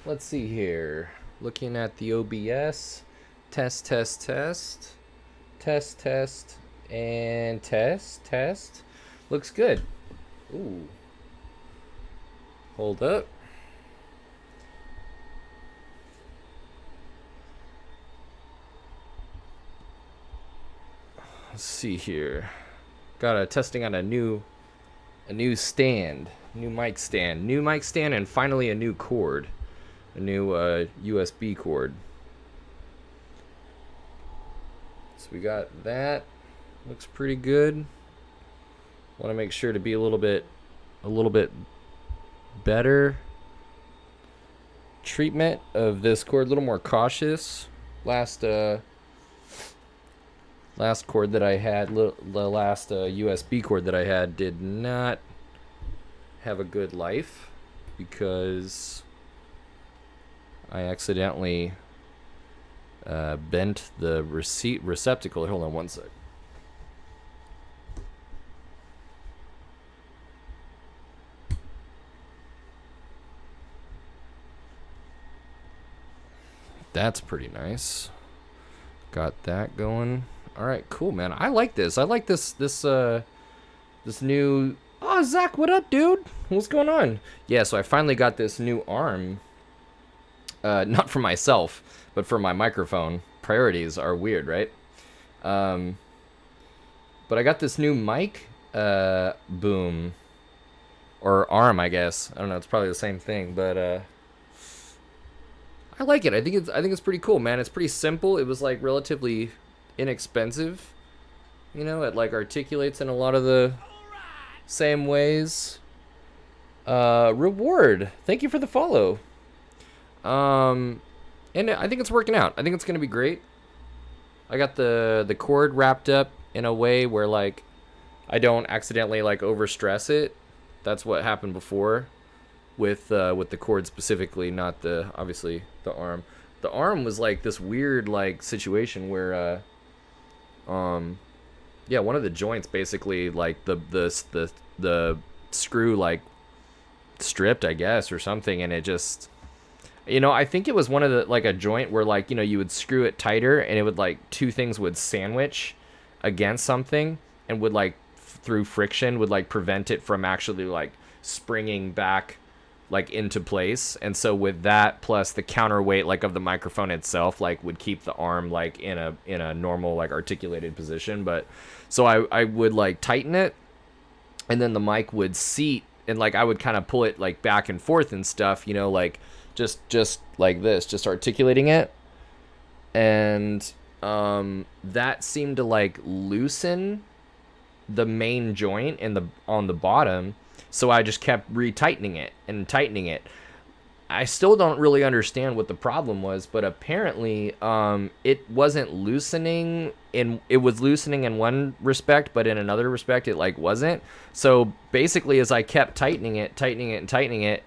let's see here. Looking at the OBS. Test, test, test. Test, test, and test, test. Looks good. Ooh. Hold up. Let's see here. Got a testing on a new stand, new mic stand, and finally a new cord, a new USB cord. So we got that. Looks pretty good. Want to make sure to be a little bit better treatment of this cord, a little more cautious. Last cord that I had, the last USB cord that I had did not have a good life because I accidentally bent the receptacle. Hold on one sec. That's pretty nice. Got that going. All right, cool, man. I like this. I like this new. Oh, Zach, what up, dude? What's going on? Yeah, so I finally got this new arm. Not for myself, but for my microphone. Priorities are weird, right? But I got this new mic boom or arm, I guess. I don't know. It's probably the same thing, but I like it. I think it's pretty cool, man. It's pretty simple. It was like relatively inexpensive. You know, it like articulates in a lot of the same ways. Reward. Thank you for the follow. And I think it's working out. I think it's gonna be great. I got the cord wrapped up in a way where like I don't accidentally like overstress it. That's what happened before with the cord specifically, not the obviously the arm. The arm was like this weird like situation where yeah, one of the joints basically like the screw like stripped, I guess, or something, and it just, you know, I think it was one of the like a joint where like, you know, you would screw it tighter and it would like two things would sandwich against something and would like through friction would like prevent it from actually like springing back like into place. And so with that plus the counterweight like of the microphone itself like would keep the arm like in a normal like articulated position. But so I would like tighten it and then the mic would seat and like I would kind of pull it like back and forth and stuff, you know, like just like this, just articulating it. And that seemed to like loosen the main joint in the on the bottom. So I just kept retightening it and tightening it. I still don't really understand what the problem was, but apparently it wasn't loosening it was loosening in one respect, but in another respect it like wasn't. So basically as I kept tightening it,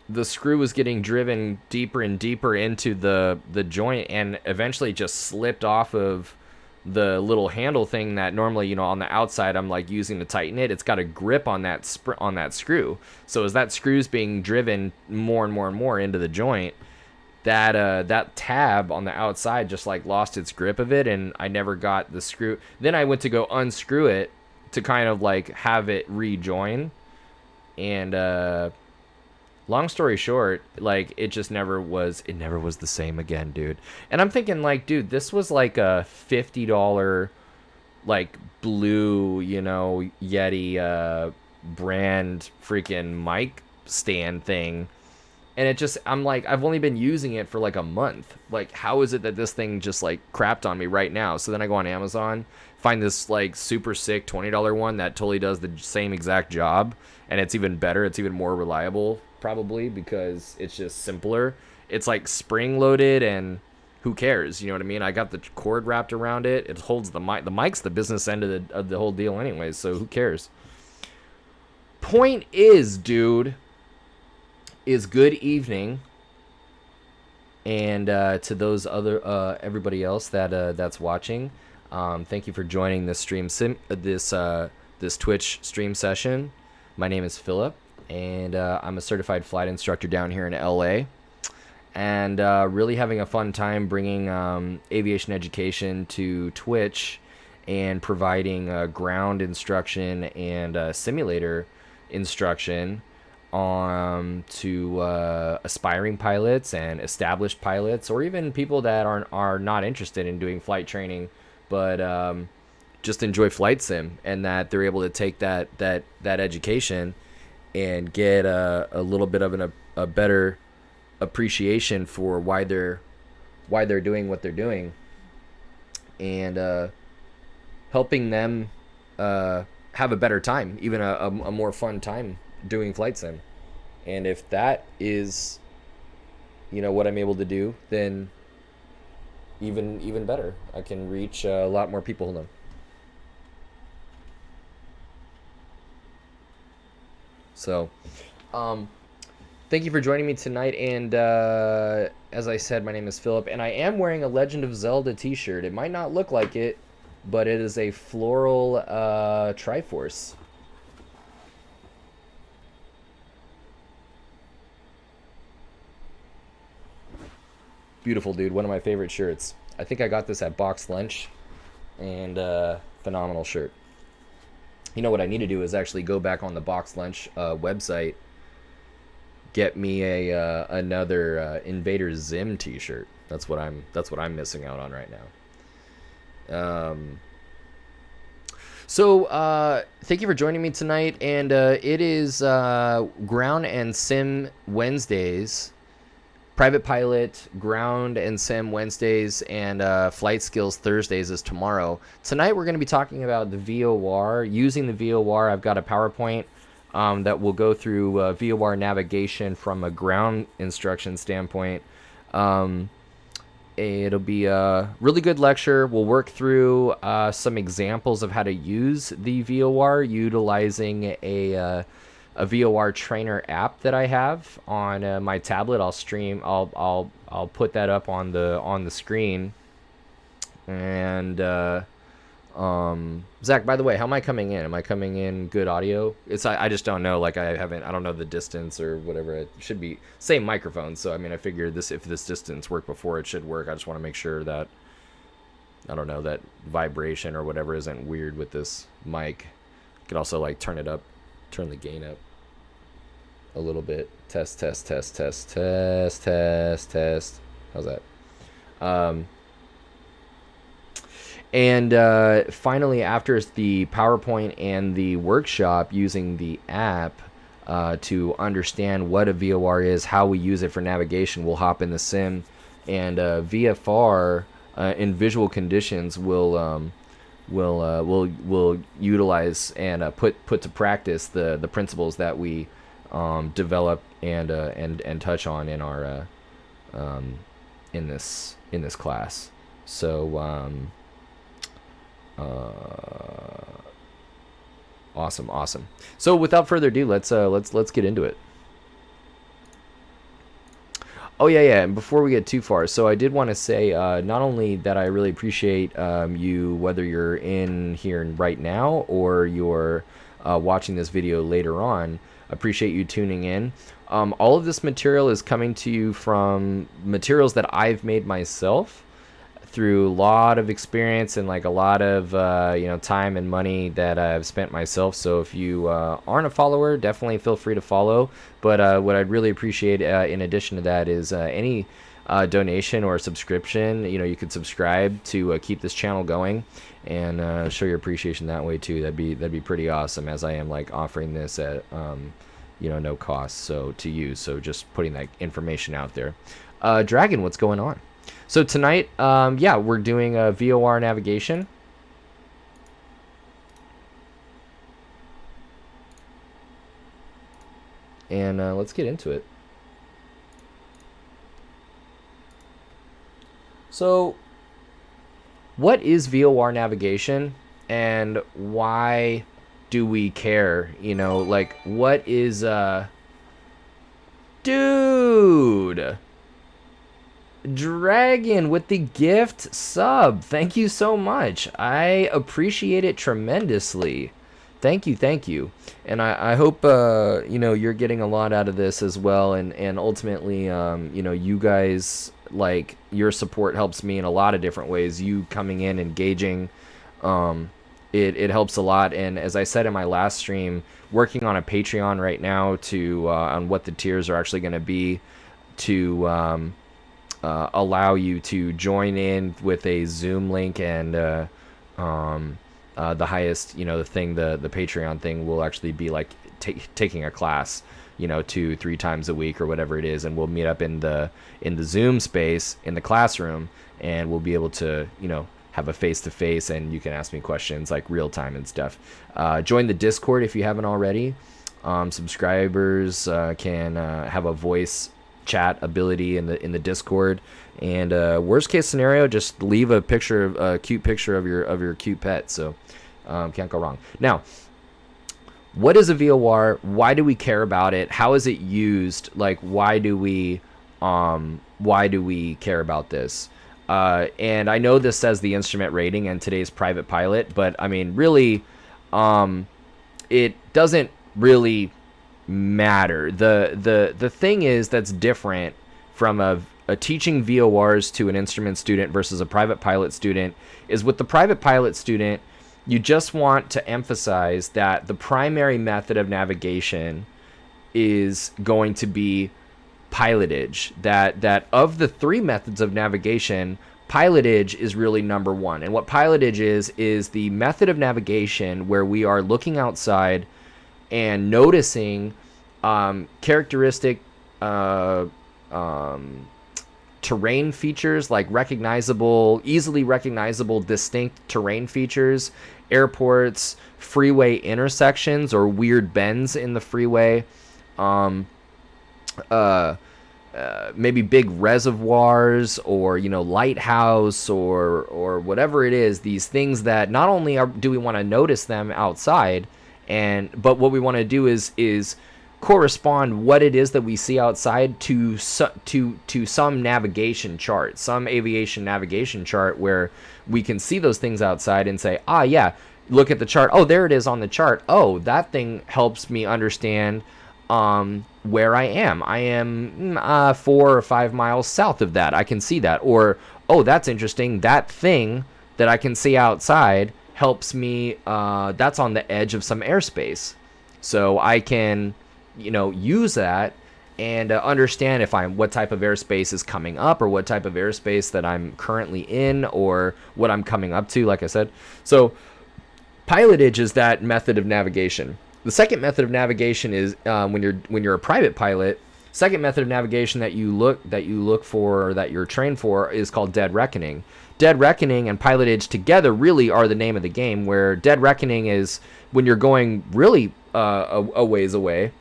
the screw was getting driven deeper and deeper into the joint and eventually just slipped off of the little handle thing that normally, you know, on the outside I'm like using to tighten it. It's got a grip on that screw. So as that screw's being driven more and more and more into the joint, that tab on the outside just like lost its grip of it, and I never got the screw. Then I went to go unscrew it to kind of like have it rejoin, and long story short, like it never was the same again, dude. And I'm thinking like, dude, this was like a $50 like blue, you know, Yeti brand freaking mic stand thing. And it just, I'm like, I've only been using it for like a month. Like, how is it that this thing just like crapped on me right now? So then I go on Amazon, find this like super sick $20 one that totally does the same exact job. And it's even better. It's even more reliable, probably, because it's just simpler. It's like spring loaded, and who cares? You know what I mean? I got the cord wrapped around it. It holds the mic. The mic's the business end of the whole deal anyways, so who cares? Point is, dude, is good evening, and to those other everybody else that that's watching, thank you for joining this stream this Twitch stream session. My name is Philip, and I'm a certified flight instructor down here in LA, and really having a fun time bringing aviation education to Twitch and providing ground instruction and simulator instruction to aspiring pilots and established pilots, or even people that are not interested in doing flight training, but just enjoy flight sim, and that they're able to take that education and get a little bit of a better appreciation for why they're doing what they're doing, and helping them have a better time, even a more fun time doing flight sim. And if that is, what I'm able to do, then even better. I can reach a lot more people. Hold on. So, thank you for joining me tonight. And as I said, my name is Philip, and I am wearing a Legend of Zelda t-shirt. It might not look like it, but it is a floral Triforce. Beautiful, dude. One of my favorite shirts. I think I got this at Box Lunch, and phenomenal shirt. You know what I need to do is actually go back on the Box Lunch website, get me another Invader Zim t-shirt. That's what I'm missing out on right now. So thank you for joining me tonight, and it is Ground and Sim Wednesdays, Private Pilot, Ground and Sim Wednesdays, and Flight Skills Thursdays is tomorrow. Tonight we're going to be talking about the VOR. Using the VOR, I've got a PowerPoint that will go through VOR navigation from a ground instruction standpoint. It'll be a really good lecture. We'll work through some examples of how to use the VOR utilizing a VOR trainer app that I have on my tablet. I'll put that up on the screen. And Zach, by the way, how am I coming in? Am I coming in good audio? I just don't know. Like I don't know the distance or whatever. It should be same microphone. So I mean, I figured if this distance worked before, it should work. I just want to make sure that that vibration or whatever isn't weird with this mic. You could also like turn the gain up a little bit. Test. How's that? And finally, after the PowerPoint and the workshop, using the app to understand what a VOR is, how we use it for navigation, we'll hop in the sim, and VFR in visual conditions will utilize and put to practice the principles that we develop and touch on in our in this class. So awesome. So without further ado, let's get into it. Oh yeah. And before we get too far, so I did want to say not only that I really appreciate you, whether you're in here right now or you're watching this video later on. Appreciate you tuning in. All of this material is coming to you from materials that I've made myself through a lot of experience and like a lot of time and money that I've spent myself. So if you aren't a follower, definitely feel free to follow. But what I'd really appreciate in addition to that is any donation or subscription. You could subscribe to keep this channel going and show your appreciation that way too. That'd be pretty awesome, as I am like offering this at no cost to use. So just putting that information out there. Dragon, what's going on? So tonight, we're doing a VOR navigation. And let's get into it. So, what is VOR navigation and why do we care? Like, what is... Dude! Dragon with the gift sub. Thank you so much. I appreciate it tremendously. Thank you. And I hope you're getting a lot out of this as well, and ultimately you guys, like, your support helps me in a lot of different ways. You coming in, engaging, it helps a lot. And as I said in my last stream, working on a Patreon right now to on what the tiers are actually going to be, to allow you to join in with a Zoom link, and the highest, the Patreon thing will actually be like taking a class, 2-3 times a week or whatever it is, and we'll meet up in the Zoom space in the classroom, and we'll be able to, have a face-to-face, and you can ask me questions like real time and stuff. Join the Discord if you haven't already. Subscribers can have a voice chat ability in the Discord, and worst case scenario, just leave a cute picture of your cute pet. So can't go wrong. Now, what is a VOR? Why do we care about it? How is it used? Like, why do we care about this? And I know this says the instrument rating and today's private pilot, but I mean, really, it doesn't really matter. The thing is that's different from a teaching VORs to an instrument student versus a private pilot student is, with the private pilot student, you just want to emphasize that the primary method of navigation is going to be pilotage. That of the 3 methods of navigation, pilotage is really number 1. And what pilotage is the method of navigation where we are looking outside and noticing characteristic terrain features, like easily recognizable, distinct terrain features, airports, freeway intersections, or weird bends in the freeway, maybe big reservoirs, or lighthouse, or whatever it is. These things that not only do we want to notice them outside, but what we want to do is correspond what it is that we see outside to some navigation chart, some aviation navigation chart, where we can see those things outside and say, yeah, look at the chart. Oh, there it is on the chart. Oh, that thing helps me understand where I am. I am 4 or 5 miles south of that. I can see that. Or, oh, that's interesting. That thing that I can see outside helps me. That's on the edge of some airspace. So I can, use that and understand what type of airspace is coming up, or what type of airspace that I'm currently in, or what I'm coming up to, like I said. So pilotage is that method of navigation. The second method of navigation is when you're a private pilot. Second method of navigation that you look for, or that you're trained for, is called dead reckoning. Dead reckoning and pilotage together really are the name of the game. Where dead reckoning is when you're going really a ways away,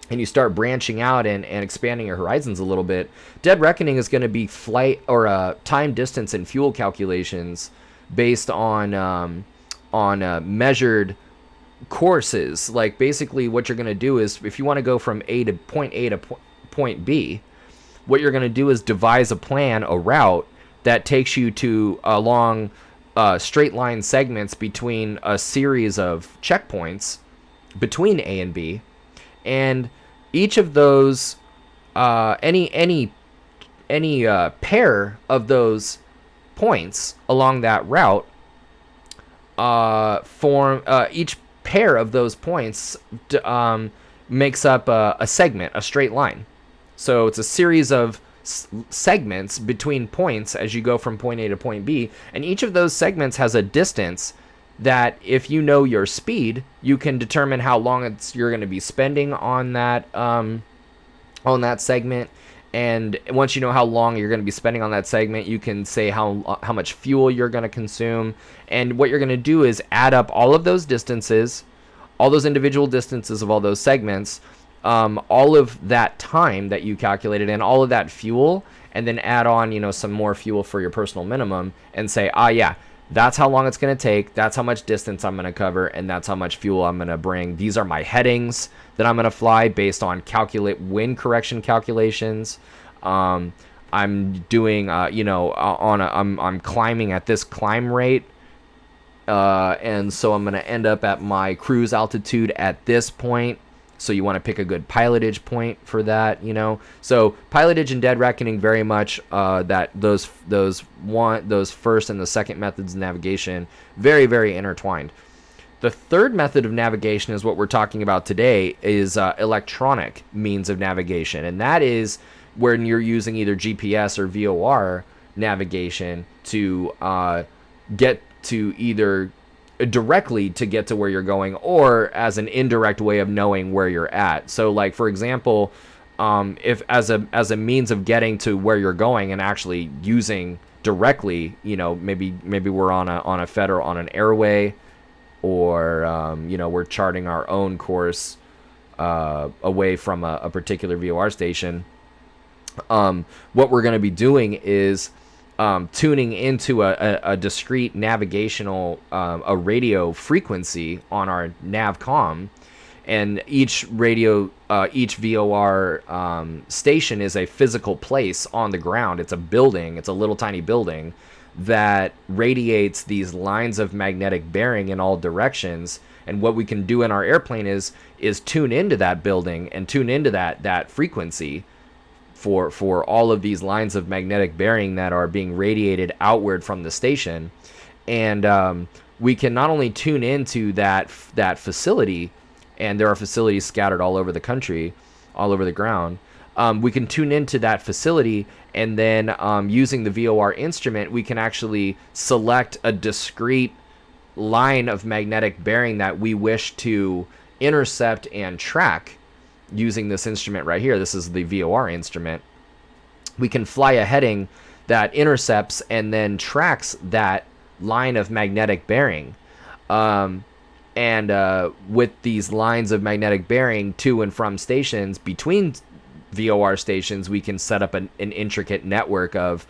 and you start branching out and expanding your horizons a little bit. Dead reckoning is going to be flight or time, distance, and fuel calculations based on measured courses. Like, basically what you're going to do is, if you want to go from A to point B, what you're going to do is devise a plan, a route that takes you to along straight line segments between a series of checkpoints between A and B, and each of those any pair of those points along that route form each pair of those points makes up a segment, a straight line. So it's a series of segments between points as you go from point A to point B, and each of those segments has a distance that, if you know your speed, you can determine how long you're going to be spending on that segment. And once you know how long you're going to be spending on that segment, you can say how much fuel you're going to consume. And what you're going to do is add up all of those distances, all those individual distances of all those segments, all of that time that you calculated, and all of that fuel, and then add on, some more fuel for your personal minimum, and say, yeah, that's how long it's going to take, that's how much distance I'm going to cover, and that's how much fuel I'm going to bring. These are my headings that I'm going to fly based on wind correction calculations. I'm doing, I'm climbing at this climb rate And so I'm going to end up at my cruise altitude at this point. So you want to pick a good pilotage point for that, you know. So pilotage and dead reckoning very much that those first and the second methods of navigation very, very intertwined. The third method of navigation is what we're talking about today, is electronic means of navigation, and that is when you're using either GPS or VOR navigation to get to either directly to get to where you're going, or as an indirect way of knowing where you're at. So like, for example, if as a means of getting to where you're going and actually using directly, you know, maybe we're on an airway, or you know, we're charting our own course away from a particular VOR station. What we're going to be doing is tuning into a discrete navigational a radio frequency on our navcom, and each VOR station is a physical place on the ground. It's a building. It's a little tiny building that radiates these lines of magnetic bearing in all directions. And what we can do in our airplane is tune into that building and tune into that frequency for all of these lines of magnetic bearing that are being radiated outward from the station. And we can not only tune into that facility, and there are facilities scattered all over the country, all over the ground. We can tune into that facility, and then using the VOR instrument, we can actually select a discrete line of magnetic bearing that we wish to intercept and track. Using this instrument right here, this is the VOR instrument, we can fly a heading that intercepts and then tracks that line of magnetic bearing. And with these lines of magnetic bearing to and from stations, between VOR stations, we can set up an intricate network of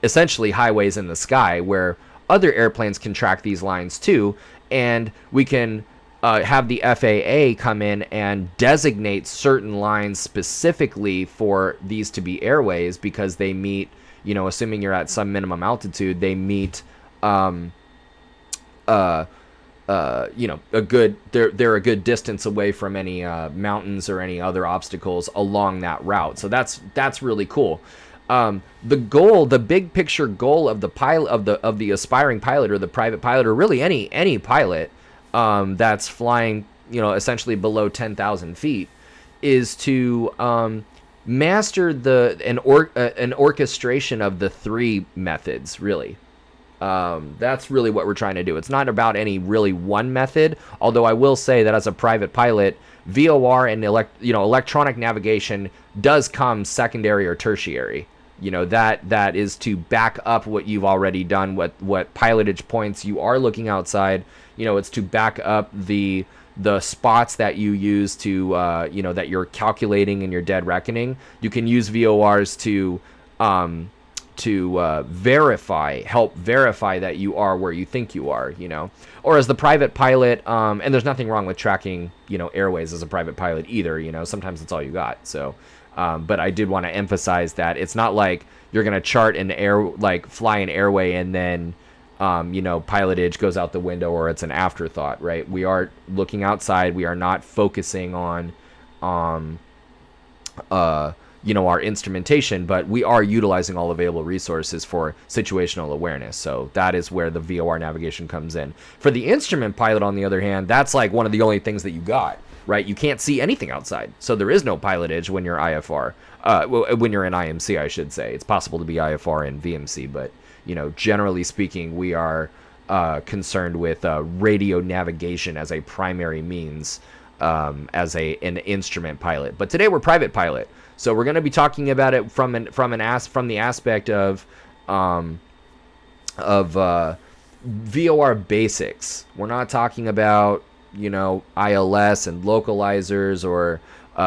essentially highways in the sky where other airplanes can track these lines too, and we can have the FAA come in and designate certain lines specifically for these to be airways, because they meet, you know, assuming you're at some minimum altitude, they meet, you know, they're a good distance away from any mountains or any other obstacles along that route. So that's really cool. The big picture goal of the pilot, of the aspiring pilot or the private pilot, or really any pilot that's flying, you know, essentially below 10,000 feet, is to master an orchestration of the three methods, really. That's really what we're trying to do. It's not about any really one method, although I will say that as a private pilot, VOR and electronic navigation does come secondary or tertiary. You know, that is to back up what you've already done, what pilotage points you are looking outside. You know, it's to back up the spots that you use to, you know, that you're calculating in your dead reckoning. You can use VORs to help verify that you are where you think you are, you know. Or as the private pilot, and there's nothing wrong with tracking, you know, Airways as a private pilot either, you know. Sometimes it's all you got. So, but I did want to emphasize that it's not like you're going to chart fly an airway and then, you know, pilotage goes out the window, or it's an afterthought, right? We are looking outside. We are not focusing on, you know, our instrumentation, but we are utilizing all available resources for situational awareness. So that is where the VOR navigation comes in. For the instrument pilot, on the other hand, that's like one of the only things that you got, right? You can't see anything outside. So there is no pilotage when you're IFR. When you're in IMC, I should say. It's possible to be IFR in VMC, but, you know, generally speaking, we are concerned with radio navigation as a primary means, as an instrument pilot. But today we're private pilot. So we're going to be talking about it from the aspect of VOR basics. We're not talking about, you know, ILS and localizers, or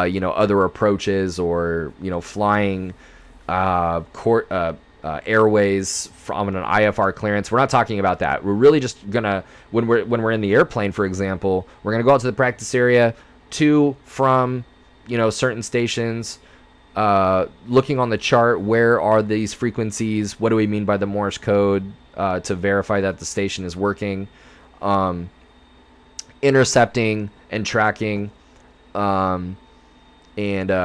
you know, other approaches, or, you know, flying airways from an IFR clearance. We're not talking about that. We're really just gonna, when we're in the airplane, for example, we're gonna go out to the practice area, to from, you know, certain stations. Looking on the chart, where are these frequencies? What do we mean by the Morse code, to verify that the station is working? intercepting and tracking, and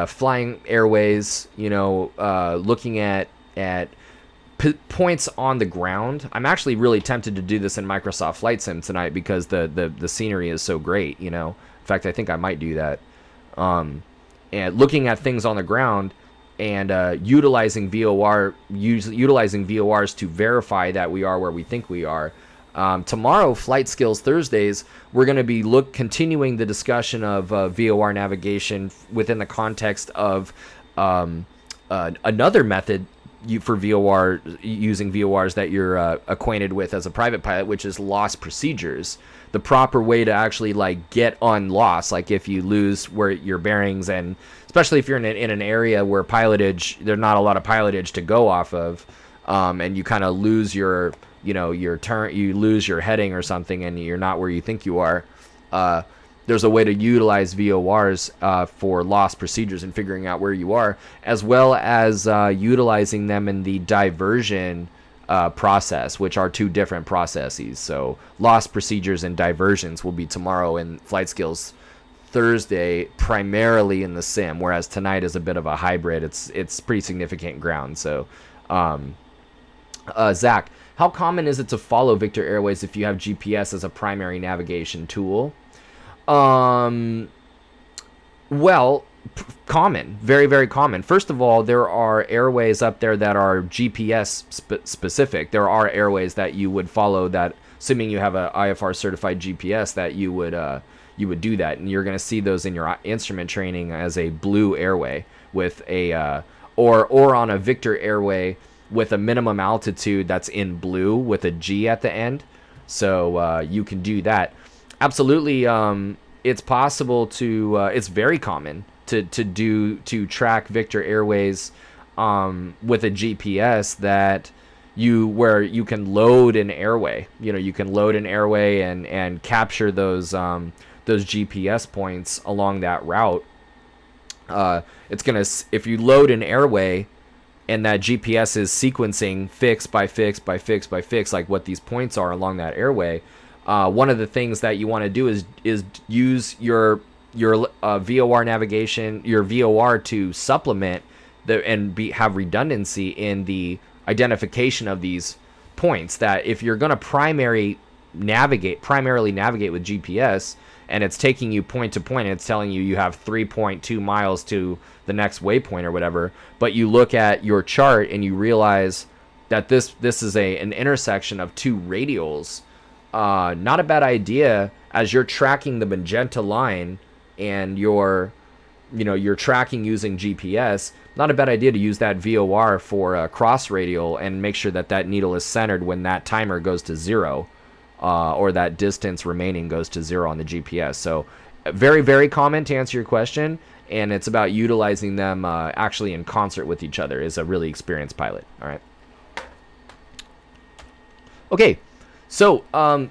flying airways, looking at points on the ground. I'm actually really tempted to do this in Microsoft Flight Sim tonight because the scenery is so great. In fact, I think I might do that. And looking at things on the ground and utilizing VORs to verify that we are where we think we are. Tomorrow, Flight Skills Thursdays, we're going to be continuing the discussion of VOR navigation within the context of another method for VOR, using VORs that you're acquainted with as a private pilot, which is loss procedures. The proper way to actually get on loss, like if you lose where your bearings, and especially if you're in an area where pilotage, there's not a lot of pilotage to go off of, and you kind of lose your turn, you lose your heading or something, and you're not where you think you are. There's a way to utilize VORs for loss procedures and figuring out where you are, as well as utilizing them in the diversion process, which are two different processes. So loss procedures and diversions will be tomorrow in Flight Skills Thursday, primarily in the sim, whereas tonight is a bit of a hybrid. It's pretty significant ground. So Zach, how common is it to follow Victor Airways if you have GPS as a primary navigation tool? Well, common, very, very common. First of all, there are airways up there that are GPS specific. There are airways that you would follow that, assuming you have a IFR certified GPS, that you would do that, and you're going to see those in your instrument training as a blue airway with a or on a Victor airway with a minimum altitude that's in blue with a G at the end. So you can do that. Absolutely, it's possible to. It's very common to track Victor Airways with a GPS where you can load an airway. You can load an airway and capture those GPS points along that route. If you load an airway and that GPS is sequencing fix by fix by fix by fix, like what these points are along that airway. One of the things that you want to do is use your VOR navigation, your VOR to supplement have redundancy in the identification of these points. That if you're going to primarily navigate with GPS, and it's taking you point to point, and it's telling you have 3.2 miles to the next waypoint or whatever, but you look at your chart and you realize that this is an intersection of two radials. Not a bad idea as you're tracking the magenta line and you're tracking using GPS. Not a bad idea to use that VOR for a cross radial and make sure that needle is centered when that timer goes to 0, or that distance remaining goes to 0 on the GPS. So very, very common, to answer your question, and it's about utilizing them actually in concert with each other as a really experienced pilot. All right. Okay. So,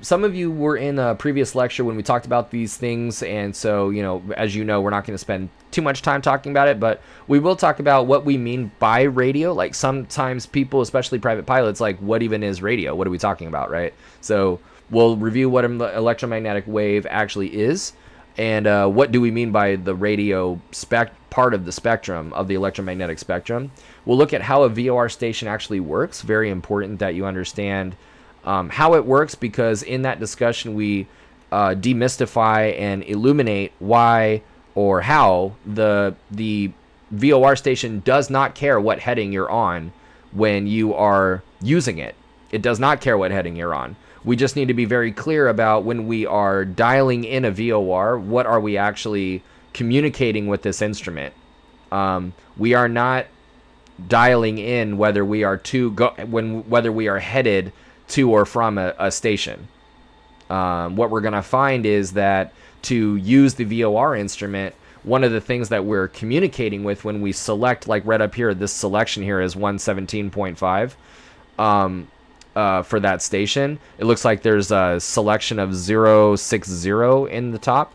some of you were in a previous lecture when we talked about these things, and so, as you know, we're not going to spend too much time talking about it, but we will talk about what we mean by radio. Like, sometimes people, especially private pilots, what even is radio? What are we talking about, right? So, we'll review what an electromagnetic wave actually is, and what do we mean by the radio part of the spectrum, of the electromagnetic spectrum. We'll look at how a VOR station actually works. Very important that you understand how it works, because in that discussion we demystify and illuminate why or how the VOR station does not care what heading you're on when you are using it. It does not care what heading you're on. We just need to be very clear about when we are dialing in a VOR, what are we actually communicating with this instrument. We are not dialing in whether we are whether we are headed to or from a station. What we're going to find is that to use the VOR instrument, one of the things that we're communicating with when we select, like right up here, this selection here is 117.5 for that station. It looks like there's a selection of 060 in the top.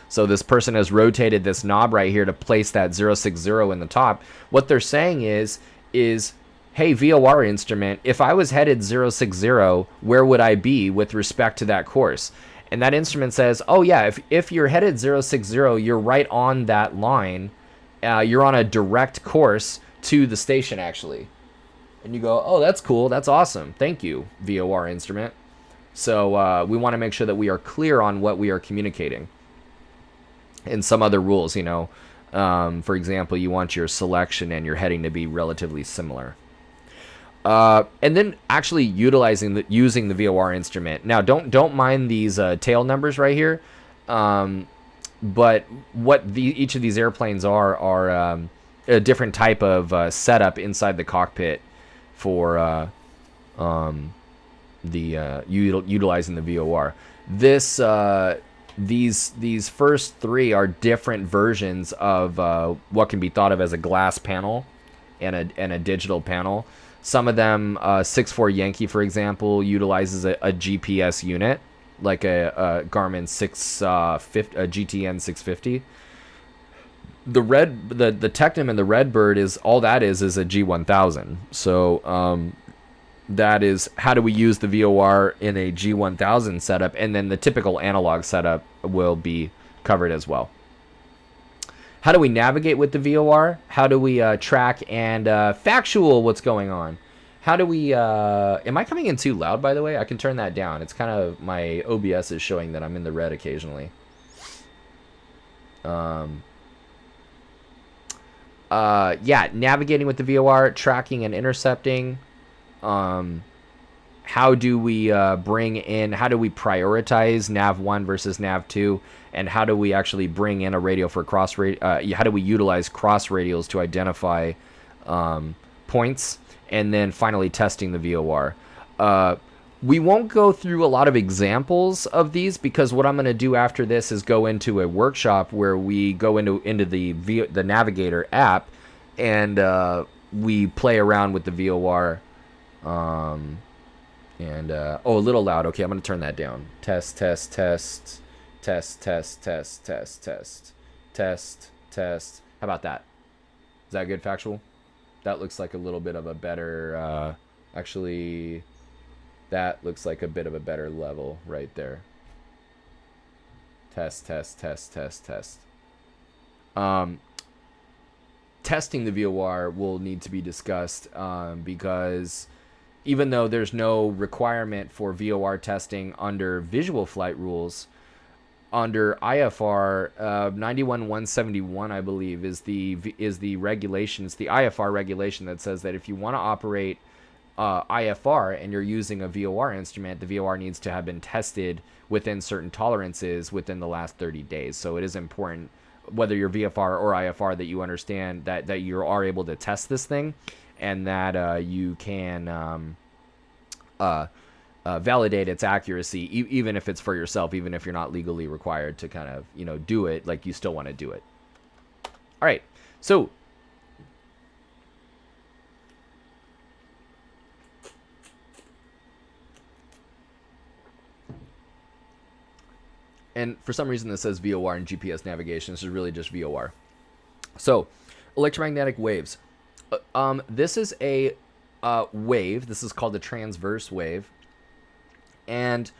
So this person has rotated this knob right here to place that 060 in the top. What they're saying is hey, VOR instrument, if I was headed 060, where would I be with respect to that course? And that instrument says, oh, yeah, if you're headed 060, you're right on that line. You're on a direct course to the station, actually. And you go, oh, that's cool. That's awesome. Thank you, VOR instrument. So we want to make sure that we are clear on what we are communicating. And some other rules, for example, you want your selection and your heading to be relatively similar. And then actually using the VOR instrument. Now, don't mind these tail numbers right here, but what each of these airplanes are a different type of setup inside the cockpit for utilizing the VOR. These first three are different versions of what can be thought of as a glass panel and a digital panel. Some of them, 64 Yankee, for example, utilizes a GPS unit, like a Garmin a GTN 650. The Tectum and the Redbird is a G1000. So that is, how do we use the VOR in a G1000 setup, and then the typical analog setup will be covered as well. How do we navigate with the VOR? How do we track and factual what's going on? How do we... am I coming in too loud, by the way? I can turn that down. It's kind of... my OBS is showing that I'm in the red occasionally. Yeah, navigating with the VOR, tracking and intercepting. How do we bring in... how do we prioritize NAV1 versus NAV2? And how do we actually bring in a radio for how do we utilize cross radials to identify points? And then finally testing the VOR. We won't go through a lot of examples of these, because what I'm going to do after this is go into a workshop where we go into the Navigator app, and we play around with the VOR. Oh, a little loud. Okay, I'm going to turn that down. Test. How about that? Is that good, factual? That looks like a little bit of a better, actually, that looks like a bit of a better level right there. Test. Testing the VOR will need to be discussed, because even though there's no requirement for VOR testing under visual flight rules, under IFR 91171, I believe, is the regulation. It's the IFR regulation that says that if you want to operate IFR and you're using a VOR instrument, the VOR needs to have been tested within certain tolerances within the last 30 days. So it is important, whether you're VFR or IFR, that you understand that you are able to test this thing, and that you can validate its accuracy, even if it's for yourself, even if you're not legally required to kind of, do it, like you still want to do it. All right. So and for some reason this says VOR and GPS navigation. This is really just VOR. So electromagnetic waves. This is a wave. This is called the transverse wave. And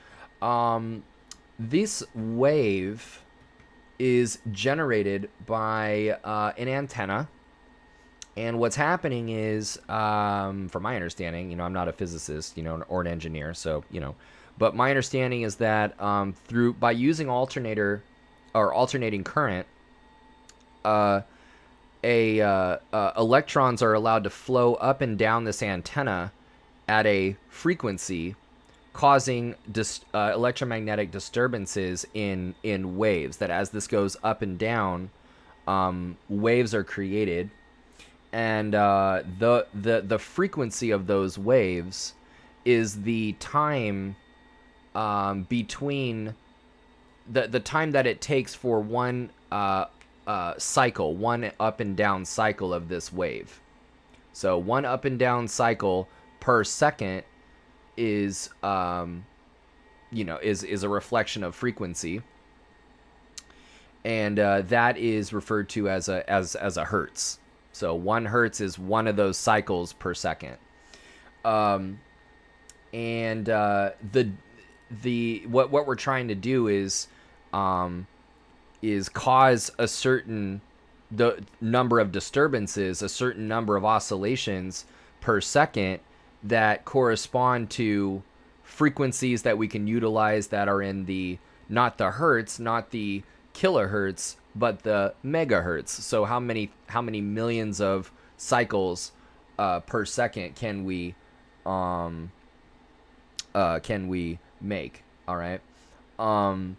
this wave is generated by an antenna. And what's happening is, from my understanding, I'm not a physicist, or an engineer, so, but my understanding is that by using alternating current, electrons are allowed to flow up and down this antenna at a frequency, causing electromagnetic disturbances in waves. That as this goes up and down, waves are created, and the frequency of those waves is the time between the time that it takes for one cycle, one up and down cycle of this wave. So one up and down cycle per second is is a reflection of frequency, and that is referred to as a hertz. So 1 hertz is one of those cycles per second. And what we're trying to do is cause a certain number of disturbances, a certain number of oscillations per second that correspond to frequencies that we can utilize that are in the, not the hertz, not the kilohertz, but the megahertz. So how many millions of cycles per second can we make? All right. And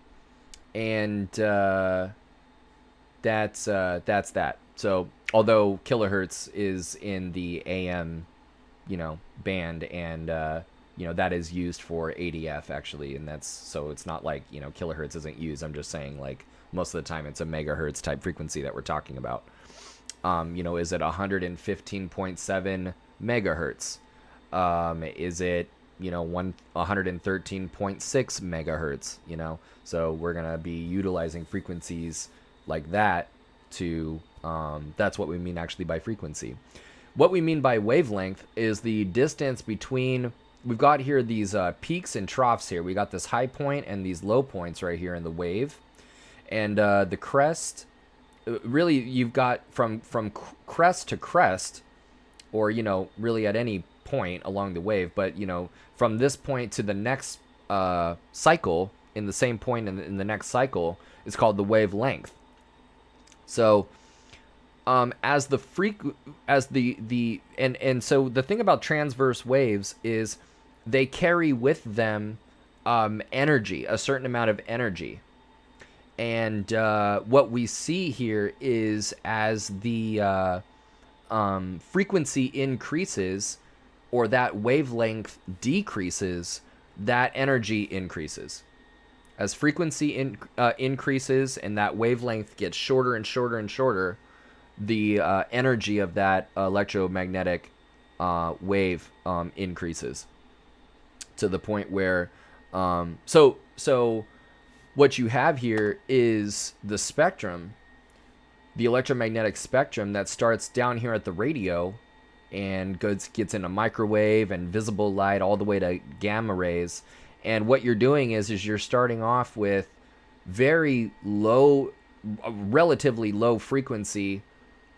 that's that. So although kilohertz is in the AM, band, and that is used for ADF actually, and that's, so it's not like kilohertz isn't used. I'm just saying, like, most of the time it's a megahertz type frequency that we're talking about. Is it 115.7 megahertz? Is it 113.6 megahertz? So we're gonna be utilizing frequencies like that to that's what we mean actually by frequency. What we mean by wavelength is the distance between, we've got here these peaks and troughs here. We got this high point and these low points right here in the wave. And the crest, really you've got from crest to crest, or, really at any point along the wave, but, from this point to the next cycle, in the same point in the next cycle, is called the wavelength. So so the thing about transverse waves is they carry with them energy, a certain amount of energy. And what we see here is as the frequency increases, or that wavelength decreases, that energy increases. As frequency increases and that wavelength gets shorter and shorter and shorter, the energy of that electromagnetic wave increases to the point where so what you have here is the spectrum, the electromagnetic spectrum that starts down here at the radio and gets into microwave and visible light all the way to gamma rays. And what you're doing is you're starting off with very low, relatively low frequency,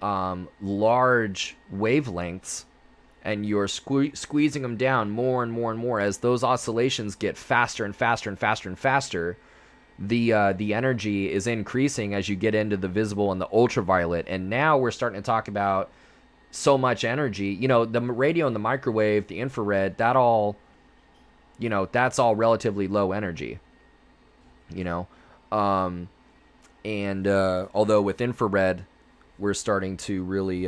large wavelengths, and you're squeezing them down more and more and more. As those oscillations get faster and faster and faster and faster, the energy is increasing as you get into the visible and the ultraviolet. And now we're starting to talk about so much energy. The radio and the microwave, the infrared, that all, that's all relatively low energy. And although with infrared, we're starting to really,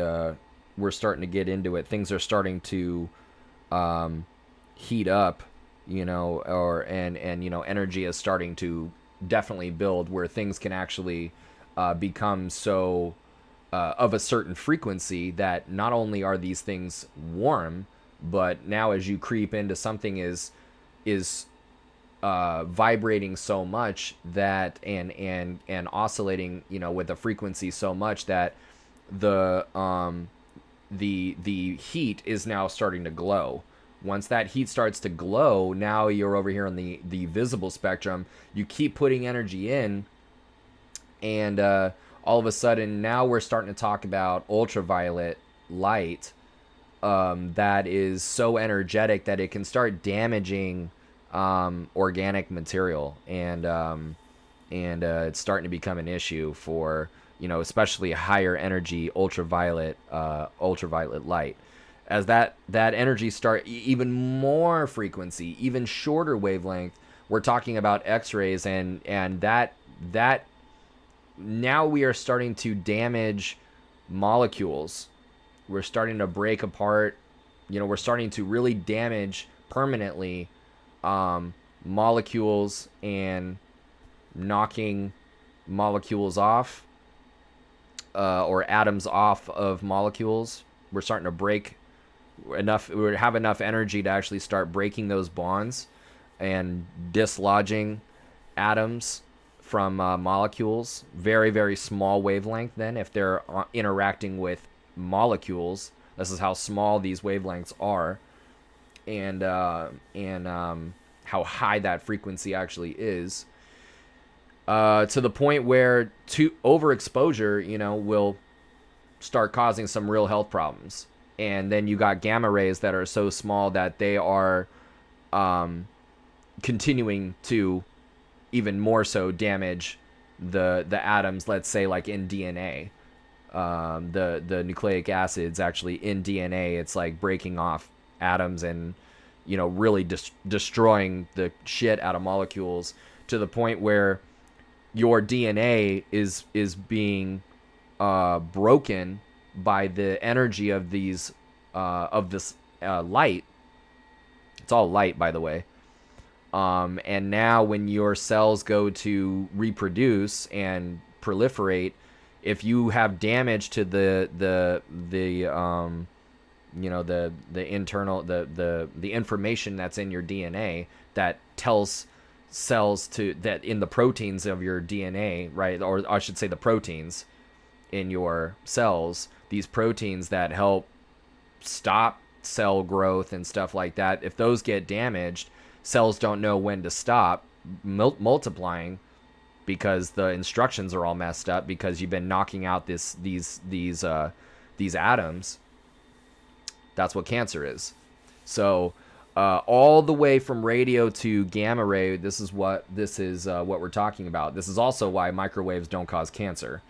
we're starting to get into it. Things are starting to heat up, and energy is starting to definitely build where things can actually become so of a certain frequency that not only are these things warm, but now as you creep into something is vibrating so much that and oscillating, with a frequency so much that the heat is now starting to glow. Once that heat starts to glow, now you're over here on the visible spectrum. You keep putting energy in, and all of a sudden now we're starting to talk about ultraviolet light that is so energetic that it can start damaging organic material, and it's starting to become an issue for, especially higher energy ultraviolet light. As that energy start even more frequency, even shorter wavelength, we're talking about X-rays, and that now we are starting to damage molecules. We're starting to break apart. We're starting to really damage permanently molecules and knocking molecules off, or atoms off of molecules. We're starting to break enough. We have enough energy to actually start breaking those bonds and dislodging atoms from molecules. Very, very small wavelength then, if they're interacting with molecules. This is how small these wavelengths are, and how high that frequency actually is. To the point where overexposure, will start causing some real health problems. And then you got gamma rays that are so small that they are continuing to even more so damage the atoms, let's say like in DNA. The nucleic acids actually in DNA, it's like breaking off atoms and really destroying the shit out of molecules, to the point where your DNA is being broken by the energy of these of this light. It's all light, by the way. And now when your cells go to reproduce and proliferate, if you have damage to the internal the information that's in your DNA that tells cells that in the proteins of your DNA, right? Or I should say the proteins in your cells, these proteins that help stop cell growth and stuff like that, if those get damaged, cells don't know when to stop multiplying, because the instructions are all messed up, because you've been knocking out these atoms. That's what cancer is. So all the way from radio to gamma ray, this is what we're talking about. This is also why microwaves don't cause cancer.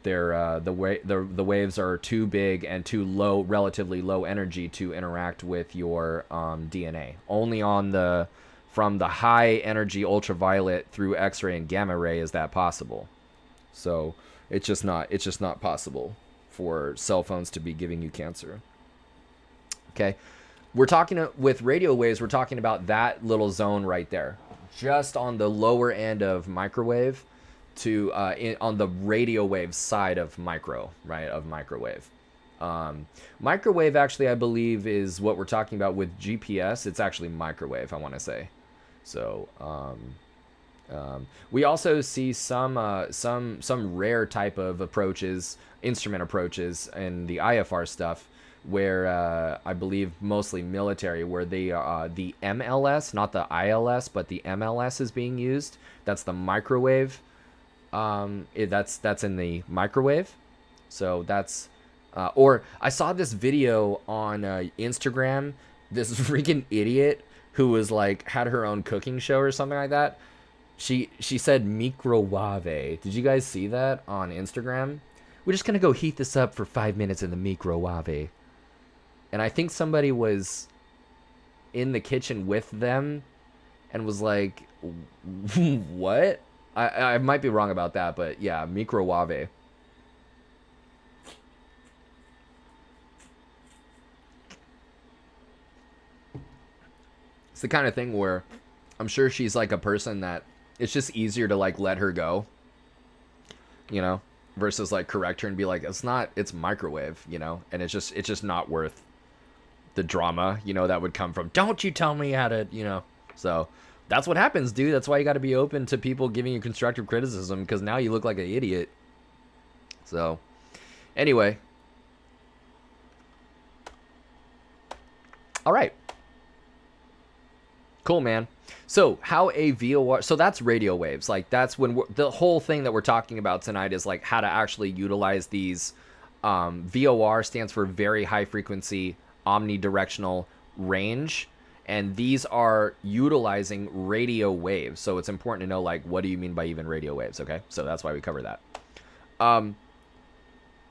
They're the waves are too big and too low, relatively low energy to interact with your DNA. Only from the high energy ultraviolet through X-ray and gamma ray is that possible. So it's just not possible for cell phones to be giving you cancer. Okay, we're talking with radio waves. We're talking about that little zone right there, just on the lower end of microwave to on the radio wave side of microwave. Microwave actually, I believe, is what we're talking about with GPS. It's actually microwave, I want to say. So we also see some rare type of approaches, instrument approaches, in the IFR stuff, where I believe mostly military, where the MLS, not the ILS, but the MLS is being used. That's the microwave. That's in the microwave. So that's or I saw this video on Instagram. This freaking idiot who was like had her own cooking show or something like that. She said microwave. Did you guys see that on Instagram? We're just gonna go heat this up for 5 minutes in the microwave. And I think somebody was in the kitchen with them and was like, what? I might be wrong about that, but yeah, microwave. It's the kind of thing where I'm sure she's like a person that it's just easier to like let her go, versus like correct her and be like, it's microwave, and it's just not worth the drama, that would come from, don't you tell me how to, so that's what happens, dude. That's why you got to be open to people giving you constructive criticism, because now you look like an idiot. So anyway, all right, cool, man. So how a VOR, so that's radio waves. Like that's when the whole thing that we're talking about tonight is like how to actually utilize these. VOR stands for very high frequency omnidirectional range, and these are utilizing radio waves. So it's important to know, like, what do you mean by even radio waves? Okay, so that's why we cover that.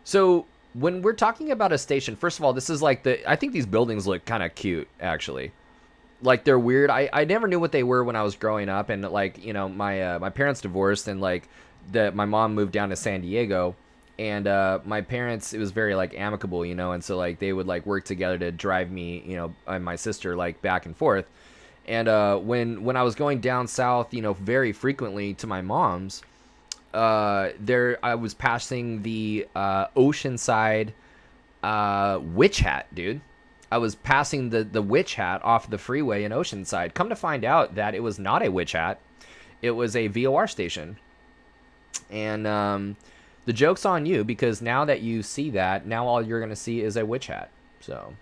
So when we're talking about a station, first of all, this is like I think these buildings look kind of cute, actually. Like they're weird. I never knew what they were when I was growing up, and like my parents divorced, and like my mom moved down to San Diego, and my parents, it was very like amicable, and so like they would like work together to drive me, and my sister like back and forth. And when I was going down south, very frequently to my mom's, I was passing the Oceanside Witch Hat, dude. I was passing the Witch Hat off the freeway in Oceanside. Come to find out that it was not a Witch Hat. It was a VOR station. And the joke's on you, because now that you see that, now all you're going to see is a witch hat. So,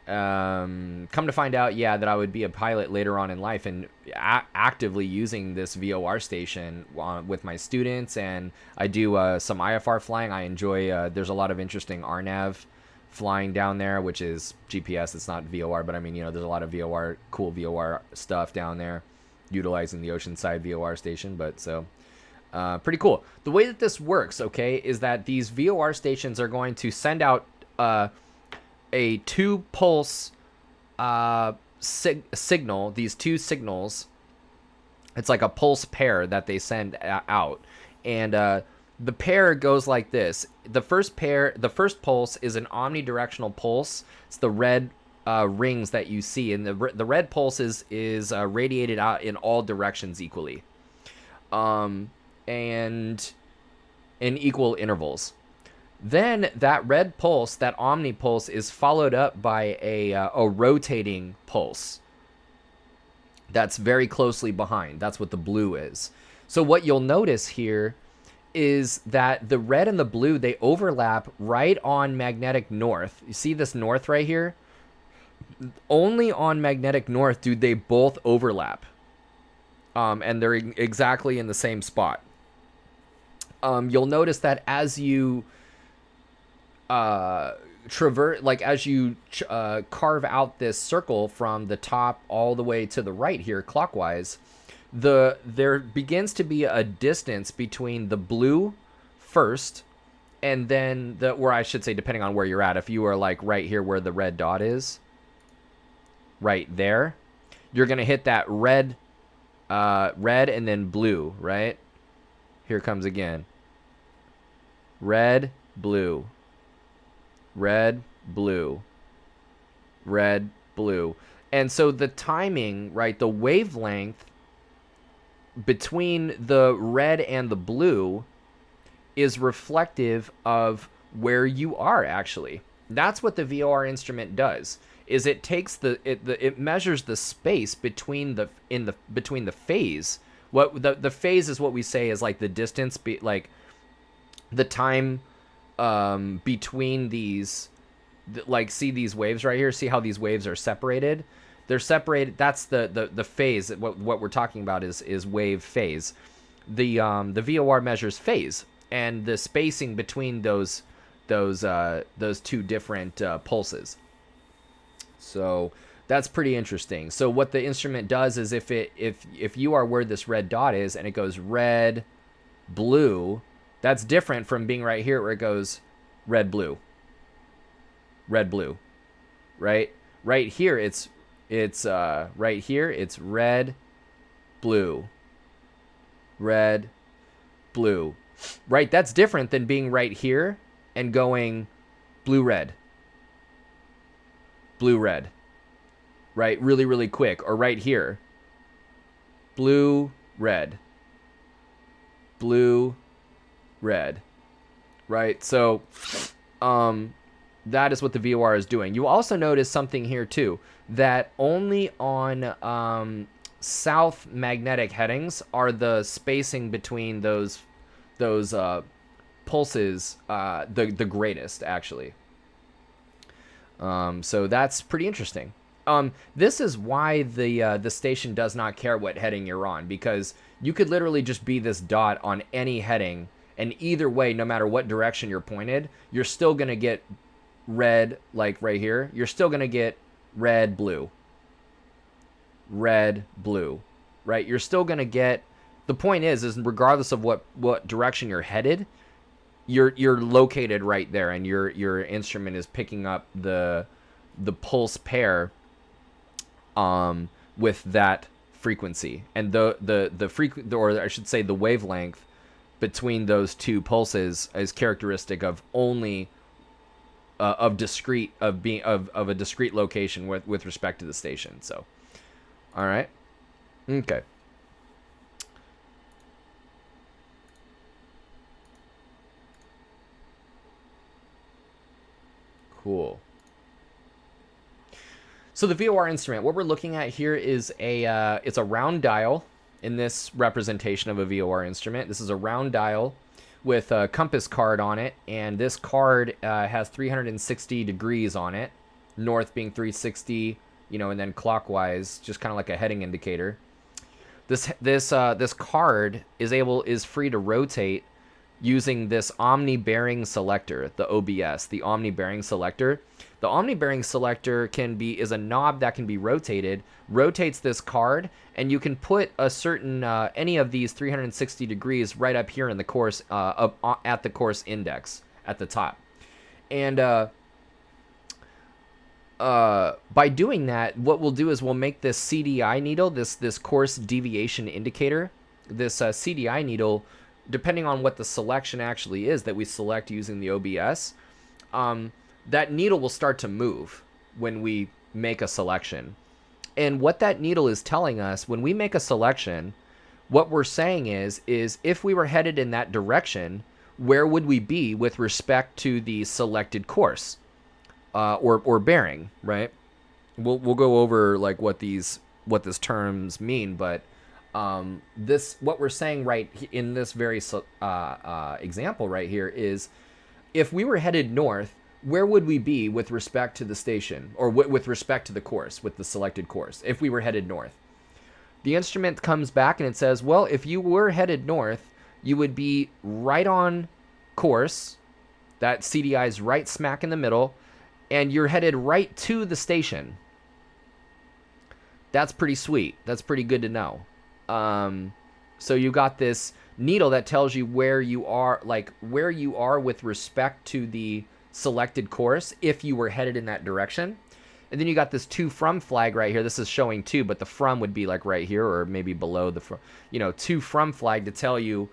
come to find out, yeah, that I would be a pilot later on in life, and actively using this VOR station with my students, and I do some IFR flying. I enjoy, there's a lot of interesting RNAV flying down there, which is GPS. It's not VOR, but I mean, there's a lot of VOR, cool VOR stuff down there, utilizing the Oceanside VOR station. But so, pretty cool. The way that this works, okay, is that these VOR stations are going to send out a 2-pulse signal. These 2 signals, it's like a pulse pair that they send out, and the pair goes like this. The first pulse is an omnidirectional pulse. It's the red rings that you see, and the red pulse is radiated out in all directions equally, and in equal intervals. Then that red pulse, that omni pulse, is followed up by a rotating pulse that's very closely behind. That's what the blue is. So what you'll notice here is that the red and the blue, they overlap right on magnetic north. You see this north right here? Only on magnetic north do they both overlap. And they're exactly in the same spot. You'll notice that as you traverse, like as you carve out this circle from the top all the way to the right here clockwise, there begins to be a distance between the blue first, and then where I should say, depending on where you're at, if you are like right here where the red dot is, right there, you're gonna hit that red and then blue, right? Here comes again. Red, blue. Red, blue. Red, blue. And so the timing, right, the wavelength between the red and the blue is reflective of where you are actually. That's what the VOR instrument does. Is it takes it measures the space between the phase. What the phase is what we say is like the distance, like the time between these, like, see these waves right here, see how these waves are separated. They're separated. That's the phase. What we're talking about is wave phase. The VOR measures phase and the spacing between those two different pulses. So that's pretty interesting. So what the instrument does is if you are where this red dot is and it goes red, blue, that's different from being right here where it goes red, blue, right? Right here it's right here it's red, blue, right? That's different than being right here and going blue, red, right? Really, really quick. Or right here, blue, red, right? So that is what the VOR is doing. You also notice something here too, that only on south magnetic headings are the spacing between those pulses the greatest, actually. So that's pretty interesting. This is why the station does not care what heading you're on, because you could literally just be this dot on any heading, and either way, no matter what direction you're pointed, you're still going to get red, like right here. You're still going to get red, blue, right? You're still going to get, the point is regardless of what direction you're headed, you're located right there, and your instrument is picking up the pulse pair with that frequency, and the or I should say the wavelength between those two pulses is characteristic of only of a discrete location with respect to the station. So, all right, okay. Cool. So the VOR instrument, what we're looking at here is it's a round dial in this representation of a VOR instrument. This is a round dial with a compass card on it, and this card has 360 degrees on it, north being 360, and then clockwise, just kind of like a heading indicator. This card is free to rotate using this Omni Bearing Selector, the OBS, the Omni Bearing Selector. The Omni Bearing Selector is a knob that can be rotated, rotates this card, and you can put a certain any of these 360 degrees right up here in the course at the course index at the top. And by doing that, what we'll do is we'll make this CDI needle, this course deviation indicator, this CDI needle, depending on what the selection actually is that we select using the OBS, that needle will start to move when we make a selection. And what that needle is telling us, when we make a selection, what we're saying is if we were headed in that direction, where would we be with respect to the selected course or bearing, right? We'll go over like what this terms mean, but what we're saying right in this very example right here is, if we were headed north, where would we be with respect to the station, or with respect to the course, with the selected course, if we were headed north? The instrument comes back and it says, well, if you were headed north, you would be right on course. That CDI is right smack in the middle, and you're headed right to the station. That's pretty sweet. That's pretty good to know. So you got this needle that tells you where you are with respect to the selected course if you were headed in that direction. And then you got this to from flag right here. This is showing to, but the from would be like right here or maybe below the from, to from flag to tell you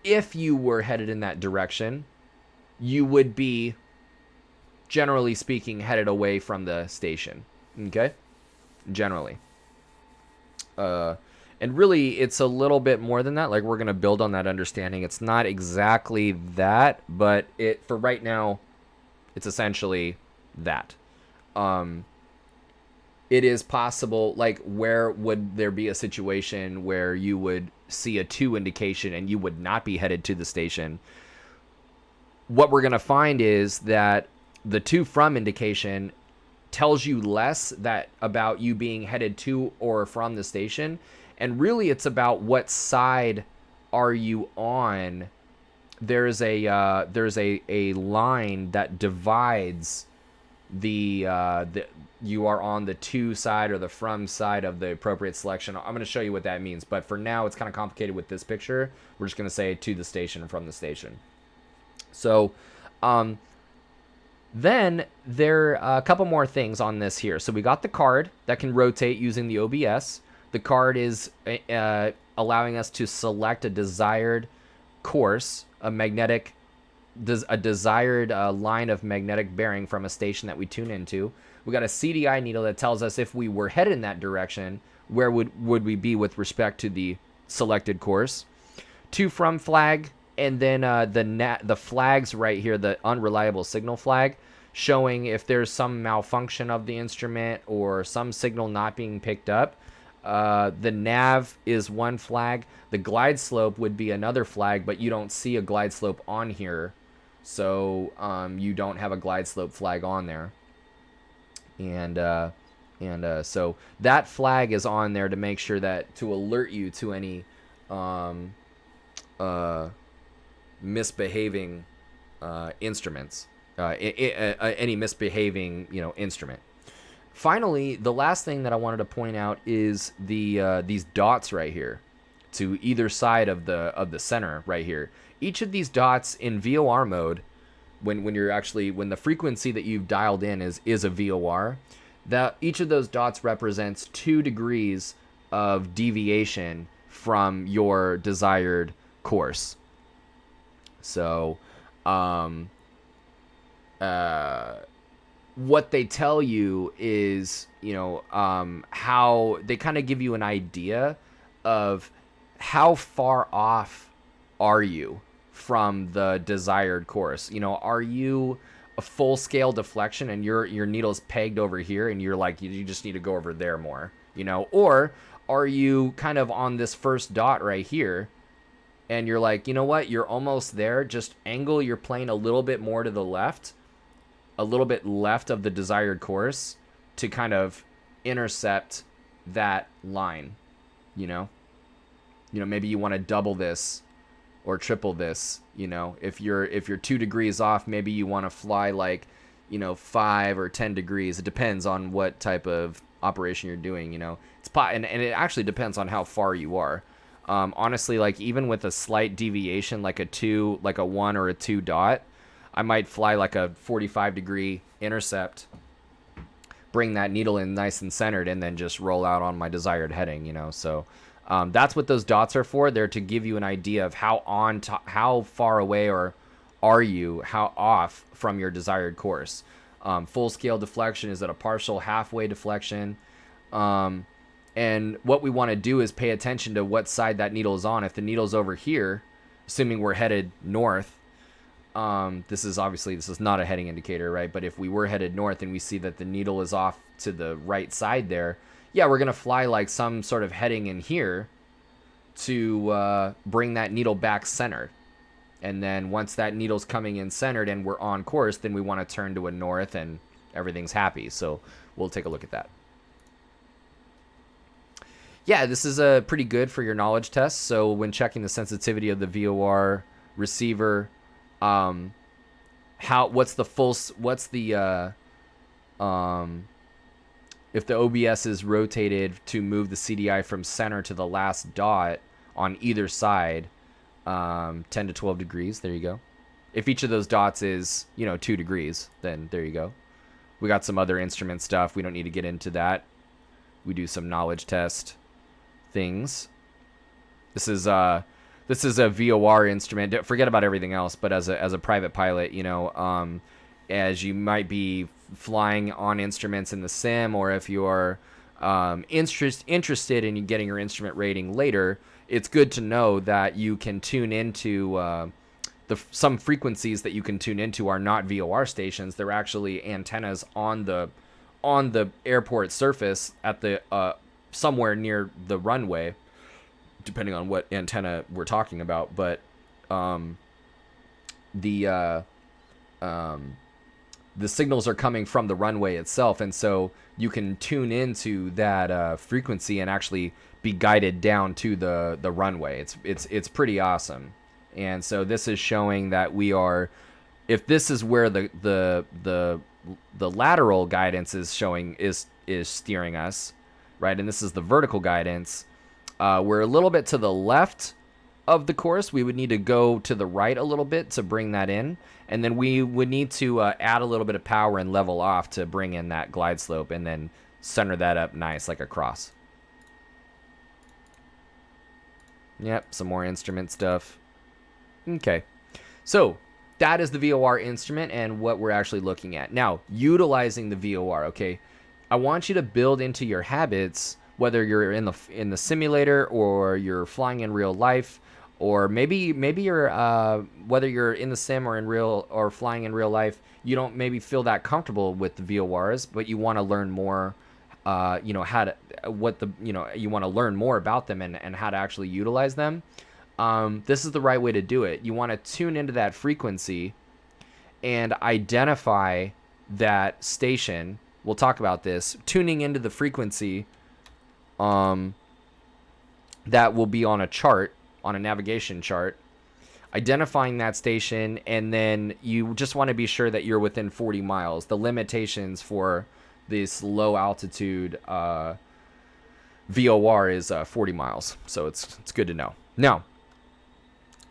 if you were headed in that direction, you would be, generally speaking, headed away from the station. Okay? Generally. And really, it's a little bit more than that. Like, we're going to build on that understanding. It's not exactly that, but for right now, it's essentially that. It is possible, like, where would there be a situation where you would see a to indication and you would not be headed to the station? What we're going to find is that the to from indication tells you less about you being headed to or from the station, and really it's about what side are you on. There's a line that divides you are on the to side or the from side of the appropriate selection. I'm going to show you what that means, but for now it's kind of complicated with this picture. We're just going to say to the station and from the station. So then there are a couple more things on this here. So we got the card that can rotate using the OBS. The card is allowing us to select a desired course, a desired line of magnetic bearing from a station that we tune into. We got a CDI needle that tells us if we were headed in that direction, where would we be with respect to the selected course. To from flag, and then the flags right here, the unreliable signal flag, showing if there's some malfunction of the instrument or some signal not being picked up. The nav is one flag. The glide slope would be another flag, but you don't see a glide slope on here, so you don't have a glide slope flag on there. And so that flag is on there to make sure to alert you to any misbehaving instruments, any misbehaving instrument. Finally, the last thing that I wanted to point out is these dots right here, to either side of the center right here. Each of these dots in VOR mode, when the frequency that you've dialed in is a VOR, that each of those dots represents 2 degrees of deviation from your desired course. So, what they tell you is, how they kind of give you an idea of how far off are you from the desired course. Are you a full scale deflection and your needle's pegged over here and you're like, you just need to go over there more, or are you kind of on this first dot right here and you're like, you know what, you're almost there, just angle your plane a little bit more to the left, a little bit left of the desired course, to kind of intercept that line, you know? Maybe you want to double this or triple this, if you're 2 degrees off, maybe you want to fly like, 5 or 10 degrees. It depends on what type of operation you're doing, and it actually depends on how far you are. Honestly, like even with a slight deviation, like a 1 or a 2 dot, I might fly like a 45-degree intercept, bring that needle in nice and centered, and then just roll out on my desired heading, So that's what those dots are for. They're to give you an idea of how far away or are you, how off from your desired course. Full scale deflection is at a partial, halfway deflection. And what we want to do is pay attention to what side that needle is on. If the needle's over here, assuming we're headed north, this is not a heading indicator, right? But if we were headed north and we see that the needle is off to the right side there, yeah, we're going to fly like some sort of heading in here to bring that needle back centered. And then once that needle's coming in centered and we're on course, then we want to turn to a north and everything's happy. So we'll take a look at that. Yeah, this is pretty good for your knowledge test. So when checking the sensitivity of the VOR receiver, if the OBS is rotated to move the CDI from center to the last dot on either side, 10 to 12 degrees, there you go. If each of those dots is, 2 degrees, then there you go. We got some other instrument stuff. We don't need to get into that. We do some knowledge test things. This is a VOR instrument. Forget about everything else, but as a private pilot, as you might be flying on instruments in the sim, or if you're interested in getting your instrument rating later, it's good to know that you can tune into some frequencies that you can tune into are not VOR stations. They're actually antennas on the airport surface at the somewhere near the runway, depending on what antenna we're talking about. But the signals are coming from the runway itself, and so you can tune into that frequency and actually be guided down to the runway. It's pretty awesome. And so this is showing that we are, if this is where the lateral guidance is showing is steering us, right? And this is the vertical guidance. We're a little bit to the left of the course. We would need to go to the right a little bit to bring that in, and then we would need to add a little bit of power and level off to bring in that glide slope, and then center that up nice like a cross. Yep, some more instrument stuff. Okay, so that is the VOR instrument and what we're actually looking at. Now, utilizing the VOR, okay, I want you to build into your habits, whether you're in the simulator or you're flying in real life, or maybe you're whether you're in the sim or in real or flying in real life, you don't maybe feel that comfortable with the VORs, but you want to learn more, you want to learn more about them and how to actually utilize them. This is the right way to do it. You want to tune into that frequency and identify that station. We'll talk about this. Tuning into the frequency that will be on a chart, on a navigation chart, identifying that station, and then you just want to be sure that you're within 40 miles. The limitations for this low altitude VOR is 40 miles, so it's good to know. Now,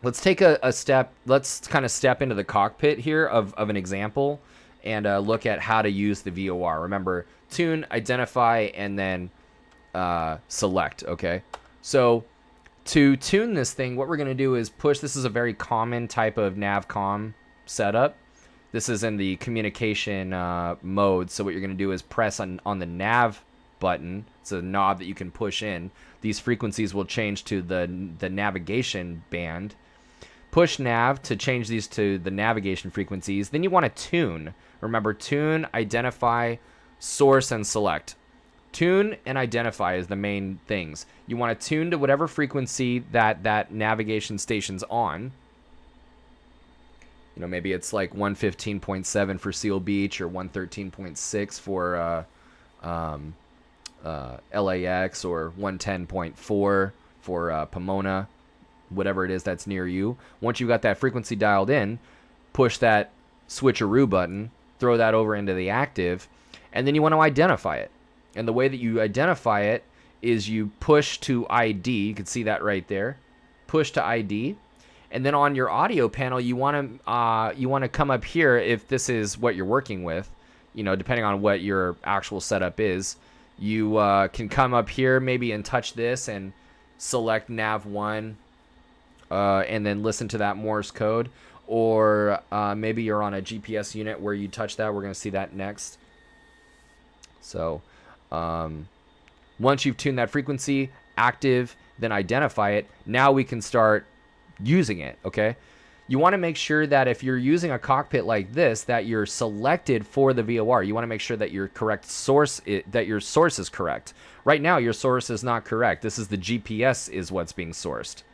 let's take a step. Let's kind of step into the cockpit here of an example and look at how to use the VOR. Remember, tune, identify, and then select. Okay, so to tune this thing, what we're going to do is push. This is a very common type of navcom setup. This is in the communication mode. So what you're going to do is press on the nav button. It's a knob that you can push in. These frequencies will change to the navigation band. Push nav to change these to the navigation frequencies. Then you want to tune. Remember, tune, identify, source, and select. Tune and identify is the main things. You want to tune to whatever frequency that navigation station's on. You know, maybe it's like 115.7 for Seal Beach or 113.6 for LAX or 110.4 for Pomona, whatever it is that's near you. Once you've got that frequency dialed in, push that switcheroo button, throw that over into the active, and then you want to identify it. And the way that you identify it is you push to ID. You can see that right there. Push to ID. And then on your audio panel, you want to come up here if this is what you're working with. You know, depending on what your actual setup is, you can come up here maybe and touch this and select nav1 and then listen to that Morse code. Or maybe you're on a GPS unit where you touch that. We're going to see that next. So once you've tuned that frequency, active, then identify it, now we can start using it, okay? You want to make sure that if you're using a cockpit like this, that you're selected for the VOR. You want to make sure that your correct source, that your source is correct. Right now, your source is not correct. This is the GPS is what's being sourced.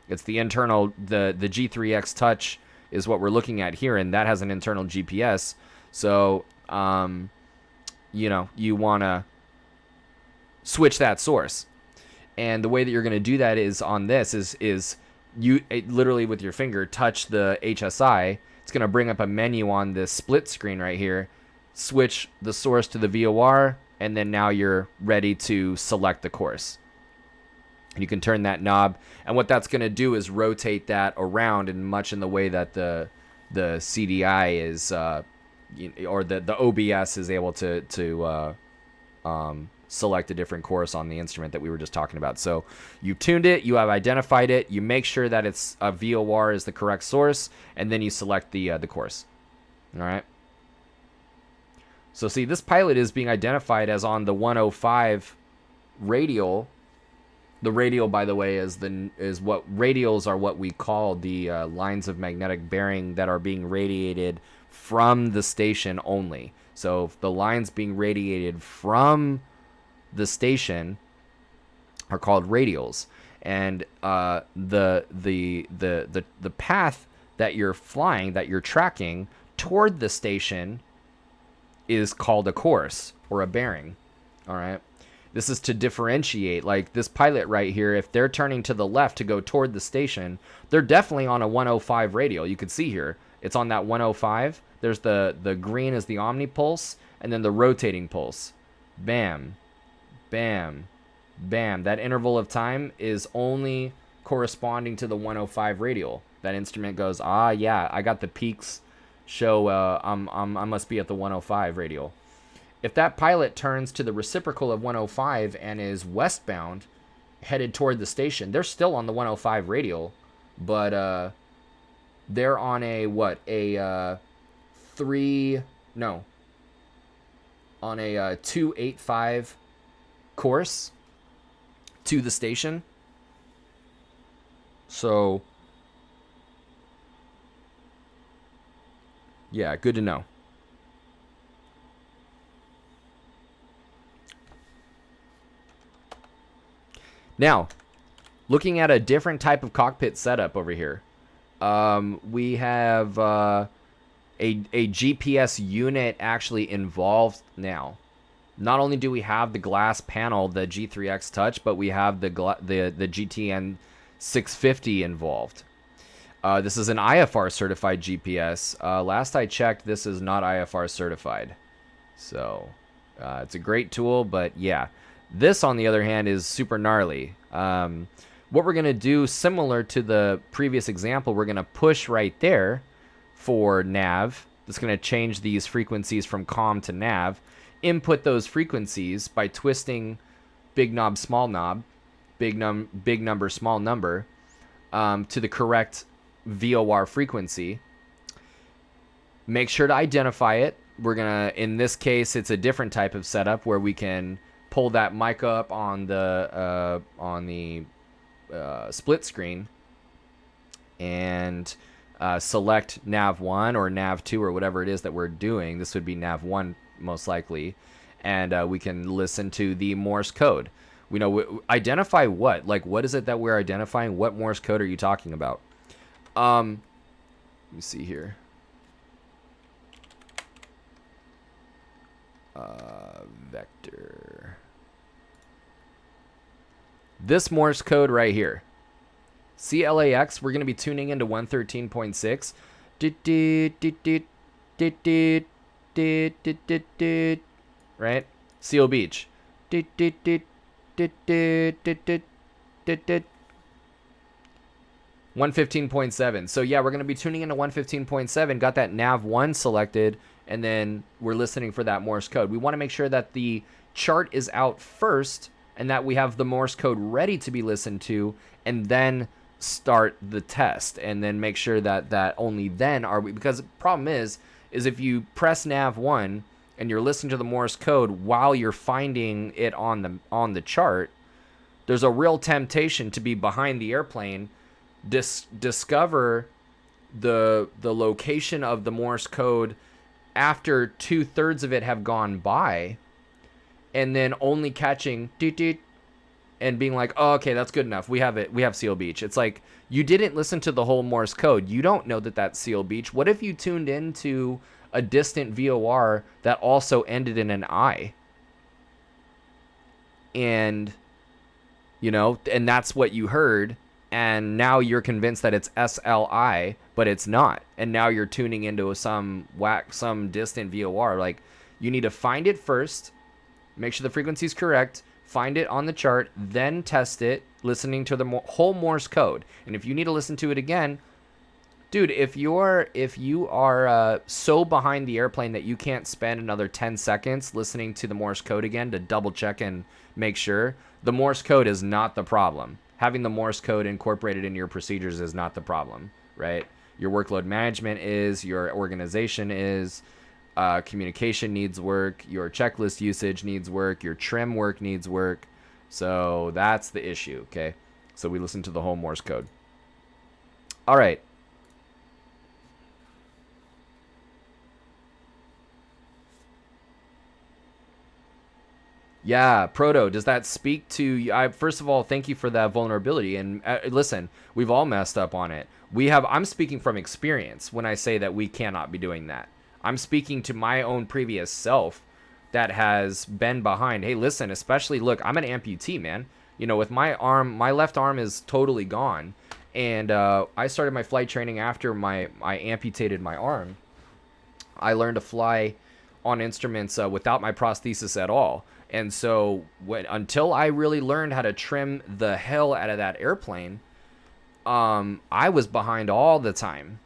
It's the internal, the G3X Touch is what we're looking at here, and that has an internal GPS. So, you know, you want to switch that source. And the way that you're going to do that is on this is you literally with your finger touch the HSI. It's going to bring up a menu on this split screen right here. Switch the source to the VOR, and then now you're ready to select the course. You can turn that knob, and what that's going to do is rotate that around in much in the way that the CDI is, or the OBS is able to select a different course on the instrument that we were just talking about. So you've tuned it, you have identified it, you make sure that it's a VOR is the correct source, and then you select the course. All right. So see, this pilot is being identified as on the 105 radial. The radial, by the way, is what radials are what we call the lines of magnetic bearing that are being radiated from the station only. So if the lines being radiated from the station are called radials, and the path that you're flying, that you're tracking toward the station, is called a course or a bearing. All right. This is to differentiate, like this pilot right here, if they're turning to the left to go toward the station, they're definitely on a 105 radial. You can see here, it's on that 105. There's the green is the omnipulse, and then the rotating pulse. Bam, bam, bam. That interval of time is only corresponding to the 105 radial. That instrument goes, ah, yeah, I got the peaks show, I must be at the 105 radial. If that pilot turns to the reciprocal of 105 and is westbound, headed toward the station, they're still on the 105 radial, but they're on a what? A 285 course to the station. So yeah, good to know. Now, looking at a different type of cockpit setup over here, we have a GPS unit actually involved now. Not only do we have the glass panel, the G3X Touch, but we have the GTN 650 involved. This is an IFR certified GPS. Last I checked, this is not IFR certified. So it's a great tool, but yeah. This, on the other hand, is super gnarly. What we're going to do, similar to the previous example, we're going to push right there for nav. That's going to change these frequencies from COM to nav. Input those frequencies by twisting big knob, small knob, big number, small number, to the correct VOR frequency. Make sure to identify it. We're going to, in this case, it's a different type of setup where we can pull that mic up on the split screen and select nav 1 or nav 2 or whatever it is that we're doing. This would be nav 1 most likely, and we can listen to the Morse code. We know identify what, like what is it that we're identifying? What Morse code are you talking about? Let me see here. Vector. This Morse code right here. CLAX, we're going to be tuning into 113.6. Right? Seal Beach. 115.7. So yeah, we're going to be tuning into 115.7. Got that nav 1 selected, and then we're listening for that Morse code. We want to make sure that the chart is out first and that we have the Morse code ready to be listened to, and then start the test, and then make sure that only then are we, because the problem is if you press nav 1 and you're listening to the Morse code while you're finding it on the chart, there's a real temptation to be behind the airplane, discover the location of the Morse code after 2/3 of it have gone by, and then only catching doot and being like, oh, okay, that's good enough. We have it. We have Seal Beach. It's like you didn't listen to the whole Morse code. You don't know that that's Seal Beach. What if you tuned into a distant VOR that also ended in an I? And, you know, and that's what you heard. And now you're convinced that it's SLI, but it's not. And now you're tuning into some distant VOR. Like, you need to find it first, make sure the frequency is correct, find it on the chart, then test it, listening to the whole Morse code. And if you need to listen to it again, dude, if you are so behind the airplane that you can't spend another 10 seconds listening to the Morse code again to double check and make sure, the Morse code is not the problem. Having the Morse code incorporated in your procedures is not the problem, right? Your workload management is, your organization is, communication needs work, your checklist usage needs work, your trim work needs work. So that's the issue, okay? So we listen to the whole Morse code. All right. Yeah, Proto, does that speak to... first of all, thank you for that vulnerability. And listen, we've all messed up on it. I'm speaking from experience when I say that we cannot be doing that. I'm speaking to my own previous self that has been behind. Hey, listen, especially, look, I'm an amputee, man. You know, with my arm, my left arm is totally gone. And I started my flight training after I amputated my arm. I learned to fly on instruments without my prosthesis at all. And so until I really learned how to trim the hell out of that airplane, I was behind all the time.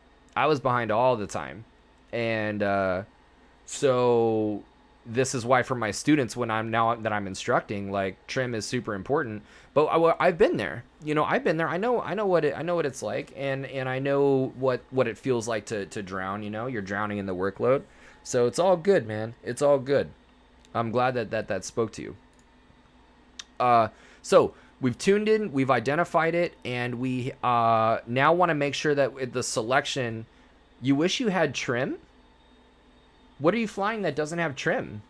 And so this is why for my students, when I'm instructing, like, trim is super important. But I've been there. You know, I've been there. I know what it's like, and I know what it feels like to drown. You know, you're drowning in the workload. So it's all good, man. It's all good. I'm glad that spoke to you. So we've tuned in, we've identified it, and we now want to make sure that with the selection, you wish you had trim? What are you flying that doesn't have trim?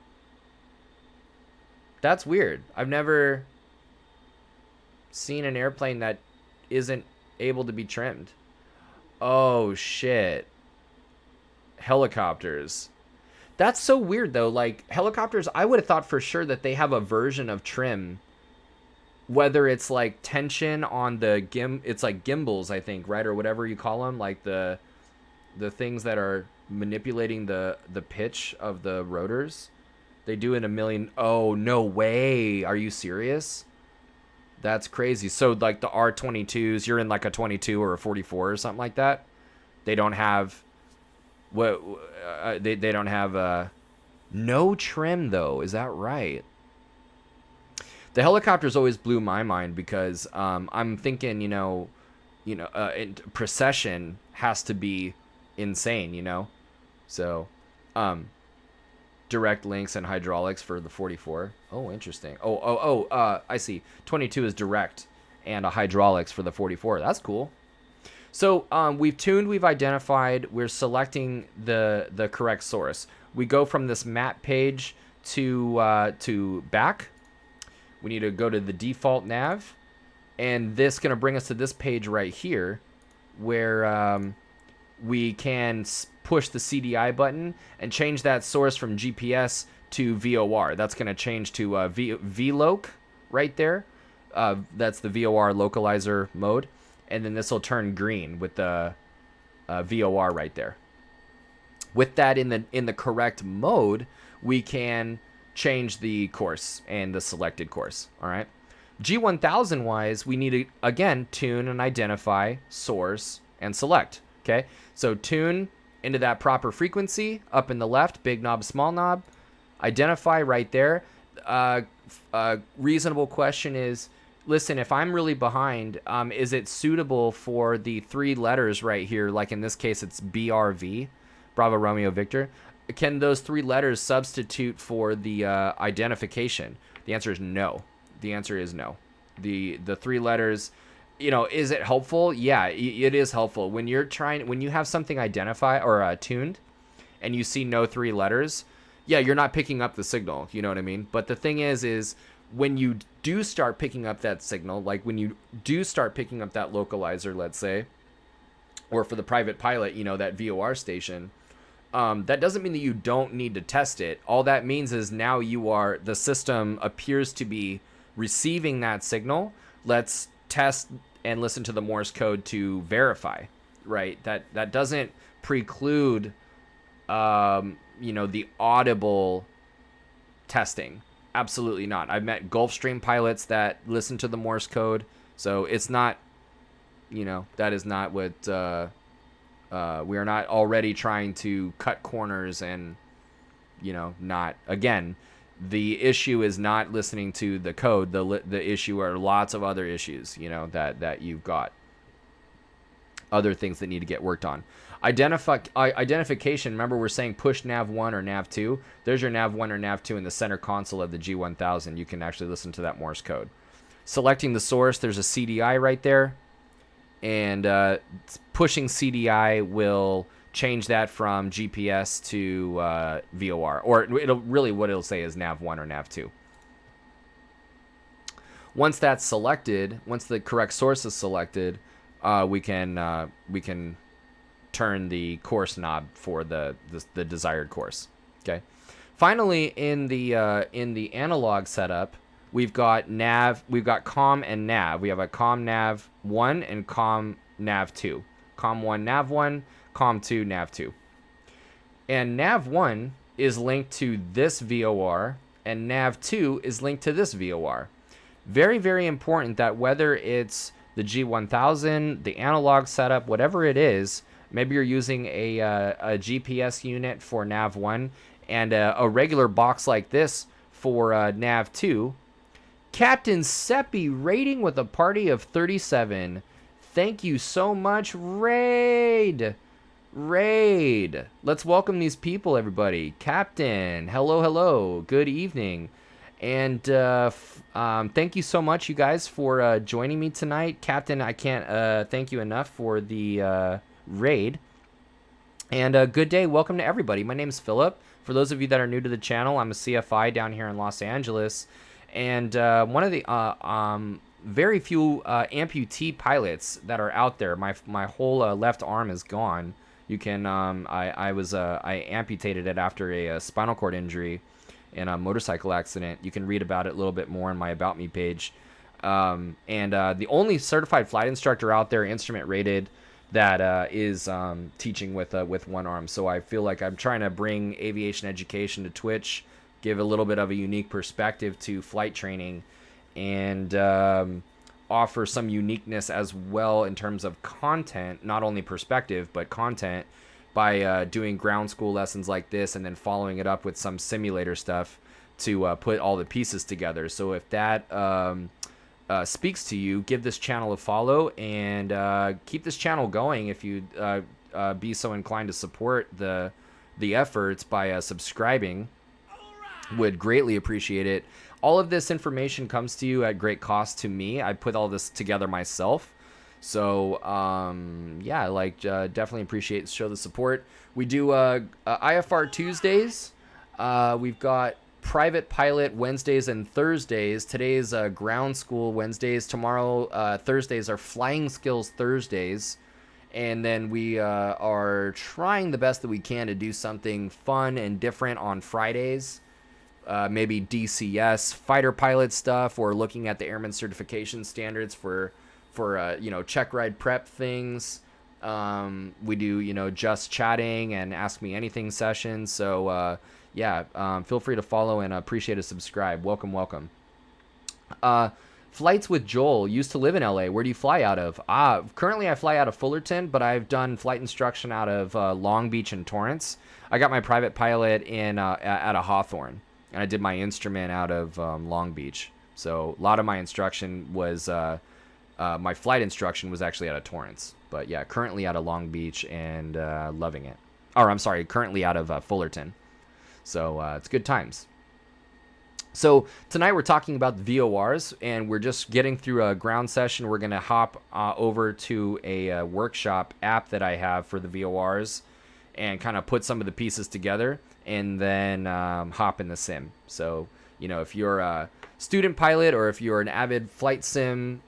That's weird. I've never seen an airplane that isn't able to be trimmed. Oh, shit. Helicopters. That's so weird, though. Like, helicopters, I would have thought for sure that they have a version of trim. Whether it's, like, tension on the it's like gimbals, I think, right? Or whatever you call them. Like, the things that are manipulating the pitch of the rotors. They do in a million... Oh, no way. Are you serious? That's crazy. So, like, the R-22s, you're in, like, a 22 or a 44 or something like that. They don't have... they don't have no trim, though. Is that right? The helicopters always blew my mind because I'm thinking, procession has to be insane, you know? So, direct links and hydraulics for the 44. Oh, interesting. I see. 22 is direct and a hydraulics for the 44. That's cool. So we've tuned, we've identified, we're selecting the correct source. We go from this map page to back. We need to go to the default nav, and this is going to bring us to this page right here, where we can push the CDI button and change that source from GPS to VOR. That's going to change to VLOC right there. That's the VOR localizer mode, and then this will turn green with the VOR right there. With that in the correct mode, we can change the course and the selected course. All right. G1000 wise, we need to again tune and identify, source, and select. Okay. So tune into that proper frequency up in the left, big knob, small knob. Identify right there. Reasonable question is, listen, if I'm really behind, is it suitable for the 3 letters right here? Like in this case, it's BRV, Bravo Romeo Victor. Can those 3 letters substitute for the identification? The answer is no. The answer is no. The 3 letters, is it helpful? Yeah, it is helpful. When you have something identified or tuned and you see no 3 letters, yeah, you're not picking up the signal. You know what I mean? But the thing is when you do start picking up that signal, like when you do start picking up that localizer, let's say, or for the private pilot, that VOR station, that doesn't mean that you don't need to test it. All that means is now the system appears to be receiving that signal. Let's test and listen to the Morse code to verify, right? That doesn't preclude, the audible testing. Absolutely not. I've met Gulfstream pilots that listen to the Morse code. So it's not, that is not what, we are not already trying to cut corners and, not, again, the issue is not listening to the code. The issue are lots of other issues, that you've got. Other things that need to get worked on. Identification, remember we're saying push nav 1 or nav 2. There's your nav 1 or nav 2 in the center console of the G1000. You can actually listen to that Morse code. Selecting the source, there's a CDI right there. And pushing CDI will change that from GPS to VOR. Or what it'll say is nav 1 or nav 2. Once that's selected, once the correct source is selected, we can turn the course knob for the desired course. Okay. Finally, in the analog setup, we've got COM and nav. We have a COM nav 1 and COM nav 2. COM 1 nav 1, COM 2 nav 2. And nav 1 is linked to this VOR, and nav 2 is linked to this VOR. Very, very important that whether it's the G1000, the analog setup, whatever it is, maybe you're using a GPS unit for nav 1 and a regular box like this for nav 2. Captain Seppi rating with a party of 37. Thank you so much, Raid. Let's welcome these people, everybody. Captain, hello. Good evening. And thank you so much, you guys, for joining me tonight. Captain, I can't thank you enough for the raid. And good day. Welcome to everybody. My name is Philip. For those of you that are new to the channel, I'm a CFI down here in Los Angeles. And one of the very few amputee pilots that are out there. My whole left arm is gone. You can I amputated it after a spinal cord injury in a motorcycle accident. You can read about it a little bit more on my About Me page. And the only certified flight instructor out there, instrument rated, that is teaching with one arm. So I feel like I'm trying to bring aviation education to Twitch, give a little bit of a unique perspective to flight training, and offer some uniqueness as well in terms of content, not only perspective, but content, by doing ground school lessons like this and then following it up with some simulator stuff to put all the pieces together. So if that speaks to you, give this channel a follow and keep this channel going if you'd be so inclined to support the efforts by subscribing. Would greatly appreciate it. All of this information comes to you at great cost to me. I put all this together myself. So, yeah, definitely appreciate show the support. We do IFR Tuesdays. We've got private pilot Wednesdays and Thursdays. Today's ground school Wednesdays. Tomorrow, Thursdays are flying skills Thursdays. And then we are trying the best that we can to do something fun and different on Fridays. Maybe DCS fighter pilot stuff, or looking at the airman certification standards for check ride prep things. We do just chatting and ask me anything sessions. So feel free to follow and appreciate a subscribe. Welcome. Flights with Joel. Used to live in LA. Where do you fly out of? Currently I fly out of Fullerton, but I've done flight instruction out of Long Beach and Torrance. I got my private pilot in out of Hawthorne, and I did my instrument out of Long Beach. So a lot of my instruction was my flight instruction was actually out of Torrance. But yeah, currently out of Long Beach and loving it. Or I'm sorry, currently out of Fullerton. So it's good times. So tonight we're talking about the VORs, and we're just getting through a ground session. We're going to hop over to a workshop app that I have for the VORs and kind of put some of the pieces together, and then hop in the sim. So, if you're a student pilot, or if you're an avid flight sim,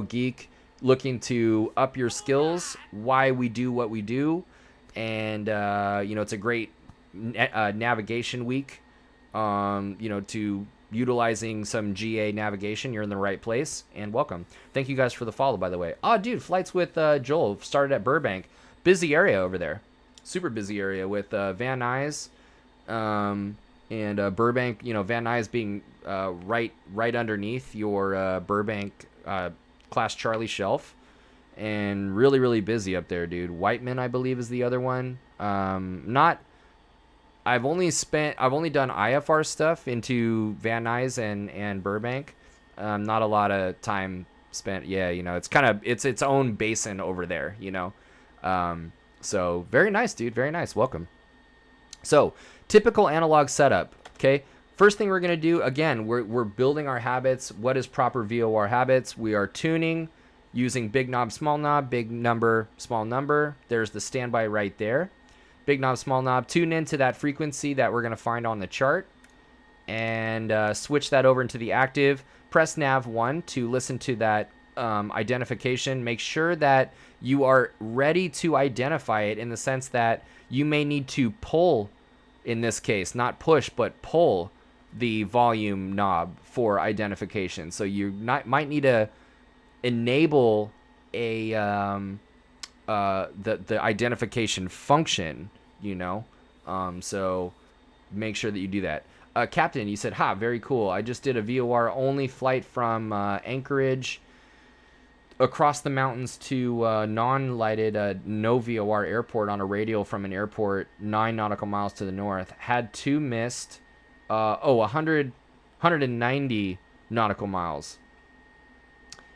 geek looking to up your skills, why we do what we do, and, it's a great navigation week. To utilizing some GA navigation, you're in the right place, and welcome. Thank you guys for the follow, by the way. Oh, dude, flights with Joel started at Burbank. Busy area over there. Super busy area with Van Nuys and Burbank. Van Nuys being right underneath your Burbank Class Charlie shelf, and really, really busy up there, dude. Whiteman, I believe, is the other one. I've only done IFR stuff into Van Nuys and Burbank. Not a lot of time spent. Yeah, it's its own basin over there, So very nice, dude. Very nice. Welcome. So typical analog setup. Okay. First thing we're going to do, again, we're building our habits. What is proper VOR habits? We are tuning using big knob, small knob, big number, small number. There's the standby right there. Big knob, small knob. Tune into that frequency that we're going to find on the chart, and switch that over into the active. Press nav 1 to listen to that identification. Make sure that you are ready to identify it, in the sense that you may need to pull, in this case, not push, but pull the volume knob for identification. So you might need to enable a the identification function, so make sure that you do that. Captain, you said, very cool. I just did a VOR only flight from Anchorage across the mountains to non-lighted no VOR airport on a radial from an airport 9 nautical miles to the north. Had 2 missed, 190 nautical miles.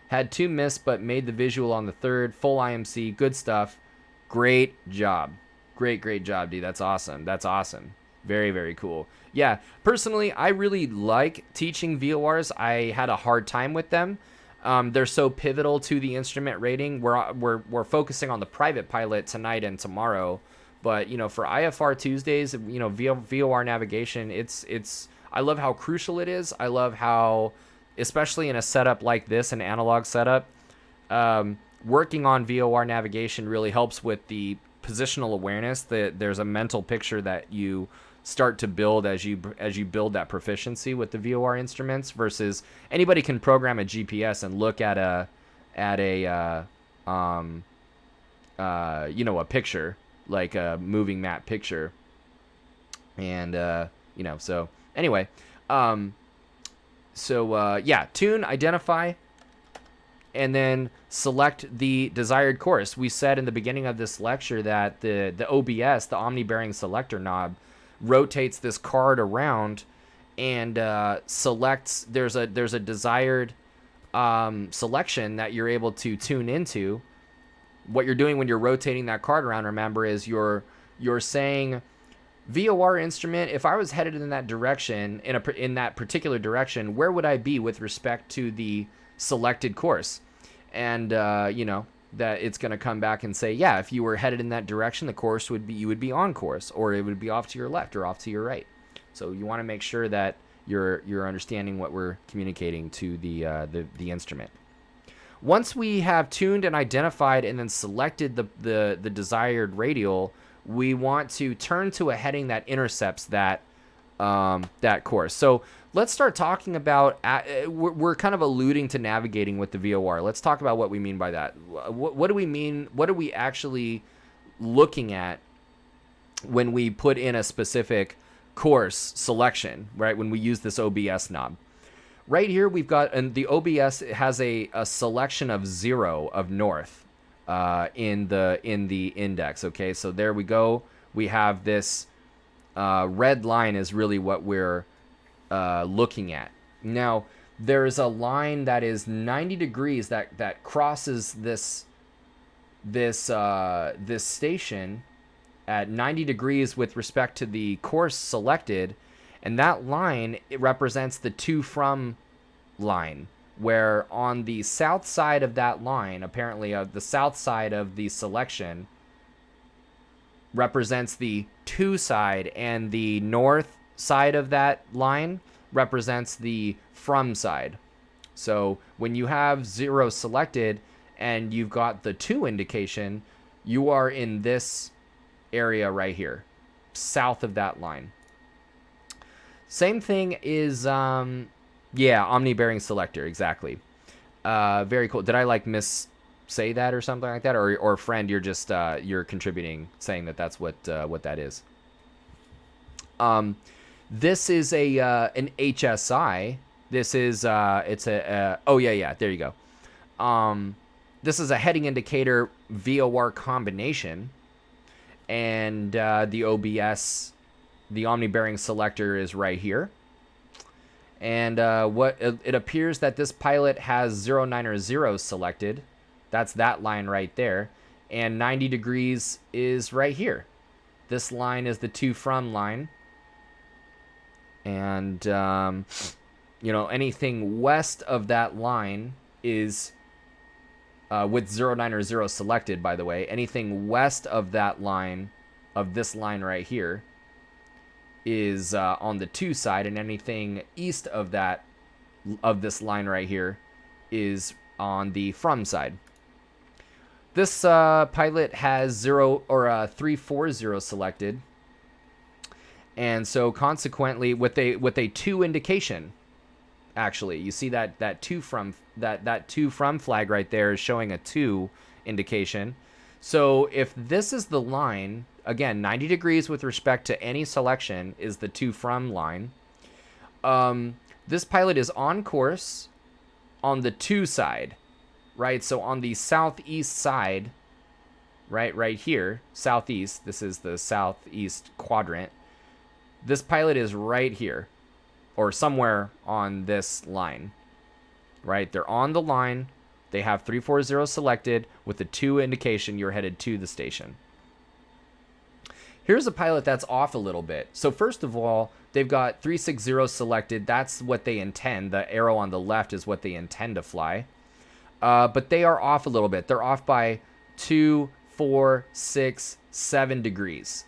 Had 2 missed, but made the visual on the 3rd. Full IMC. Good stuff. Great job. Great job, dude. That's awesome. Very, very cool. Yeah, personally, I really like teaching VORs. I had a hard time with them. They're so pivotal to the instrument rating. We're focusing on the private pilot tonight and tomorrow. But, for IFR Tuesdays, VOR navigation, I love how crucial it is. I love how, especially in a setup like this, an analog setup, working on VOR navigation really helps with the positional awareness. That there's a mental picture that you start to build as you build that proficiency with the VOR instruments, versus anybody can program a GPS and look at a picture, like a moving map picture, and so anyway, tune, identify, and then select the desired course. We said in the beginning of this lecture that the OBS, the omni-bearing selector knob, rotates this card around and selects. There's a desired selection that you're able to tune into. What you're doing when you're rotating that card around, remember, is you're saying, VOR instrument, if I was headed in that direction, in that particular direction, where would I be with respect to the selected course? And that it's going to come back and say, yeah, if you were headed in that direction, the course would be, you would be on course, or it would be off to your left or off to your right. So you want to make sure that you're understanding what we're communicating to the instrument. Once we have tuned and identified and then selected the desired radial, we want to turn to a heading that intercepts that course. So let's start talking about, we're kind of alluding to navigating with the VOR. Let's talk about what we mean by that. What do we mean? What are we actually looking at when we put in a specific course selection, right? When we use this OBS knob. Right here, we've got, and the OBS has a selection of 0 of north in the index. Okay, so there we go. We have this red line is really what we're looking at. Now, there's a line that is 90 degrees that crosses this station at 90 degrees with respect to the course selected, and that line, it represents the to from line, where on the south side of that line, apparently the south side of the selection represents the to side, and the north side of that line represents the from side. So when you have 0 selected and you've got the to indication, you are in this area right here, south of that line. Same thing is, omni-bearing selector, exactly. Very cool. Did I say that or something like that, or friend, you're just you're contributing, saying that that's what that is. This is an HSI. This is it's a there you go. This is a heading indicator VOR combination, and the OBS, the omni-bearing selector, is right here. And it appears that this pilot has 090 selected. That's that line right there. And 90 degrees is right here. This line is the to from line. And, anything west of that line is, with 090 selected, by the way, anything west of that line, of this line right here, is on the to side, and anything east of this line right here is on the from side. This pilot has 340 selected, and so consequently, with a to indication, actually, you see that to from flag right there is showing a to indication. So if this is the line, again, 90 degrees with respect to any selection is the to from line. This pilot is on course on the to side, right? So on the southeast side, right here, southeast, this is the southeast quadrant. This pilot is right here, or somewhere on this line, right? They're on the line. They have 340 selected with the to indication. You're headed to the station. Here's a pilot that's off a little bit. So first of all, they've got 360 selected. That's what they intend. The arrow on the left is what they intend to fly. But they are off a little bit. They're off by 2, 4, 6, 7 degrees.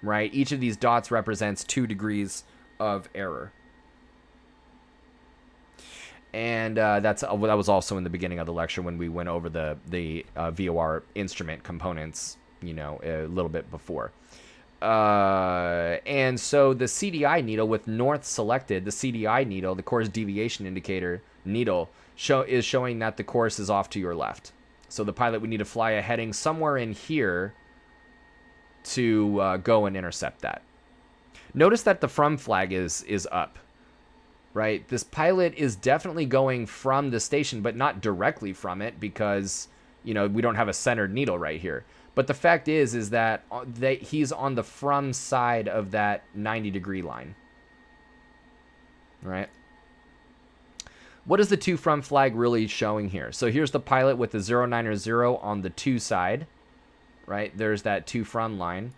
Right? Each of these dots represents 2 degrees of error. And that was also in the beginning of the lecture when we went over the VOR instrument components, a little bit before. And so the CDI needle with north selected, the CDI needle, the course deviation indicator needle, is showing that the course is off to your left. So the pilot would need to fly a heading somewhere in here to go and intercept that. Notice that the from flag is up. Right, this pilot is definitely going from the station, but not directly from it because, we don't have a centered needle right here. But the fact is that he's on the from side of that 90 degree line. Right. What is the to from flag really showing here? So here's the pilot with the 090 on the to side. Right, there's that to from line.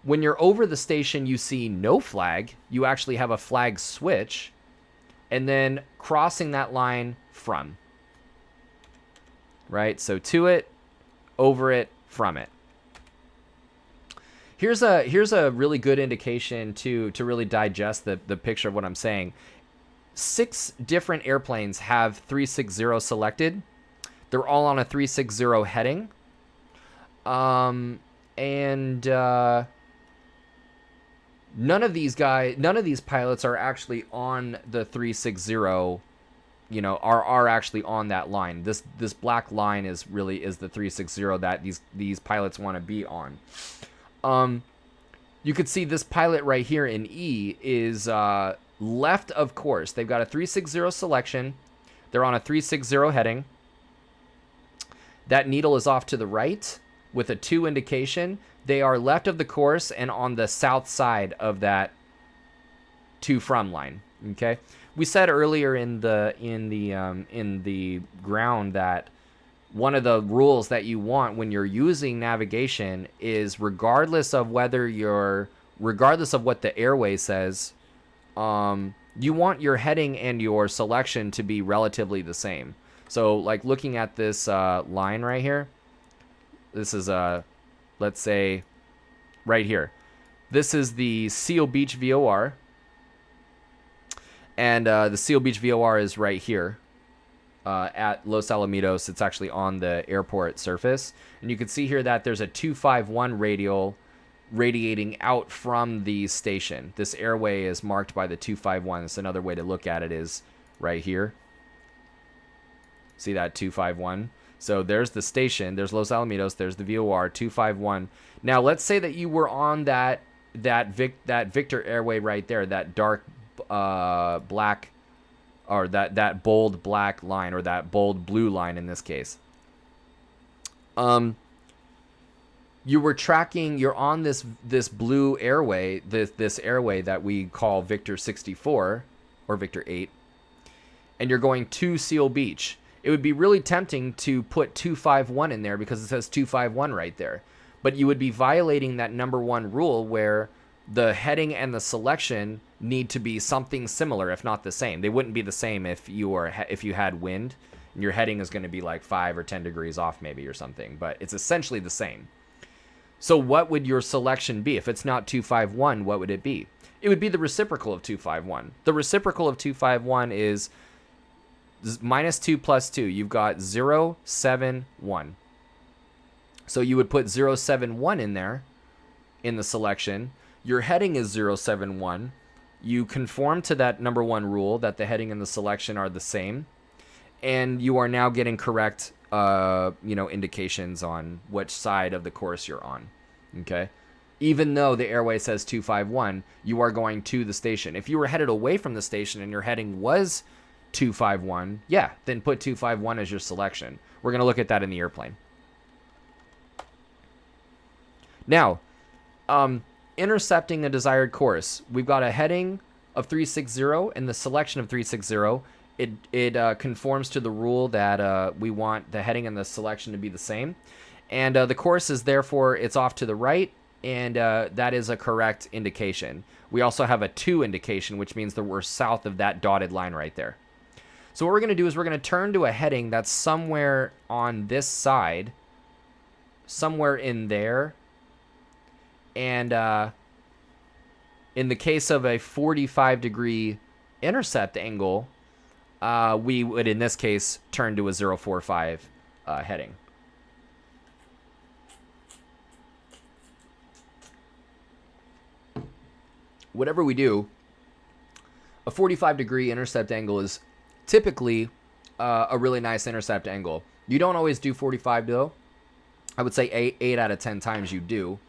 When you're over the station, you see no flag. You actually have a flag switch. And then crossing that line from. Right? So to it, over it, from it. Here's a really good indication to really digest the picture of what I'm saying. 6 different airplanes have 360 selected. They're all on a 360 heading. And none of these pilots are actually on the 360, are actually on that line. This black line is the 360 that these pilots want to be on. You could see this pilot right here in E is left of course. They've got a 360 selection. They're on a 360 heading. That needle is off to the right with a 2 indication. They are left of the course and on the south side of that to from line. Okay, we said earlier in the ground that one of the rules that you want when you're using navigation is regardless of what the Airway says, you want your heading and your selection to be relatively the same. So like looking at this line right here, this is let's say right here, this is the Seal Beach VOR, and the Seal Beach VOR is right here at Los Alamitos. It's actually on the airport surface, and you can see here that there's a 251 radial radiating out from the station. This airway is marked by the 251. It's another way to look at it is right here. See that 251? So there's the station. There's Los Alamitos. There's the VOR 251. Now let's say that you were on that Victor airway right there, that dark black, or that bold black line, or that bold blue line in this case. You were tracking. You're on this blue airway, this airway that we call Victor 64 or Victor 8, and you're going to Seal Beach. It would be really tempting to put 251 in there because it says 251 right there. But you would be violating that number 1 rule where the heading and the selection need to be something similar, if not the same. They wouldn't be the same if you had wind, and your heading is going to be like 5 or 10 degrees off maybe or something. But it's essentially the same. So what would your selection be? If it's not 251, what would it be? It would be the reciprocal of 251. The reciprocal of 251 is minus 2 plus 2. You've got 0, 7, 1. So you would put 0, 7, 1 in there in the selection. Your heading is 0, 7, 1. You conform to that number 1 rule that the heading and the selection are the same. And you are now getting correct indications on which side of the course you're on. Okay? Even though the airway says 251, you are going to the station. If you were headed away from the station and your heading was 251, yeah, then put 251 as your selection. We're going to look at that in the airplane. Now, intercepting a desired course. We've got a heading of 360 and the selection of 360. It conforms to the rule that we want the heading and the selection to be the same. And the course is therefore, it's off to the right, and that is a correct indication. We also have a 2 indication, which means that we're south of that dotted line right there. So what we're going to do is we're going to turn to a heading that's somewhere on this side, somewhere in there. And in the case of a 45-degree intercept angle, we would, in this case, turn to a 045 heading. Whatever we do, a 45-degree intercept angle is typically a really nice intercept angle. You don't always do 45 though. I would say 8 out of 10 times you do.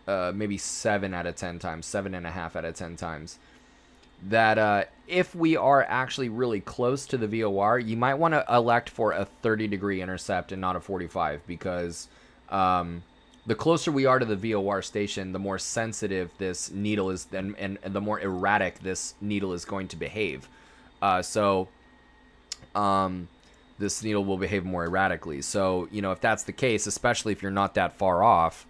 Maybe 7 out of 10 times, 7.5 out of 10 times. That if we are actually really close to the VOR, you might want to elect for a 30-degree intercept and not a 45, because the closer we are to the VOR station, the more sensitive this needle is, and the more erratic this needle is going to behave. This needle will behave more erratically. So, if that's the case, especially if you're not that far off,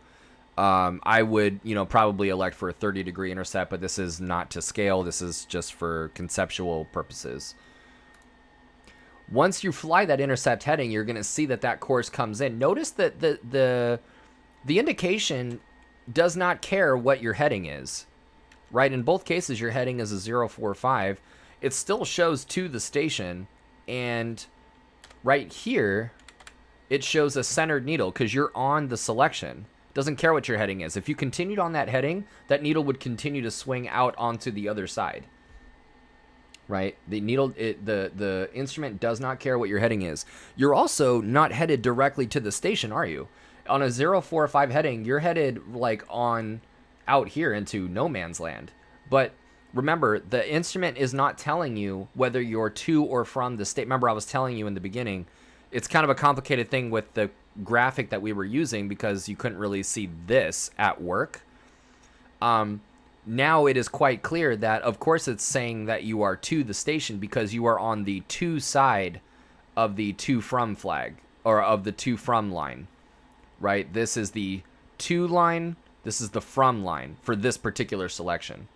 I would, probably elect for a 30-degree intercept, but this is not to scale. This is just for conceptual purposes. Once you fly that intercept heading, you're going to see that course comes in. Notice that the the indication does not care what your heading is, right? In both cases, your heading is a 045. It still shows to the station, and right here, it shows a centered needle because you're on the selection. Doesn't care what your heading is. If you continued on that heading, that needle would continue to swing out onto the other side. Right? The needle, the instrument does not care what your heading is. You're also not headed directly to the station, are you? On a 045 heading, you're headed like on out here into no man's land. But remember, the instrument is not telling you whether you're to or from the state. Remember, I was telling you in the beginning, it's kind of a complicated thing with the graphic that we were using because you couldn't really see this at work. Now it is quite clear that, of course, it's saying that you are to the station because you are on the to side of the to from flag, or of the to from line, right? This is the to line. This is the from line for this particular selection.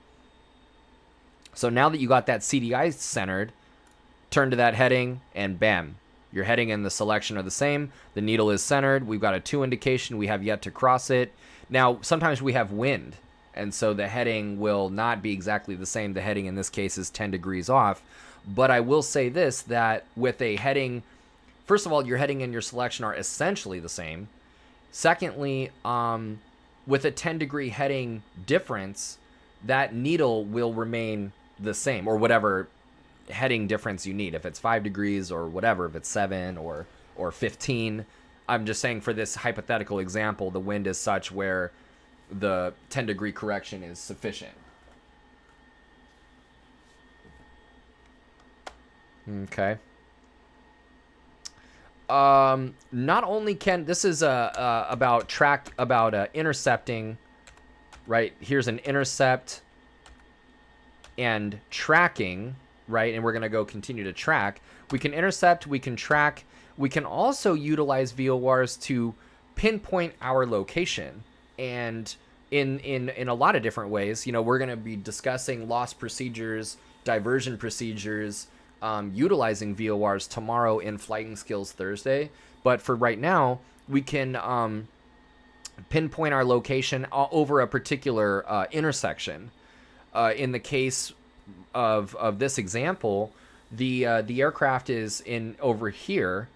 So now that you got that CDI centered, turn to that heading and bam, your heading and the selection are the same. The needle is centered. We've got a to indication. We have yet to cross it. Now, sometimes we have wind, and so the heading will not be exactly the same. The heading in this case is 10 degrees off. But I will say this, that with a heading, first of all, your heading and your selection are essentially the same. Secondly, with a 10-degree heading difference, that needle will remain the same, or whatever heading difference you need. If it's 5 degrees or whatever, if it's 7 or 15. I'm just saying for this hypothetical example, the wind is such where the 10-degree correction is sufficient. Okay. Not only can this is about intercepting, right? Here's an intercept and tracking, right? And we're gonna go continue to track. We can intercept, we can track, we can also utilize VORs to pinpoint our location, and in a lot of different ways. You know, we're gonna be discussing loss procedures, diversion procedures, utilizing VORs tomorrow in Flighting Skills Thursday. But for right now, we can pinpoint our location over a particular intersection. In the case of this example, the aircraft is in over here.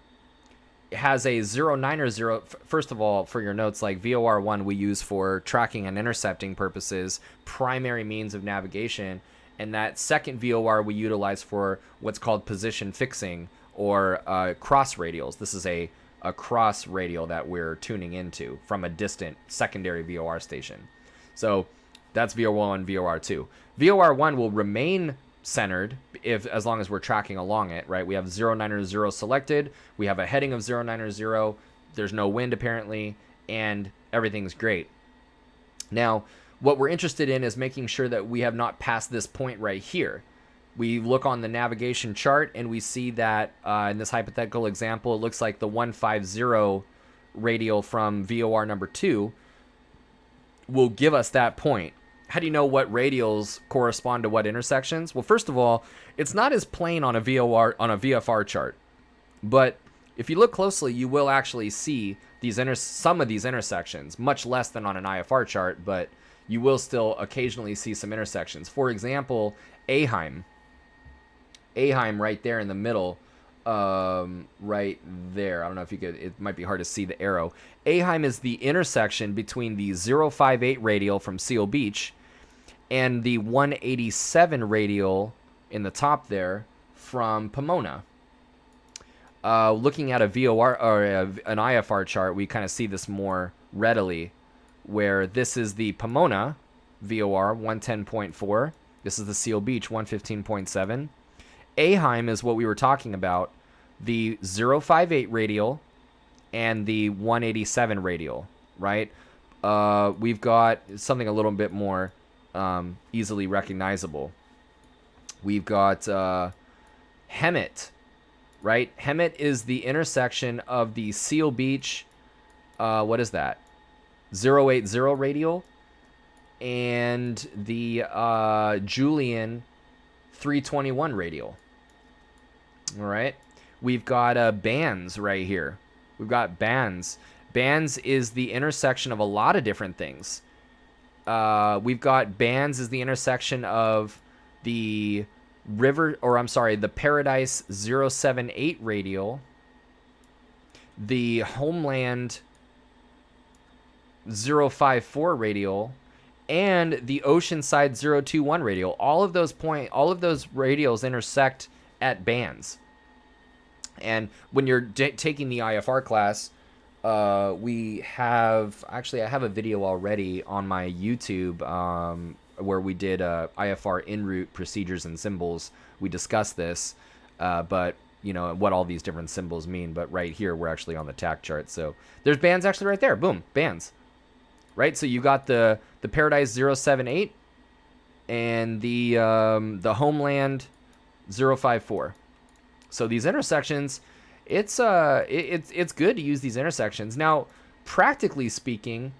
It has a 090. First of all, for your notes, like VOR1 we use for tracking and intercepting purposes, primary means of navigation. And that second VOR we utilize for what's called position fixing, or cross radials. This is a cross radial that we're tuning into from a distant secondary VOR station. So that's VOR1, VOR2. VOR1 will remain centered as long as we're tracking along it, right? We have 090 selected. We have a heading of 090. There's no wind apparently, and everything's great. Now, what we're interested in is making sure that we have not passed this point right here. We look on the navigation chart and we see that in this hypothetical example, it looks like the 150 radial from VOR number 2 will give us that point. How do you know what radials correspond to what intersections? Well, first of all, it's not as plain on a VFR chart, but if you look closely, you will actually see some of these intersections, much less than on an IFR chart, but you will still occasionally see some intersections. For example, Aheim right there in the middle, right there. I don't know if you could, it might be hard to see the arrow. Aheim is the intersection between the 058 radial from Seal Beach and the 187 radial in the top there from Pomona. Looking at a VOR or an IFR chart, we kind of see this more readily, where this is the Pomona VOR 110.4. This is the Seal Beach 115.7. Aheim is what we were talking about, the 058 radial and the 187 radial, right? We've got something a little bit more easily recognizable. We've got Hemet, right? Hemet is the intersection of the Seal Beach, what is that? 080 radial and the Julian 321 radial. All right. We've got bands right here. We've got bands. Bands is the intersection of a lot of different things. We've got bands is the intersection of the the Paradise 078 radial, the Homeland 054 radial, and the Oceanside 021 radial. All of those radials intersect at bands. And when you're taking the IFR class, I have a video already on my YouTube where we did IFR en route procedures and symbols. We discussed this, but what all these different symbols mean. But right here, we're actually on the TAC chart. So there's bands actually right there. Boom, bands. Right, so you got the Paradise 078 and the Homeland 054. So these intersections, it's good to use these intersections. Now, practically speaking,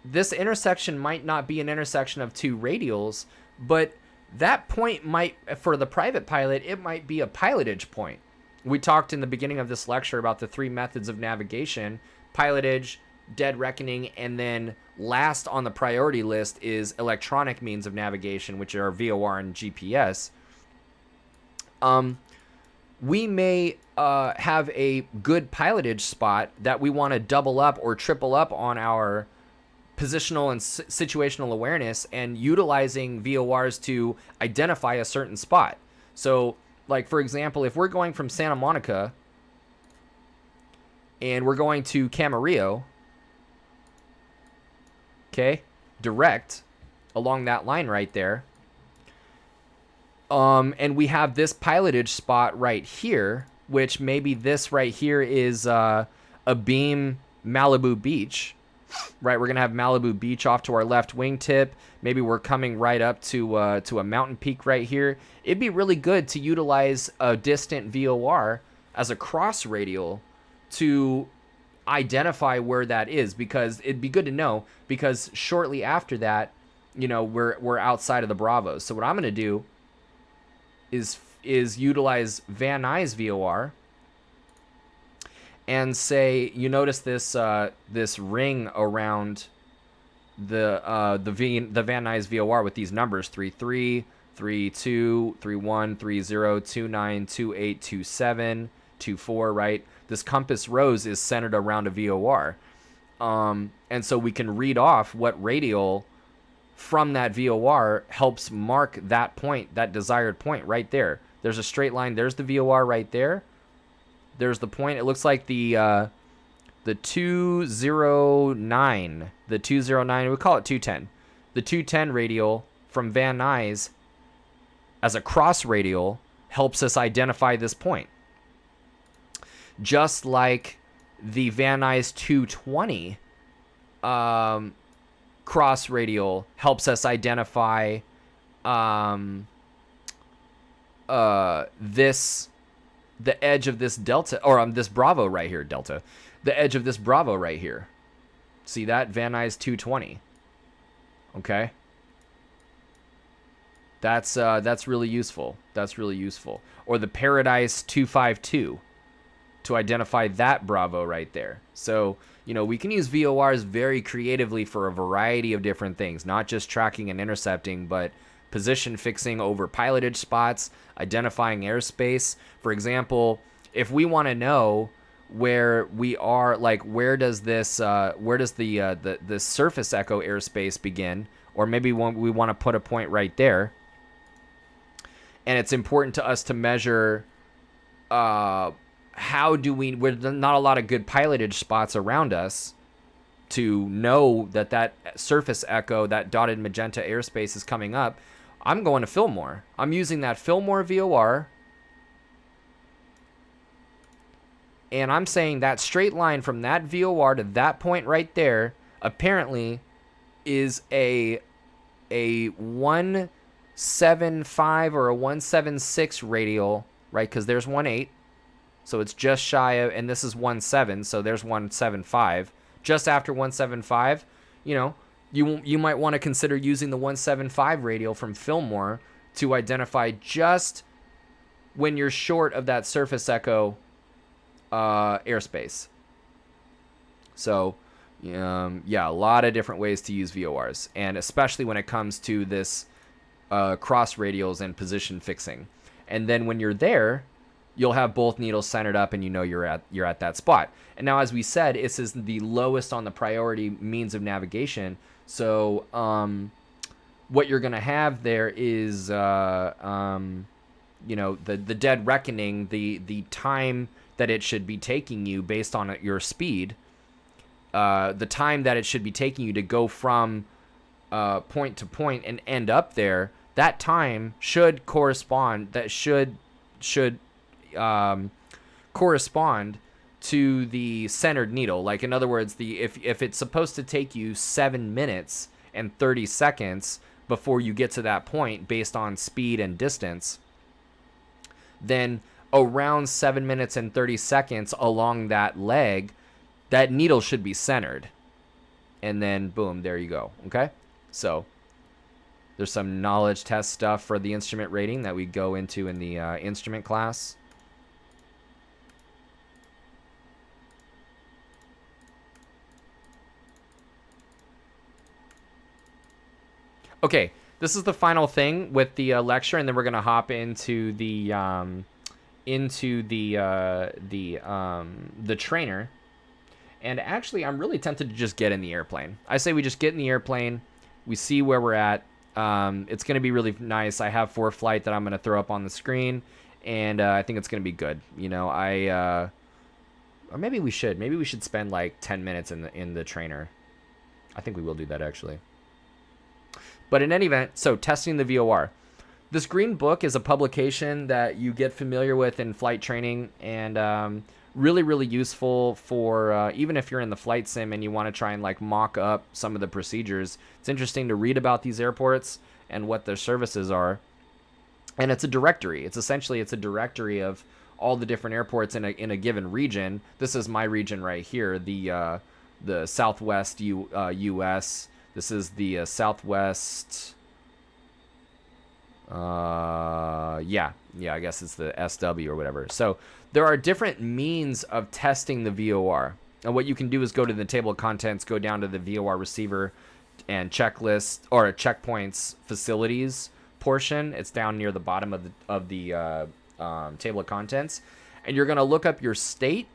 this intersection might not be an intersection of two radials, but that point might, for the private pilot, it might be a pilotage point. We talked in the beginning of this lecture about the 3 methods of navigation: pilotage, dead reckoning, and then last on the priority list is electronic means of navigation, which are VOR and GPS. We may have a good pilotage spot that we want to double up or triple up on our positional and situational awareness, and utilizing VORs to identify a certain spot. So, like, for example, if we're going from Santa Monica and we're going to Camarillo, okay, direct along that line right there, and we have this pilotage spot right here, which maybe this right here is a beam Malibu Beach, right? We're gonna have Malibu Beach off to our left wingtip. Maybe we're coming right up to a mountain peak right here. It'd be really good to utilize a distant VOR as a cross radial to identify where that is, because it'd be good to know, because shortly after that, we're outside of the Bravos. So what I'm gonna do is utilize Van Nuys VOR and say, you notice this this ring around the Van Nuys VOR with these numbers: 33, 32, 31, 30, 29, 28, 27, 24, right? This compass rose is centered around a VOR. And so we can read off what radial from that VOR helps mark that point, that desired point right there. There's a straight line. There's the VOR right there. There's the point. It looks like the 209, we call it 210. The 210 radial from Van Nuys as a cross radial helps us identify this point. Just like the Van Nuys 220 cross radial helps us identify the edge of this delta, or this Bravo right here, delta, the edge of this Bravo right here. See that? Van Nuys 220. Okay. That's really useful. That's really useful. Or the Paradise 252 to identify that Bravo right there. So, we can use VORs very creatively for a variety of different things, not just tracking and intercepting, but position fixing over pilotage spots, identifying airspace. For example, if we want to know where we are, like where does the surface echo airspace begin, or maybe we want to put a point right there, and it's important to us to measure where there's not a lot of good pilotage spots around us to know that surface echo, that dotted magenta airspace is coming up. I'm going to Fillmore. I'm using that Fillmore VOR, and I'm saying that straight line from that VOR to that point right there apparently is a 175 or a 176 radial, right? Because there's 18. So it's just shy of, and this is 17, so there's 175. Just after 175, you might want to consider using the 175 radial from Fillmore to identify just when you're short of that surface echo airspace. So, yeah, a lot of different ways to use VORs, and especially when it comes to this cross radials and position fixing. And then when you're there, you'll have both needles centered up, and you know you're at that spot. And now, as we said, this is the lowest on the priority means of navigation. So, what you're gonna have there is, the dead reckoning, the time that it should be taking you based on your speed, the time that it should be taking you to go from point to point and end up there. That time should correspond. That should correspond to the centered needle. Like, in other words, if it's supposed to take you 7 minutes and 30 seconds before you get to that point based on speed and distance, then around 7 minutes and 30 seconds along that leg, that needle should be centered. And then boom, there you go. Okay, so there's some knowledge test stuff for the instrument rating that we go into in the instrument class. Okay, this is the final thing with the lecture, and then we're gonna hop into the trainer. And actually, I'm really tempted to just get in the airplane. I say we just get in the airplane. We see where we're at. It's gonna be really nice. I have For Flight that I'm gonna throw up on the screen, and I think it's gonna be good. Or maybe we should spend like 10 minutes in the trainer. I think we will do that, actually. But in any event, so testing the VOR. This green book is a publication that you get familiar with in flight training, and really, really useful for even if you're in the flight sim and you want to try and like mock up some of the procedures. It's interesting to read about these airports and what their services are. And it's a directory. It's a directory of all the different airports in a given region. This is my region right here, the Southwest U.S. This is the Southwest. I guess it's the SW or whatever. So there are different means of testing the VOR. And what you can do is go to the table of contents, go down to the VOR receiver and checklist or checkpoints facilities portion. It's down near the bottom of the table of contents. And you're going to look up your state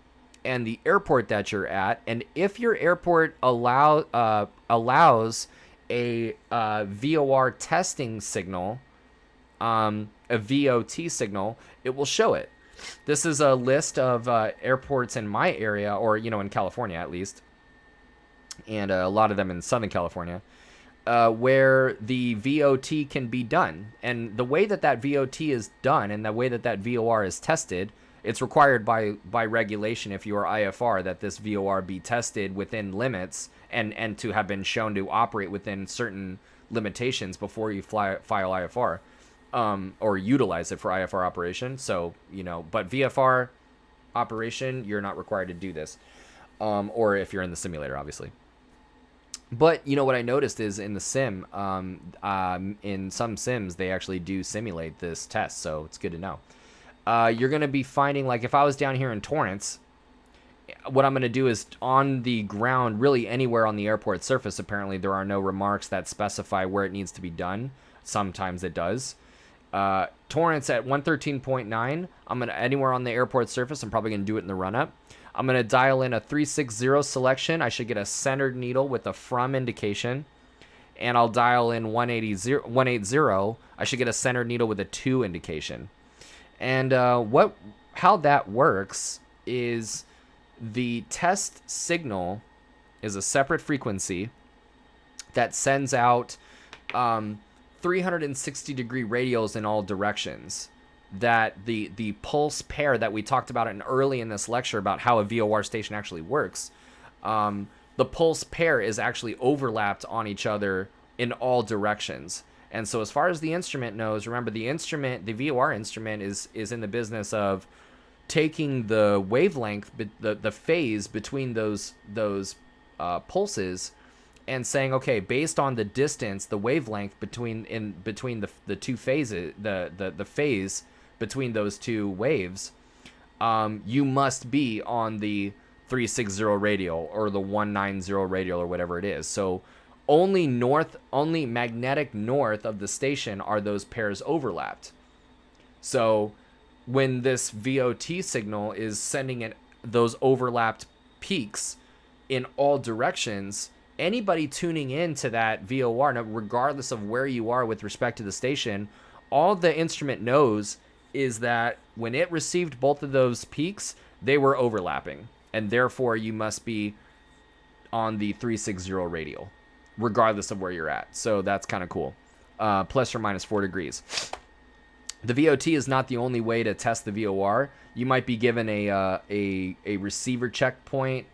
and the airport that you're at. And if your airport allows a VOR testing signal, a VOT signal, it will show it. This is a list of airports in my area, or in California at least, and a lot of them in Southern California, where the VOT can be done. And the way that VOT is done and the way that VOR is tested, it's required by regulation, if you are IFR, that this VOR be tested within limits and to have been shown to operate within certain limitations before you file IFR. Or utilize it for IFR operation. So, but VFR operation, you're not required to do this. Or if you're in the simulator, obviously. But, what I noticed is in the sim, in some sims, they actually do simulate this test. So it's good to know. You're going to be finding, like, if I was down here in Torrance, what I'm going to do is on the ground, really anywhere on the airport surface, apparently there are no remarks that specify where it needs to be done. Sometimes it does. Torrance at 113.9, I'm going to, anywhere on the airport surface, I'm probably going to do it in the run-up. I'm going to dial in a 360 selection. I should get a centered needle with a from indication. And I'll dial in 180. I should get a centered needle with a to indication. And how that works is the test signal is a separate frequency that sends out 360-degree radials in all directions. That the pulse pair that we talked about early in this lecture about how a VOR station actually works, the pulse pair is actually overlapped on each other in all directions. And so as far as the instrument knows, remember the VOR instrument is in the business of taking the wavelength, the phase between those pulses, and saying, okay, based on the distance, the wavelength between the two phases, the phase between those two waves, you must be on the 360 radial or the 190 radial or whatever it is. So only magnetic north of the station are those pairs overlapped. So when this VOT signal is sending it those overlapped peaks in all directions, anybody tuning in to that VOR, regardless of where you are with respect to the station, all the instrument knows is that when it received both of those peaks, they were overlapping, and therefore you must be on the 360 radial, regardless of where you're at. So that's kind of cool. Plus or minus 4 degrees. The VOT is not the only way to test the VOR. You might be given a receiver checkpoint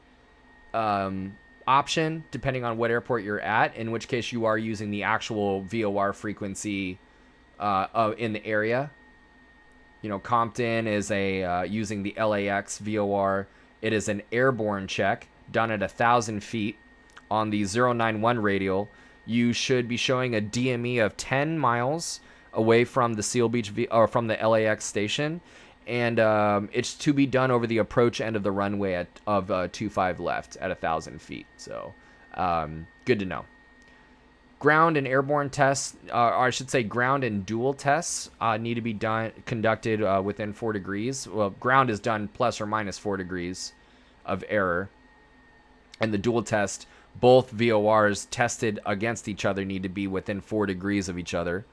option, depending on what airport you're at, in which case you are using the actual VOR frequency in the area. You know, Compton is using the LAX VOR. It is an airborne check done at 1,000 feet on the 091 radial. You should be showing a DME of 10 miles away from the Seal Beach or from the LAX station, and it's to be done over the approach end of the runway of 25 left at 1,000 feet. So good to know. Ground and airborne tests, or I should say ground and dual tests, need to be conducted within 4 degrees. Well, ground is done plus or minus 4 degrees of error. And the dual test, both VORs tested against each other need to be within 4 degrees of each other.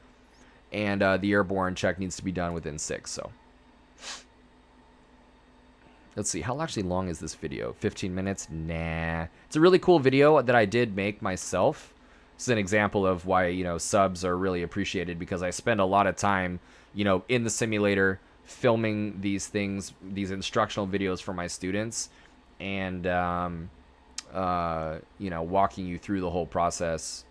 And the airborne check needs to be done within 6. So let's see, how actually long is this video? 15 minutes? Nah. It's a really cool video that I did make myself. This is an example of why, you know, subs are really appreciated, because I spend a lot of time, you know, in the simulator filming these things, these instructional videos for my students, and you know, walking you through the whole process,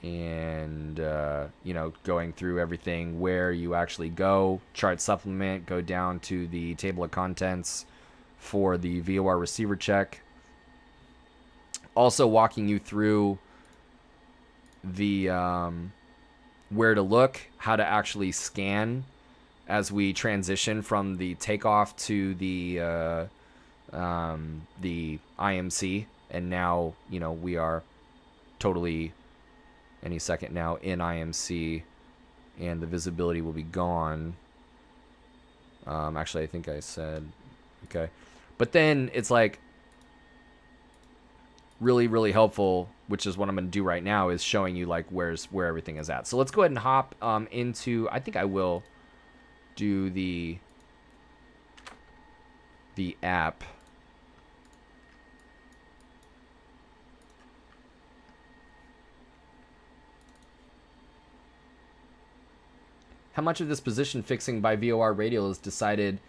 and you know, going through everything, where you actually go, chart supplement, go down to the table of contents for the VOR receiver check. Also walking you through the where to look, how to actually scan as we transition from the takeoff to the IMC, and now, you know, we are totally any second now in IMC, and the visibility will be gone. Actually, I think I said okay, but then it's like really, really helpful, which is what I'm going to do right now, is showing you like where everything is at. So let's go ahead and hop into, I think I will do the app. How much of this position fixing by VOR radial is decided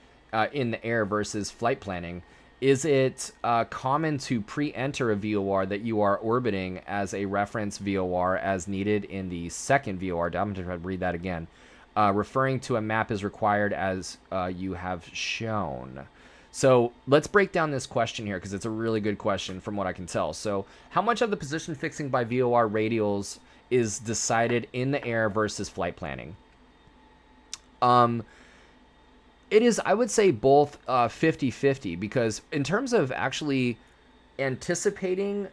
in the air versus flight planning? Is it common to pre-enter a VOR that you are orbiting as a reference VOR as needed in the second VOR? I'm going to read that again. Referring to a map is required as you have shown. So let's break down this question here, because it's a really good question from what I can tell. So how much of the position fixing by VOR radials is decided in the air versus flight planning? It is, I would say, both 50-50, because in terms of actually anticipating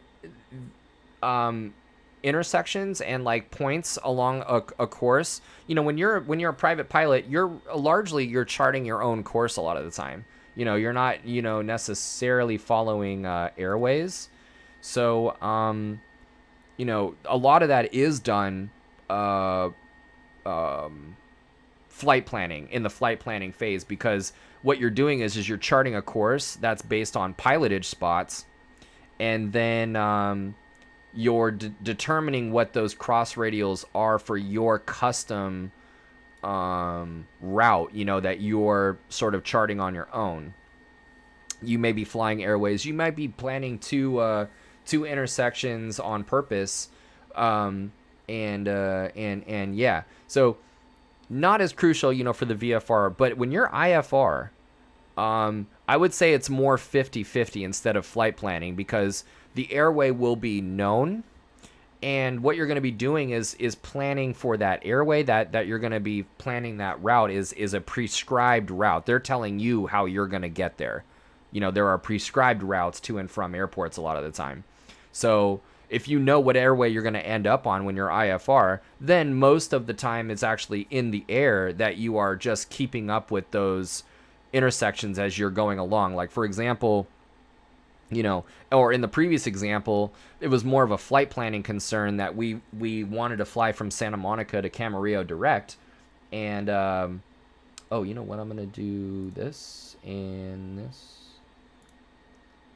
intersections and like points along a course, you know, when you're a private pilot, you're charting your own course a lot of the time. You know, you're not, you know, necessarily following Airways. So, you know, a lot of that is done flight planning, in the flight planning phase, because what you're doing is you're charting a course that's based on pilotage spots, and then you're determining what those cross radials are for your custom route, you know, that you're sort of charting on your own. You may be flying Airways, you might be planning two intersections on purpose, and yeah, so not as crucial, you know, for the VFR, but when you're IFR, I would say it's more 50-50 instead of flight planning, because the airway will be known, And what you're going to be doing is planning for that airway that you're going to be planning. That route is a prescribed route. They're telling you how you're going to get there. You know, there are prescribed routes to and from airports a lot of the time. So if you know what airway you're going to end up on when you're IFR, then most of the time it's actually in the air that you are just keeping up with those intersections as you're going along. Like, for example, you know, or in the previous example, it was more of a flight planning concern that we wanted to fly from Santa Monica to Camarillo direct. And, oh, you know what? I'm going to do this and this.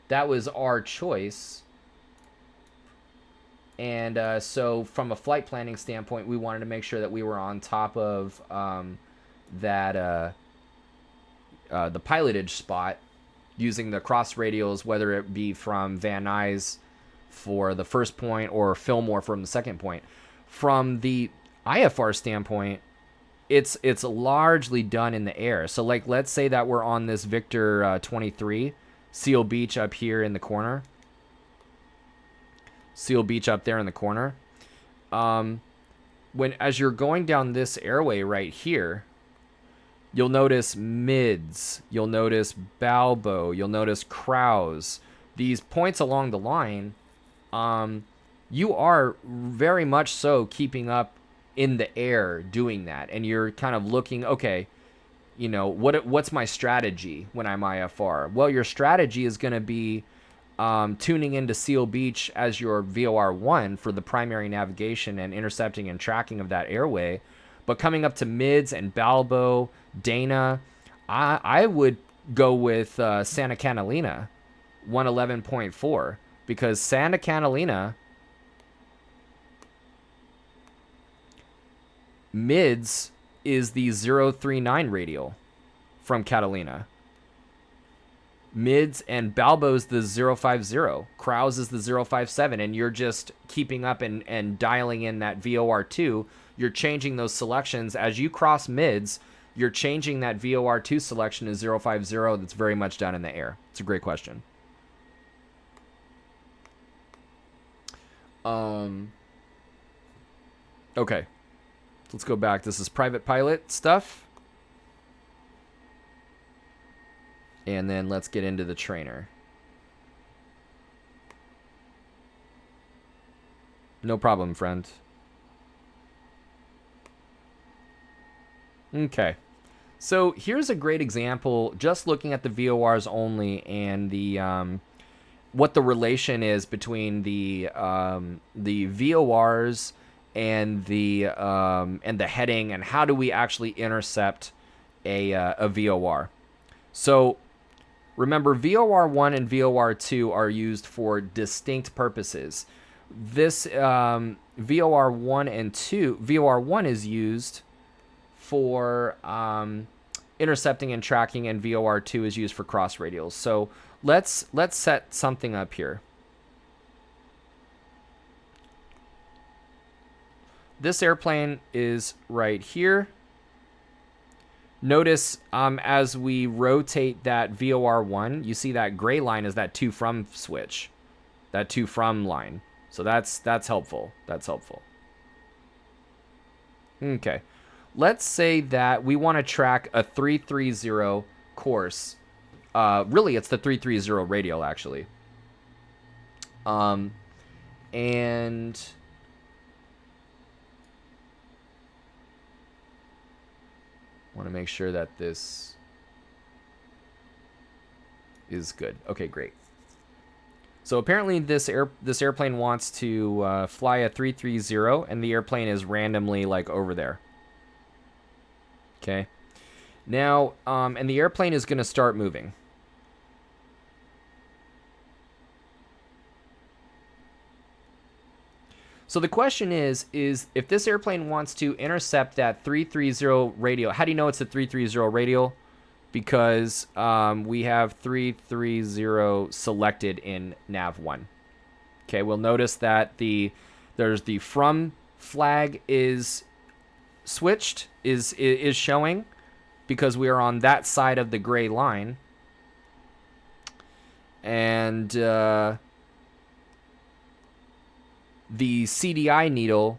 That was our choice. And so from a flight planning standpoint, we wanted to make sure that we were on top of the pilotage spot, using the cross radials, whether it be from Van Nuys for the first point or Fillmore from the second point. From the IFR standpoint, it's largely done in the air. So, like, let's say that we're on this Victor 23, Seal Beach up here in the corner. Seal Beach up there in the corner. As you're going down this airway right here, you'll notice mids, you'll notice Balbo, you'll notice Crows. These points along the line, you are very much so keeping up in the air doing that. And you're kind of looking, okay, you know, what's my strategy when I'm IFR? Well, your strategy is going to be tuning into Seal Beach as your VOR1 for the primary navigation and intercepting and tracking of that airway. But coming up to mids and Balbo, Dana, I would go with Santa Catalina 111.4, because Santa Catalina mids is the 039 radial from Catalina. Mids and Balbo's the 050. Krause is the 057. And you're just keeping up and dialing in that VOR2. You're changing those selections. As you cross mids, you're changing that VOR2 selection to 050. That's very much done in the air. It's a great question. Okay. Let's go back. This is private pilot stuff. And then let's get into the trainer. No problem, friend. Okay. So here's a great example, just looking at the VORs only, and the what the relation is between the VORs and the heading, and how do we actually intercept a VOR. So remember, VOR1 and VOR2 are used for distinct purposes. This VOR1 and 2, VOR1 is used for intercepting and tracking, and VOR2 is used for cross radials. So let's set something up here. This airplane is right here. Notice as we rotate that VOR1, you see that gray line is that to from switch, that to from line. So that's helpful. That's helpful. Okay. Let's say that we want to track a 330 course. Really, it's the 330 radial, actually. And want to make sure that this is good. Okay, great. So apparently this airplane wants to fly a 330, and the airplane is randomly like over there. Okay. Now, and the airplane is going to start moving. So the question is if this airplane wants to intercept that 330 radial, how do you know it's a 330 radial? Because we have 330 selected in nav1. Okay, we'll notice that there's the from flag is switched, is showing, because we are on that side of the gray line. And the CDI needle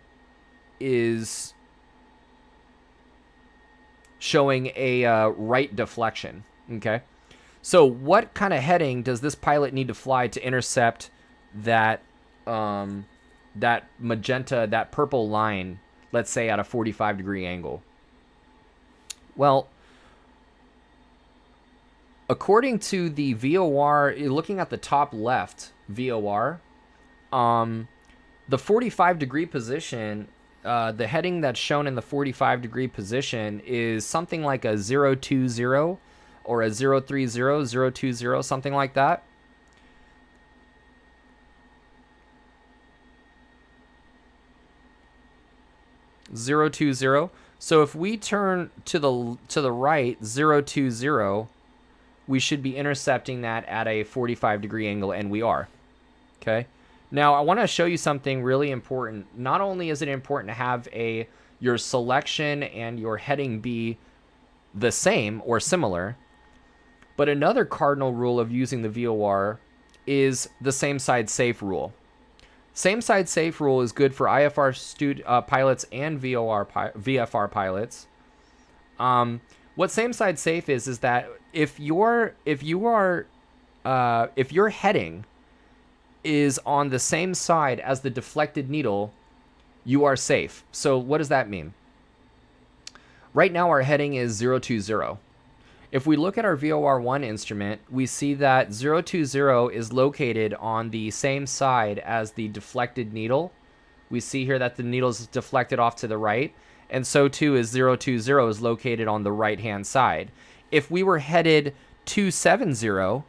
is showing a right deflection. Okay, so what kind of heading does this pilot need to fly to intercept that that magenta, that purple line, let's say at a 45-degree angle? Well, according to the VOR, looking at the top left VOR, the 45-degree position, the heading that's shown in the 45-degree position is something like a 020 or a 030, 020, something like that. Zero 020. So if we turn to the right, 020, we should be intercepting that at a 45-degree angle, and we are. Okay. Now I want to show you something really important. Not only is it important to have your selection and your heading be the same or similar, but another cardinal rule of using the VOR is the same side safe rule. Same side safe rule is good for IFR pilots and VFR pilots. What same side safe is that if your heading is on the same side as the deflected needle, you are safe. So what does that mean? Right now our heading is 020. If we look at our VOR1 instrument, we see that 020 is located on the same side as the deflected needle. We see here that the needle is deflected off to the right, and so too is 020 is located on the right-hand side. If we were headed 270,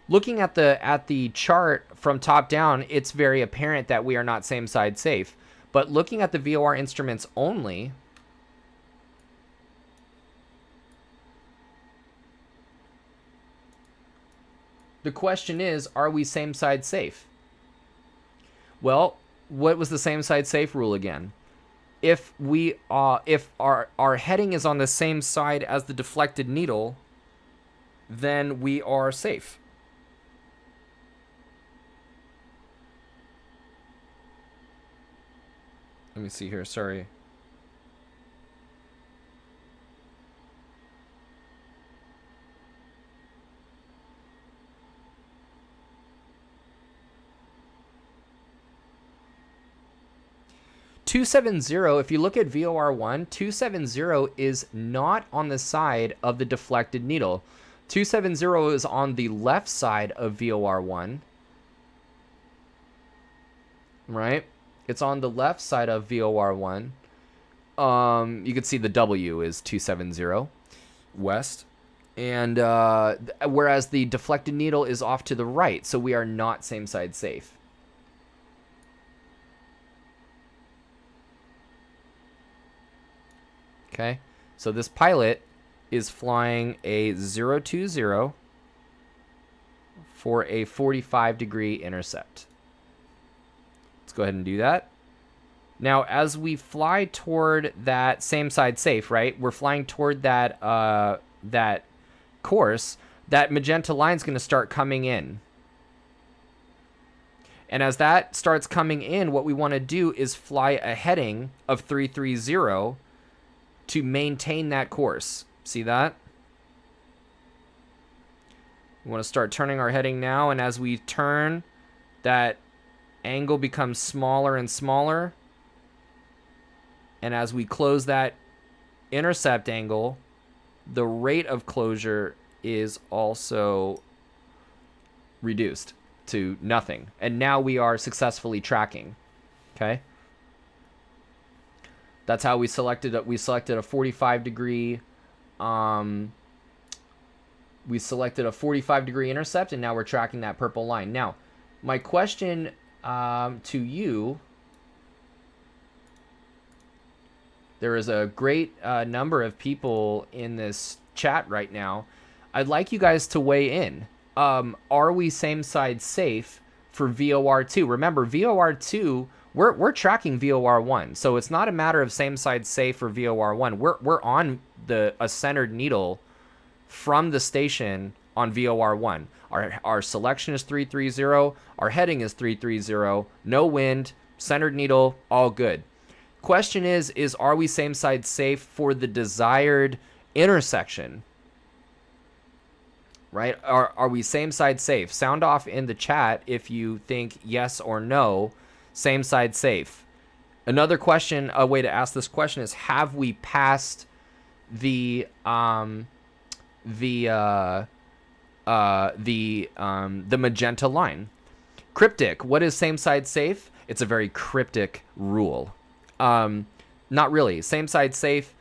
looking at the chart from top down, it's very apparent that we are not same side safe. But looking at the VOR instruments only, the question is, are we same side safe? Well, what was the same side safe rule again? If our heading is on the same side as the deflected needle, then we are safe. Let me see here, sorry. If you look at VOR1, 270 is not on the side of the deflected needle. 270 is on the left side of VOR1. Right? It's on the left side of VOR1. You can see the W is 270 west. And whereas the deflected needle is off to the right, so we are not same side safe. Okay, so this pilot is flying a 020 for a 45-degree intercept. Let's go ahead and do that. Now, as we fly toward that same side safe, right? We're flying toward that that course. That magenta line is going to start coming in. And as that starts coming in, what we want to do is fly a heading of 330 to maintain that course. See that? We want to start turning our heading now, and as we turn, that angle becomes smaller and smaller. And as we close that intercept angle, the rate of closure is also reduced to nothing. And now we are successfully tracking. Okay? That's how we selected it. We selected a 45-degree we selected a 45-degree intercept, and now we're tracking that purple line. Now, my question to you, there is a great number of people in this chat right now. I'd like you guys to weigh in. Are we same side safe for VOR2? Remember, VOR2, we're tracking VOR1, so it's not a matter of same side safe for VOR1. We're on a centered needle from the station on VOR1. Our selection is 330. Our heading is 330. No wind, centered needle, all good. Question is are we same side safe for the desired intersection? Right? Are we same side safe? Sound off in the chat if you think yes or no, same side safe. Another question, a way to ask this question is, have we passed the magenta line? Cryptic, what is same side safe? It's a very cryptic rule. Not really. Same side safe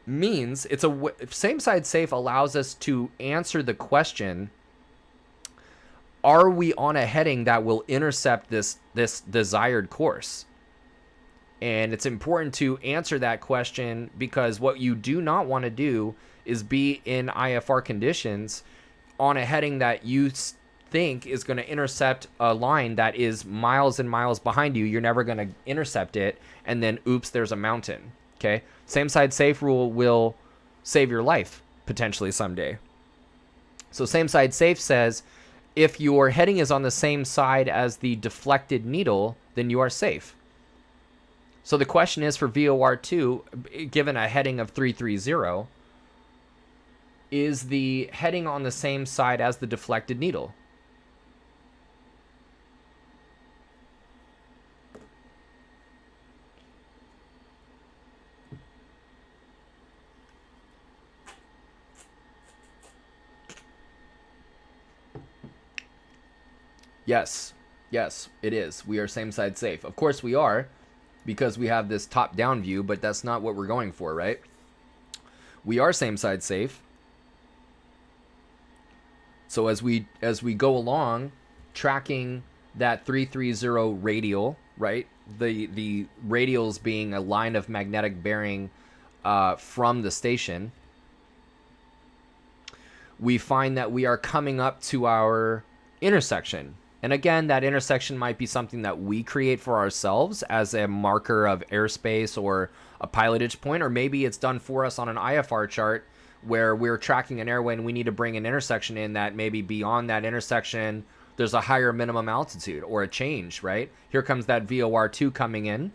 means same side safe allows us to answer the question, are we on a heading that will intercept this desired course? And it's important to answer that question, because what you do not want to do is be in IFR conditions on a heading that you think is going to intercept a line that is miles and miles behind you. You're never going to intercept it, and then oops, there's a mountain. Okay? Same side safe rule will save your life potentially someday. So same side safe says if your heading is on the same side as the deflected needle, then you are safe. So the question is, for VOR2, given a heading of 330, is the heading on the same side as the deflected needle? Yes, it is. We are same side safe. Of course we are, because we have this top-down view, but that's not what we're going for, right? We are same side safe. So as we go along, tracking that 330 radial, right? The radials being a line of magnetic bearing from the station, we find that we are coming up to our intersection. And again, that intersection might be something that we create for ourselves as a marker of airspace or a pilotage point, or maybe it's done for us on an IFR chart where we're tracking an airway and we need to bring an intersection in that maybe beyond that intersection there's a higher minimum altitude or a change, right? Here comes that VOR2 coming in.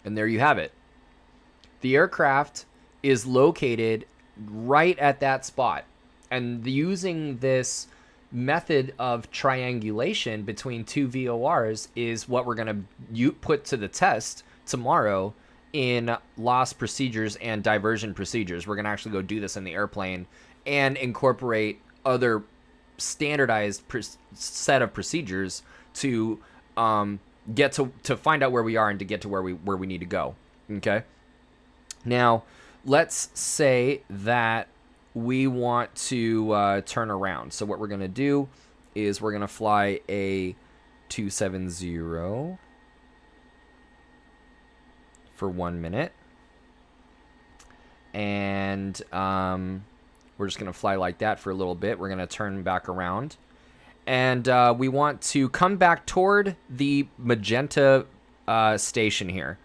And there you have it. The aircraft is located right at that spot. And using this method of triangulation between two VORs is what we're going to put to the test tomorrow in loss procedures and diversion procedures. We're going to actually go do this in the airplane and incorporate other standardized set of procedures to get to find out where we are and to get to where we need to go. Okay. Now, let's say that we want to turn around. So what we're going to do is we're going to fly a 270 for 1 minute. And we're just going to fly like that for a little bit. We're going to turn back around. And we want to come back toward the magenta station here.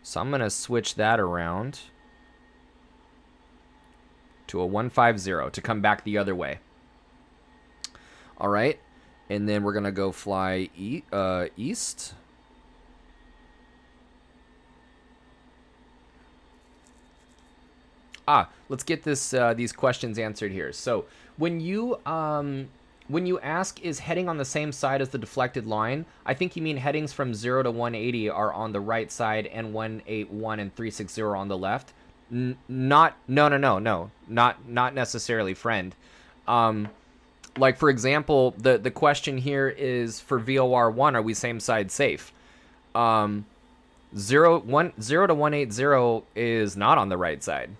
So I'm going to switch that around to a 150 to come back the other way. All right. And then we're going to go fly east. Let's get these questions answered here. So when you ask, is heading on the same side as the deflected line, I think you mean headings from 0 to 180 are on the right side and 181 and 360 are on the left. No, not necessarily, friend. Like, for example, the question here is for VOR1, are we same side safe? 0 to 180 is not on the right side.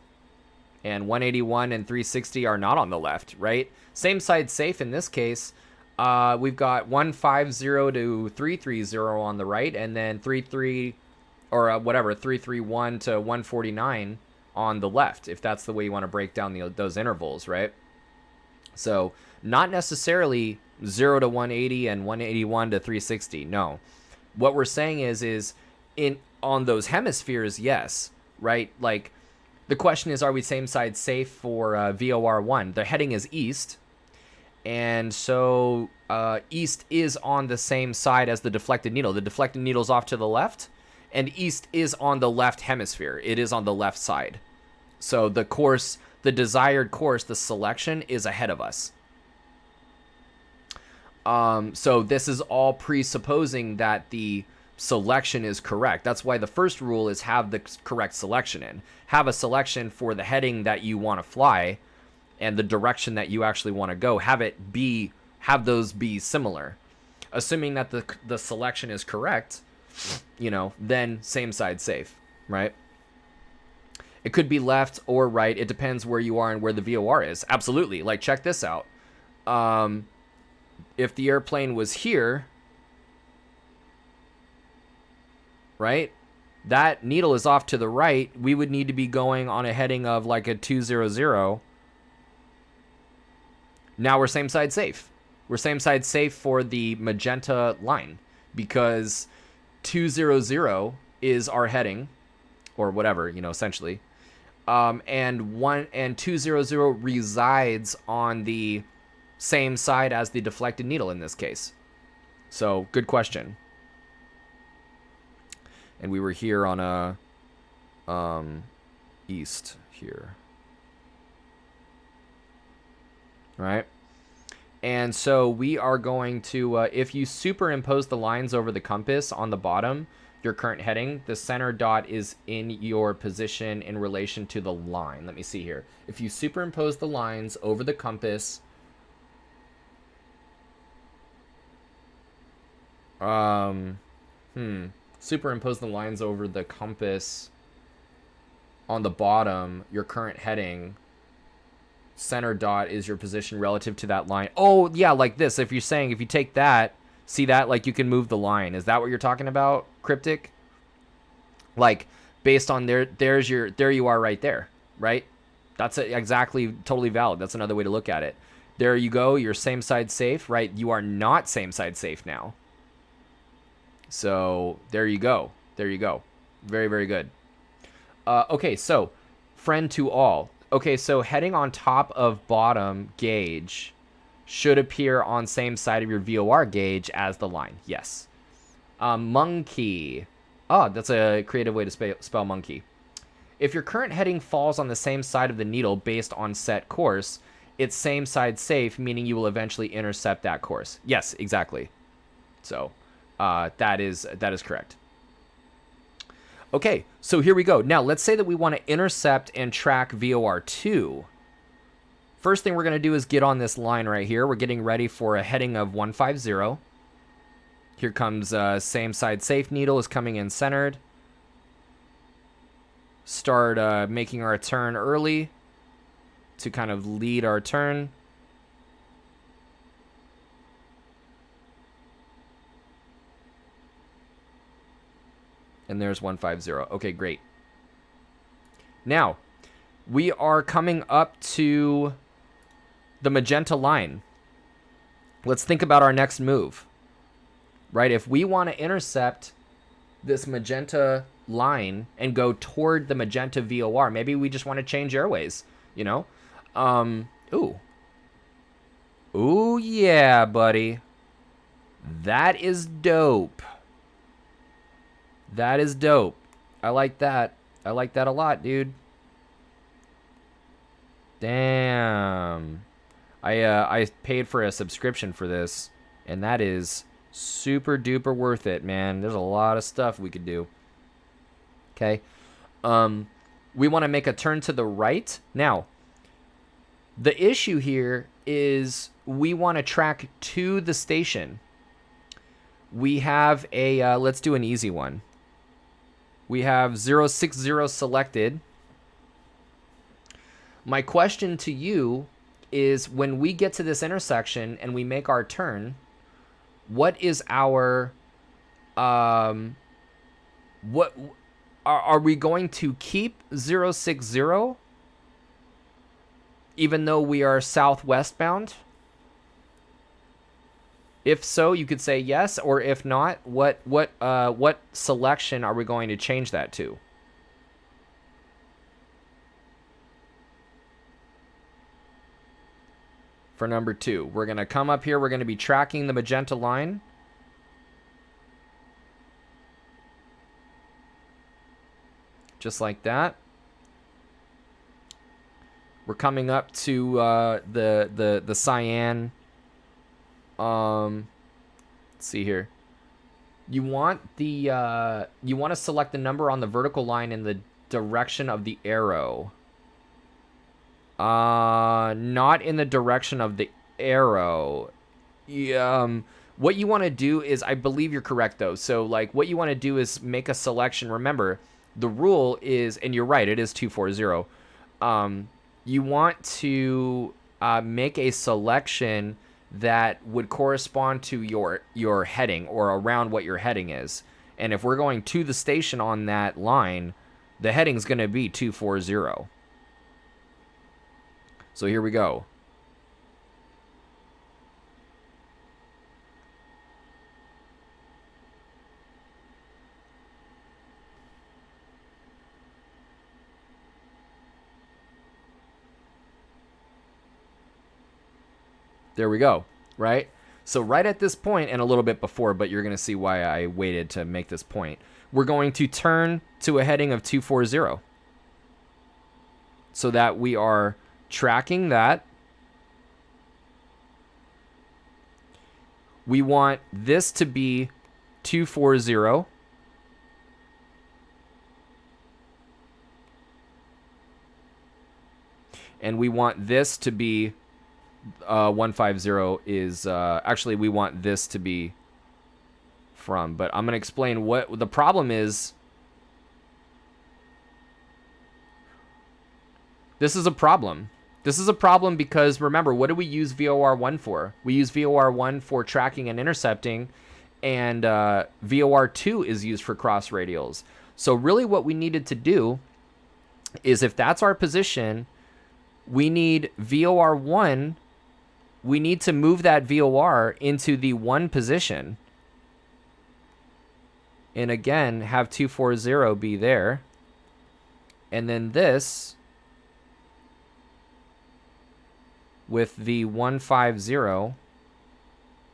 And 181 and 360 are not on the left, right? Same side safe in this case. We've got 150 to 330 on the right, and then 331 to 149 on the left, if that's the way you want to break down those intervals, right? So not necessarily 0 to 180 and 181 to 360. No. What we're saying is in on those hemispheres, yes, right? Like the question is, are we same side safe for VOR1? The heading is east, and so east is on the same side as the deflected needle. The deflected needle's off to the left, and east is on the left hemisphere. It is on the left side. So the course, the desired course, the selection is ahead of us. So this is all presupposing that the selection is correct. That's why the first rule is have the correct selection in. Have a selection for the heading that you want to fly and the direction that you actually want to go. Have those be similar. Assuming that the selection is correct, then same side safe, right? It could be left or right. It depends where you are and where the VOR is. Absolutely. Like, check this out. If the airplane was here, right, that needle is off to the right, we would need to be going on a heading of like a 200. Now we're same side safe. We're same side safe for the magenta line because 200 is our heading, or whatever, essentially. And 200 resides on the same side as the deflected needle in this case. So, good question. And we were here on a east here. Right? And so we are going to, if you superimpose the lines over the compass on the bottom, your current heading, the center dot is in your position in relation to the line. Let me see here. If you superimpose the lines over the compass, superimpose the lines over the compass on the bottom, your current heading, center dot is your position relative to that line. Oh, yeah, like this. If you're saying, if you take that, see that, like you can move the line. Is that what you're talking about, Cryptic? Like, based on there you are right there, right? That's exactly totally valid. That's another way to look at it. There you go. You're same side safe, right? You are not same side safe now. So there you go. There you go. Very, very good. Okay, so friend to all. Okay, so heading on top of bottom gauge should appear on same side of your VOR gauge as the line. Yes. Monkey. Oh, that's a creative way to spell monkey. If your current heading falls on the same side of the needle based on set course, it's same side safe, meaning you will eventually intercept that course. Yes, exactly. So that is correct. Okay, so here we go. Now, let's say that we want to intercept and track VOR2. First thing we're going to do is get on this line right here. We're getting ready for a heading of 150. Here comes same side safe needle is coming in centered. Start making our turn early to kind of lead our turn. And there's 150. Okay, great. Now, we are coming up to the magenta line. Let's think about our next move. Right? If we want to intercept this magenta line and go toward the magenta VOR, maybe we just want to change airways, Ooh, yeah, buddy. That is dope. That is dope. I like that. I like that a lot, dude. Damn. I paid for a subscription for this, and that is super duper worth it, man. There's a lot of stuff we could do. Okay. We want to make a turn to the right. Now, the issue here is we want to track to the station. We have a, let's do an easy one. We have 060 selected. My question to you is, when we get to this intersection and we make our turn, what is our, what are we going to keep 060? even though we are southwest bound? If so, you could say yes, or if not, what selection are we going to change that to? For number 2, we're going to come up here, we're going to be tracking the magenta line. Just like that. We're coming up to the cyan. Let's see here. You want to select the number on the vertical line in the direction of the arrow. Not in the direction of the arrow. What you want to do is, I believe you're correct though. So like what you want to do is make a selection. Remember, the rule is, and you're right, it is 240. You want to make a selection that would correspond to your heading, or around what your heading is. And if we're going to the station on that line, the heading's going to be 240. So here we go. There we go, right? So right at this point, and a little bit before, but you're going to see why I waited to make this point, we're going to turn to a heading of 240 so that we are tracking that. We want this to be 240. And we want this to be 150 is actually we want this to be from, but I'm going to explain what the problem is. This is a problem. This is a problem because remember, what do we use VOR1 for? We use VOR1 for tracking and intercepting, and VOR2 is used for cross radials. So really what we needed to do is, if that's our position, we need VOR1. We need to move that VOR into the 1 position. And again, have 240 be there. And then this with the 150,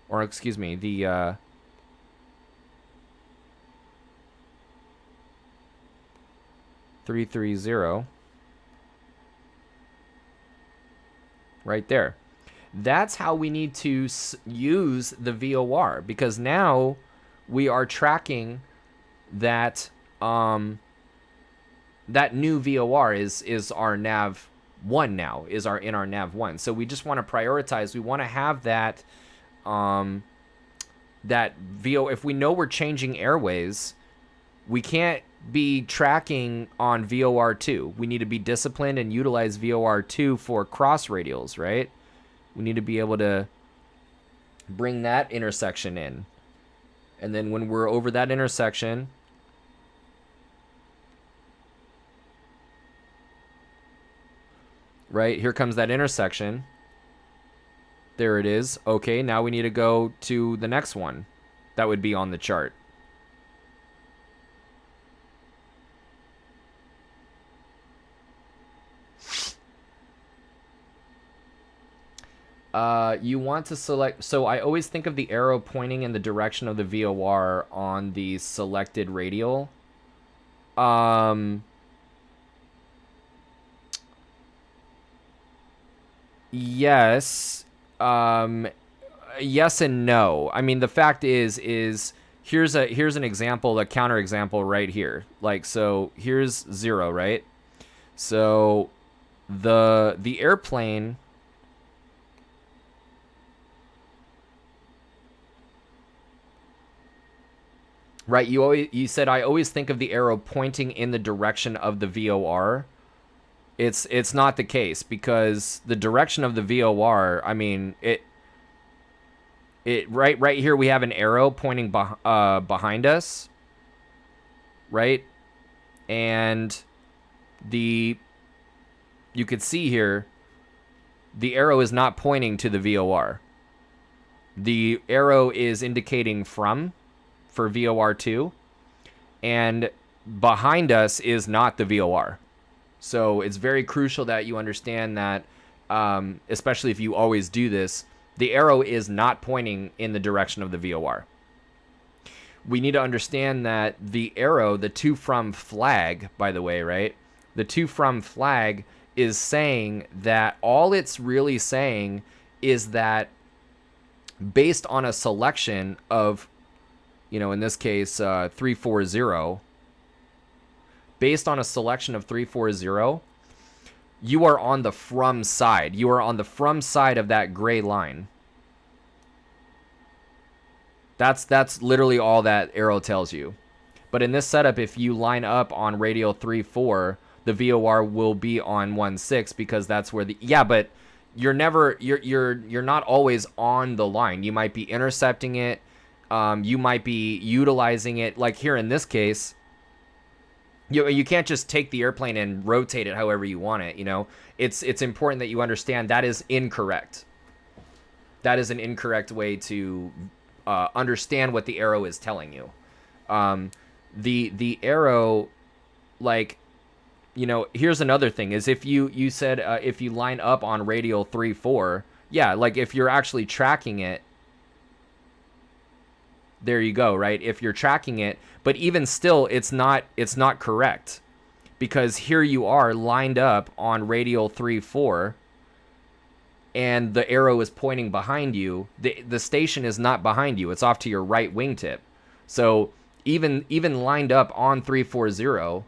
or excuse me, the 330 right there. That's how we need to use the VOR, because now we are tracking that that new VOR is our nav 1 now, is in our nav 1. So we just want to prioritize. We want to have that that VO. If we know we're changing airways, we can't be tracking on VOR2. We need to be disciplined and utilize VOR2 for cross radials, right? We need to be able to bring that intersection in. And then when we're over that intersection, right, here comes that intersection. There it is. Okay, now we need to go to the next one. That would be on the chart. You want to select, so I always think of the arrow pointing in the direction of the VOR on the selected radial. Yes. Yes and no. I mean, the fact is here's an example, a counter example right here. Like, so here's 0, right? So the airplane, right, you said I always think of the arrow pointing in the direction of the VOR. It's not the case, because the direction of the VOR, I mean, it right here we have an arrow pointing behind us, right? And you could see here the arrow is not pointing to the VOR. The arrow is indicating from for VOR2, and behind us is not the VOR. So it's very crucial that you understand that, especially if you always do this, the arrow is not pointing in the direction of the VOR. We need to understand that the arrow, the to from flag, by the way, right? The to from flag is saying that all it's really saying is that based on a selection of, in this case, 340, based on a selection of 340, you are on the from side. You are on the from side of that gray line. That's literally all that arrow tells you. But in this setup, if you line up on radial 34, the VOR will be on 16 because that's where but you're not always on the line. You might be intercepting it. You might be utilizing it. Like here in this case, you can't just take the airplane and rotate it however you want it. It's important that you understand that is incorrect. That is an incorrect way to understand what the arrow is telling you. The arrow, like, here's another thing is if you said if you line up on radial 34, like if you're actually tracking it, there you go, right? If you're tracking it, but even still, it's not correct, because here you are lined up on radial 34, and the arrow is pointing behind you. The station is not behind you; it's off to your right wingtip. So even lined up on 340,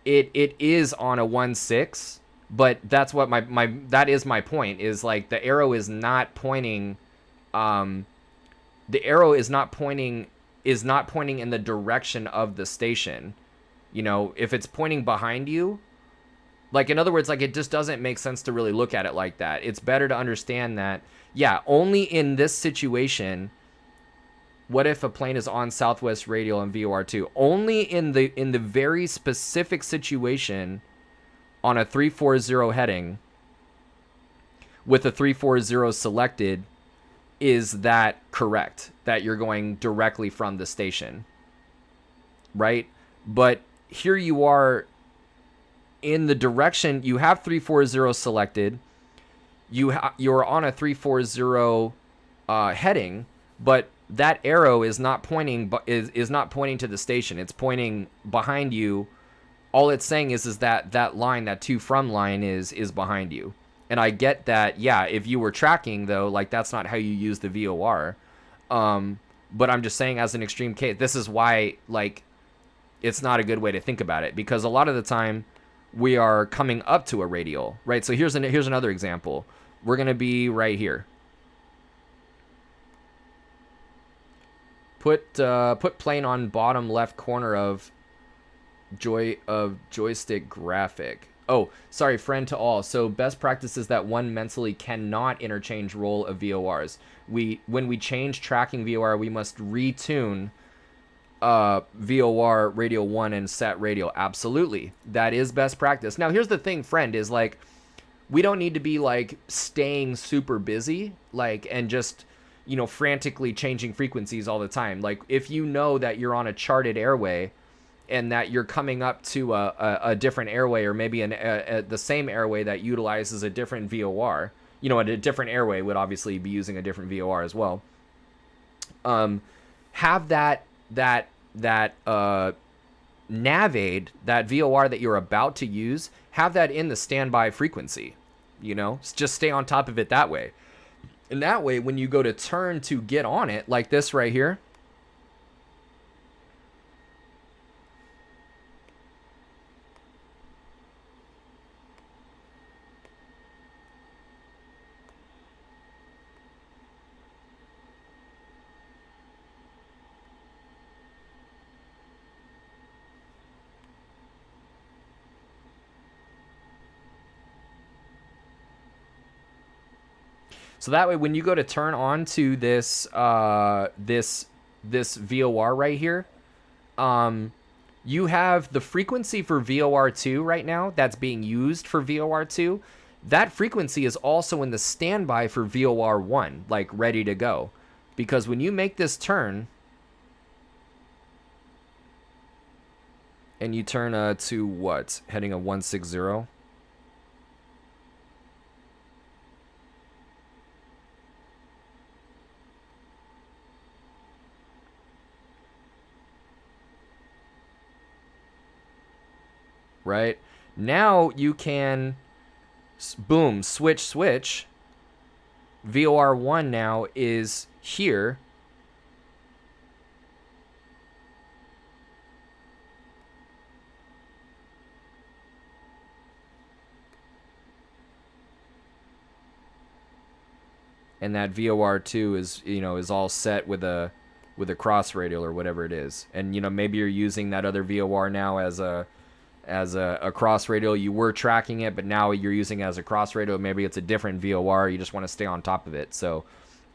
it is on a 16, but that's what that is my point, is like the arrow is not pointing. The arrow is not pointing in the direction of the station. If it's pointing behind you, like, in other words, like, it just doesn't make sense to really look at it like that. It's better to understand that, only in this situation, what if a plane is on Southwest Radial and VOR2? Only in the very specific situation on a 340 heading with a 340 selected is that correct, that you're going directly from the station, right? But here you are in the direction, you have 340 selected, you're on a 340 heading, but that arrow is not pointing is not pointing to the station. It's pointing behind you. All it's saying is that line, that to from line is behind you. And I get that, if you were tracking, though, like, that's not how you use the VOR. But I'm just saying, as an extreme case, this is why, like, it's not a good way to think about it, because a lot of the time we are coming up to a radial, right? So here's another example. We're going to be right here. Put plane on bottom left corner of joystick graphic. Oh, sorry, friend to all. So best practice is that one mentally cannot interchange role of VORs. When we change tracking VOR, we must retune VOR radial 1 and set radial. Absolutely. That is best practice. Now, here's the thing, friend, is like, we don't need to be like staying super busy, like, and just, frantically changing frequencies all the time. Like, if you know that you're on a charted airway and that you're coming up to a different airway, or maybe the same airway that utilizes a different VOR, a different airway would obviously be using a different VOR as well. Have that navade, that VOR that you're about to use, have that in the standby frequency. Just stay on top of it that way. And that way, when you go to turn to get on it, like this right here, so that way, when you go to turn on to this VOR right here, You have the frequency for VOR2 right now that's being used for VOR2. That frequency is also in the standby for VOR1, like ready to go. Because when you make this turn, and you turn to what? Heading a 160. Right? Now you can, boom, switch. VOR1 now is here. And that VOR2 is all set with a cross radial or whatever it is. And maybe you're using that other VOR now as a cross radial. You were tracking it, but now you're using it as a cross radial. Maybe it's a different VOR. You just want to stay on top of it. So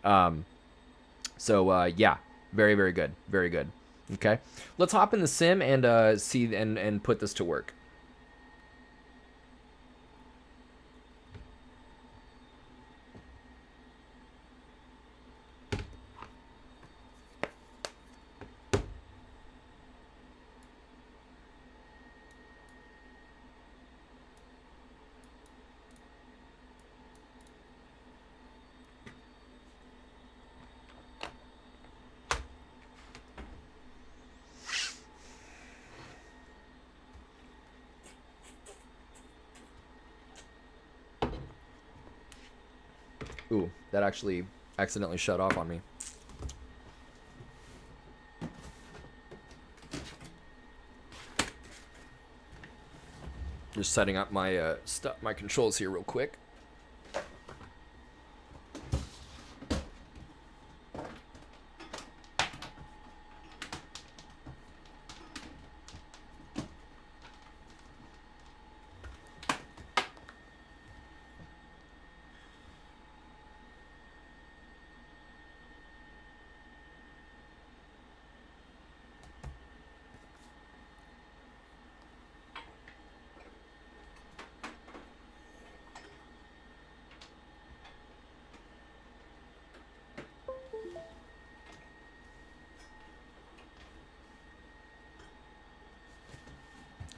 yeah, very, very good. Very good. Okay, let's hop in the sim and see and put this to work. Ooh, that actually accidentally shut off on me. Just setting up my my controls here real quick.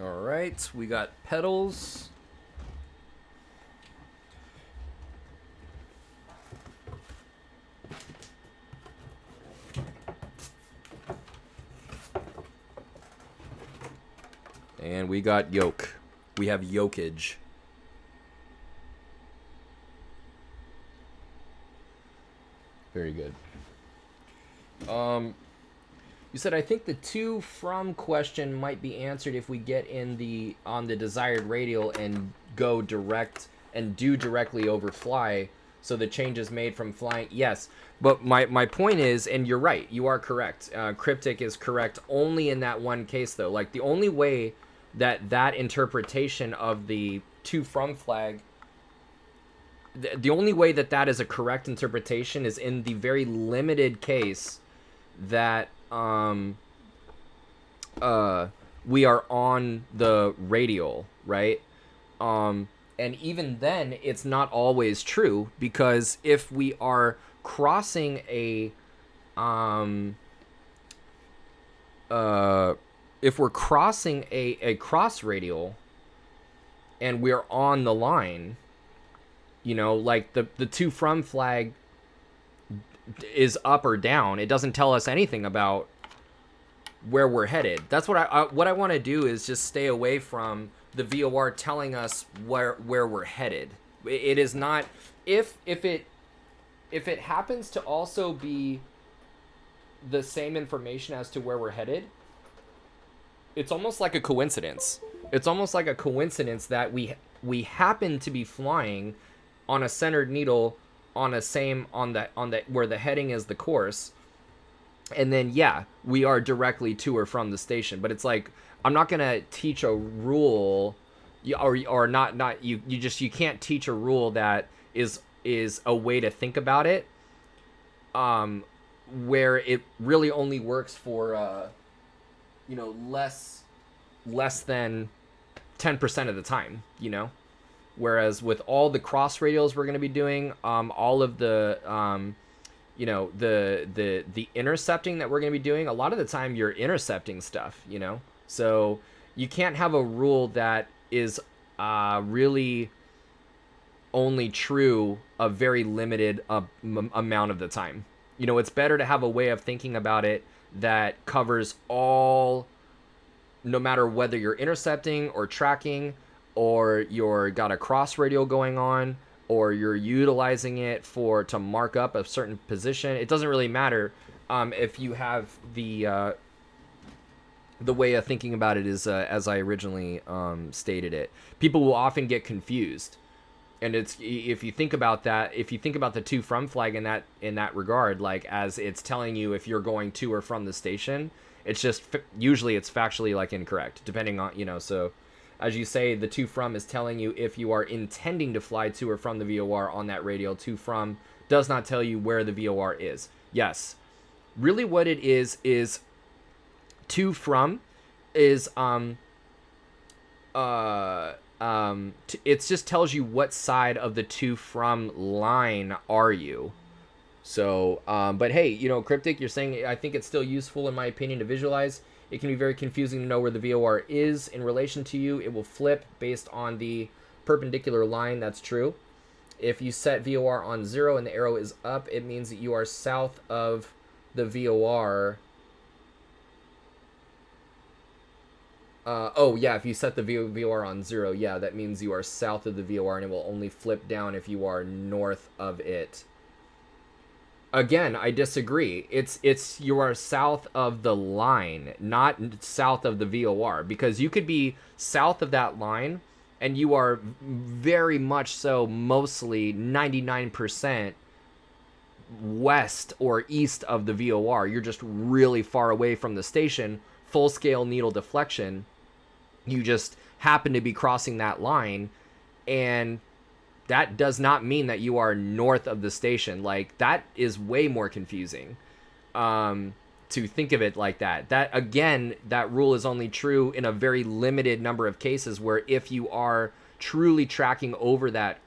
All right, we got pedals. And we got yoke. We have yokage. Very good. You said, I think the to from question might be answered if we get in on the desired radial and go direct and do directly over fly. So the change is made from flying. Yes, but my point is, and you're right, you are correct. Cryptic is correct only in that one case, though. Like, the only way that interpretation of the to from flag, the only way that is a correct interpretation is in the very limited case that we are on the radial, right? And even then, it's not always true, because if we are crossing if we're crossing a cross radial and we're on the line, like the to from flag is up or down, it doesn't tell us anything about where we're headed. That's what I want to do, is just stay away from the VOR telling us where we're headed. It is not, if it happens to also be the same information as to where we're headed, it's almost like a coincidence. It's almost like a coincidence that we happen to be flying on a centered needle on that where the heading is the course, and then we are directly to or from the station. But it's like, I'm not gonna teach a rule, or not you can't teach a rule that is a way to think about it, where it really only works for less less than 10% of the time, you know? Whereas with all the cross radials we're going to be doing, all of the, the intercepting that we're going to be doing, a lot of the time you're intercepting stuff, you know? So you can't have a rule that is really only true a very limited amount of the time. You know, it's better to have a way of thinking about it that covers all, no matter whether you're intercepting or tracking, or you're got a cross radial going on, or you're utilizing it to mark up a certain position. It doesn't really matter. If you have the way of thinking about it is as I originally stated it. People will often get confused, and it's, if you think about that, if you think about the to from flag in that regard, like as it's telling you if you're going to or from the station, it's just usually it's factually like incorrect depending on, you know. So as you say, the to from is telling you if you are intending to fly to or from the VOR on that radial. To from does not tell you where the VOR is. Yes, really what it is to from is it just tells you what side of the to from line are you. So but hey, you know, Cryptic, you're saying I think it's still useful in my opinion to visualize. It can be very confusing to know where the VOR is in relation to you. It will flip based on the perpendicular line. That's true. If you set VOR on 0 and the arrow is up, it means that you are south of the VOR. Oh, yeah, if you set the VOR on 0, yeah, that means you are south of the VOR, and it will only flip down if you are north of it. Again, I disagree. It's you are south of the line, not south of the VOR, because you could be south of that line, and you are very much so, mostly 99% west or east of the VOR. You're just really far away from the station, full scale needle deflection. You just happen to be crossing that line, and that does not mean that you are north of the station. Like, that is way more confusing to think of it like that. That, again, that rule is only true in a very limited number of cases, where if you are truly tracking over that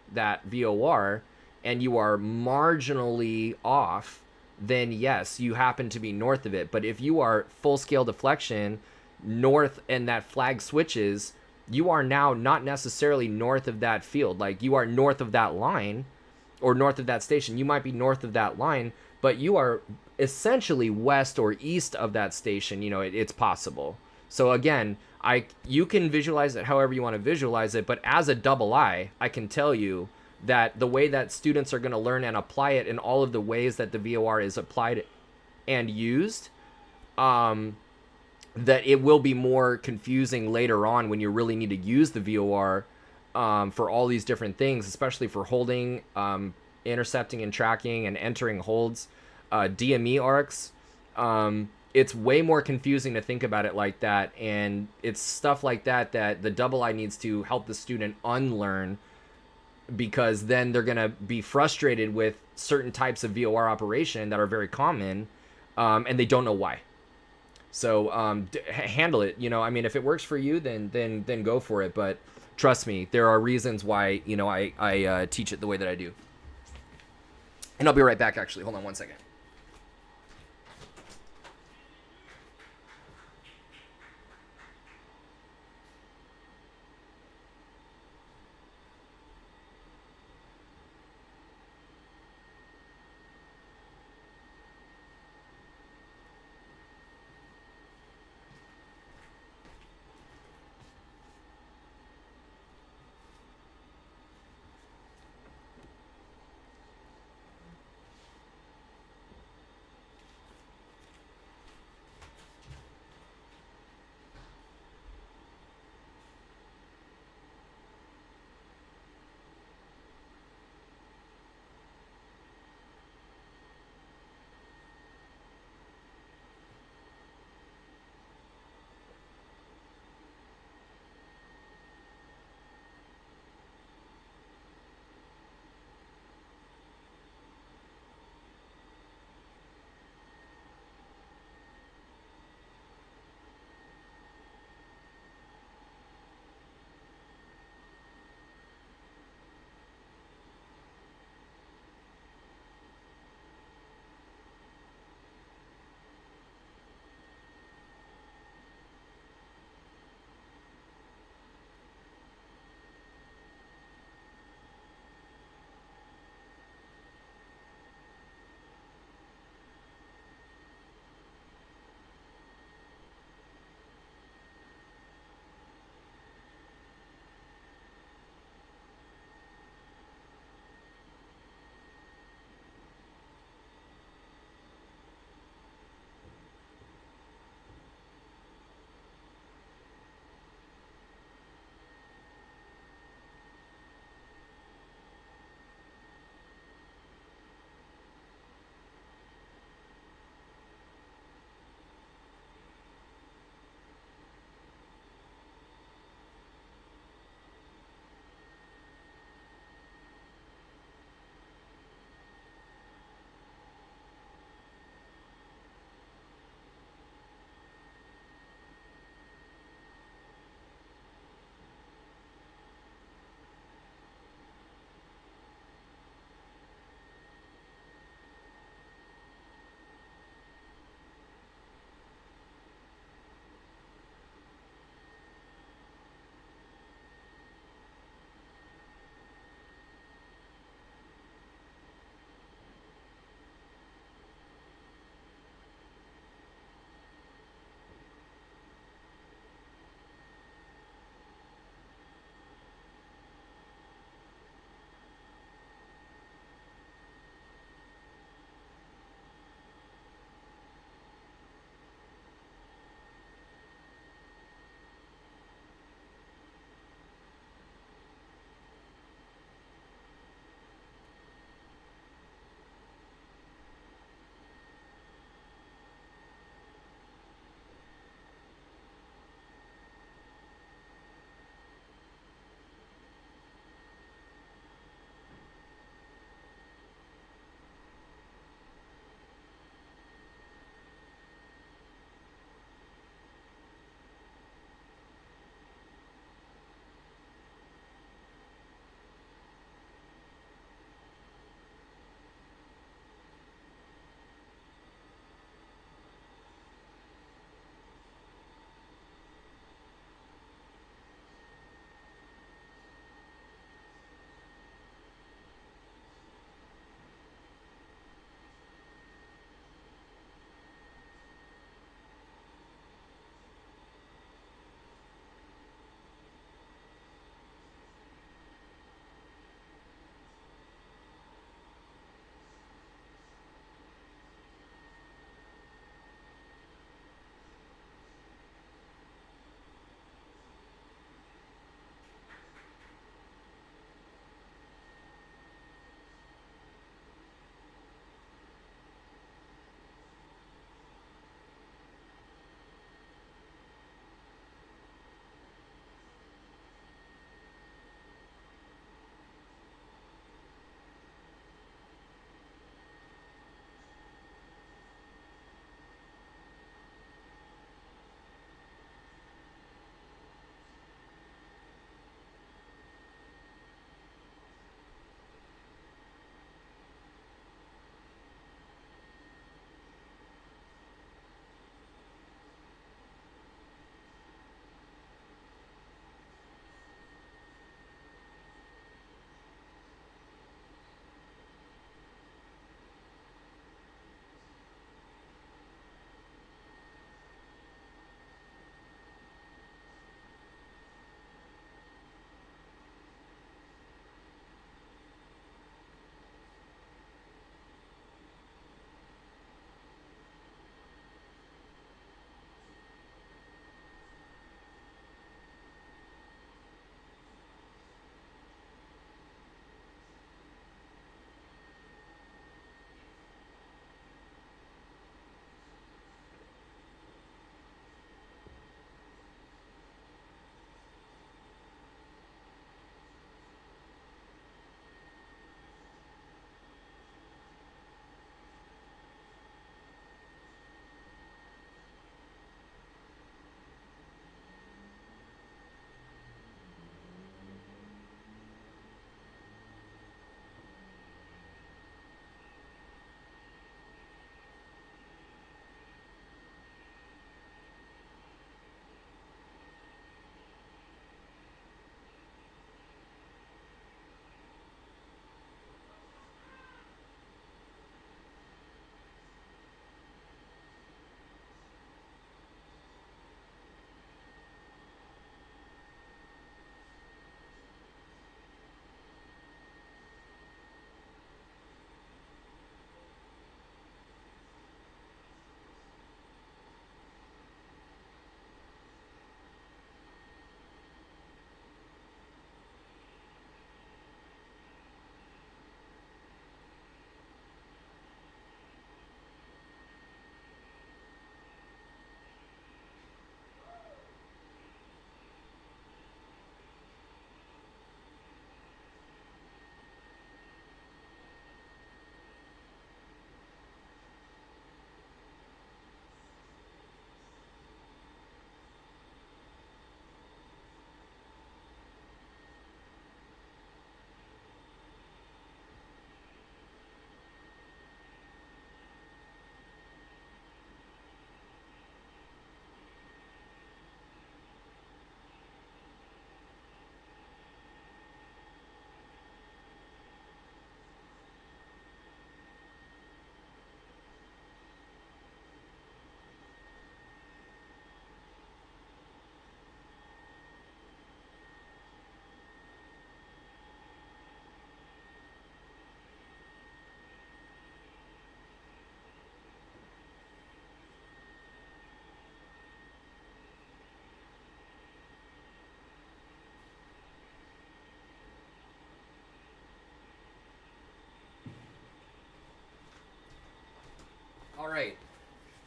VOR and you are marginally off, then yes, you happen to be north of it. But if you are full scale deflection north and that flag switches, you are now not necessarily north of that field. Like, you are north of that line or north of that station. You might be north of that line, but you are essentially west or east of that station. You know, it's possible. So again, you can visualize it however you want to visualize it, but as a double I can tell you that the way that students are going to learn and apply it in all of the ways that the VOR is applied and used, that it will be more confusing later on when you really need to use the VOR for all these different things, especially for holding, intercepting and tracking and entering holds, DME arcs. It's way more confusing to think about it like that, and it's stuff like that that the double I needs to help the student unlearn, because then they're going to be frustrated with certain types of VOR operation that are very common, and they don't know why. So handle it. You know, I mean, if it works for you, then go for it. But trust me, there are reasons why, you know, I teach it the way that I do. And I'll be right back, actually. Hold on one second.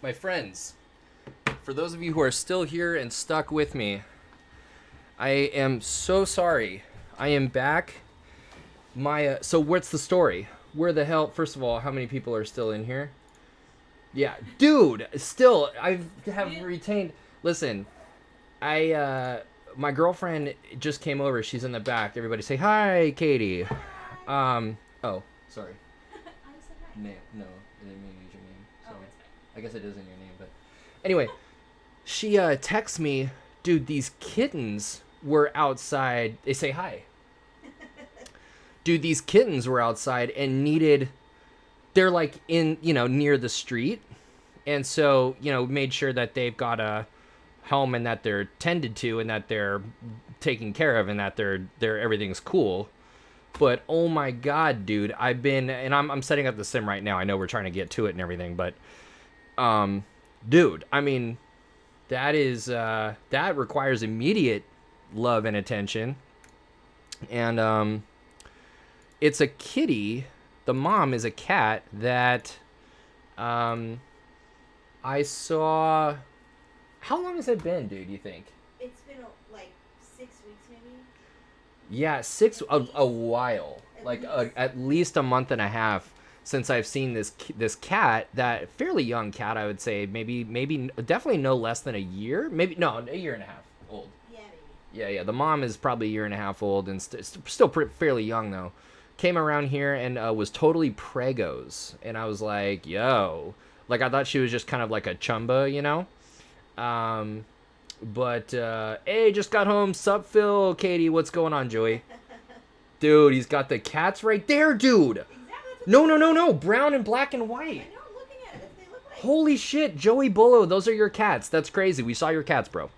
My friends, for those of you who are still here and stuck with me, I am so sorry. I am back. So what's the story? Where the hell? First of all, how many people are still in here? Yeah, dude. Still, I have retained. Listen, my girlfriend just came over. She's in the back. Everybody say hi, Katie. Oh, sorry. No, I didn't mean to use your name. Sorry. I guess it is in your name, but anyway, she texts me, dude. These kittens were outside. They say hi. Dude, these kittens were outside and they're like in, near the street. And so, made sure that they've got a home and that they're tended to and that they're taken care of and that everything's cool. But oh my God, dude, I'm setting up the sim right now. I know we're trying to get to it and everything, but, dude, I mean, that requires immediate love and attention. And, it's a kitty. The mom is a cat that I saw. How long has it been, dude, you think? It's been like 6 weeks maybe. Yeah, a while. At least a month and a half since I've seen this cat, that fairly young cat, I would say, maybe definitely no less than a year. Maybe no, a year and a half old. Yeah, maybe. Yeah. The mom is probably a year and a half old and still fairly young though. Came around here and was totally pregos, and I was like, yo, like I thought she was just kind of like a chumba, but hey, just got home. Sup, Phil, Katie, what's going on, Joey? Dude, he's got the cats right there, dude. Exactly. No, brown and black and white. I know, I'm looking at it. They look like... Holy shit, Joey Bullo, those are your cats. That's crazy. We saw your cats, bro.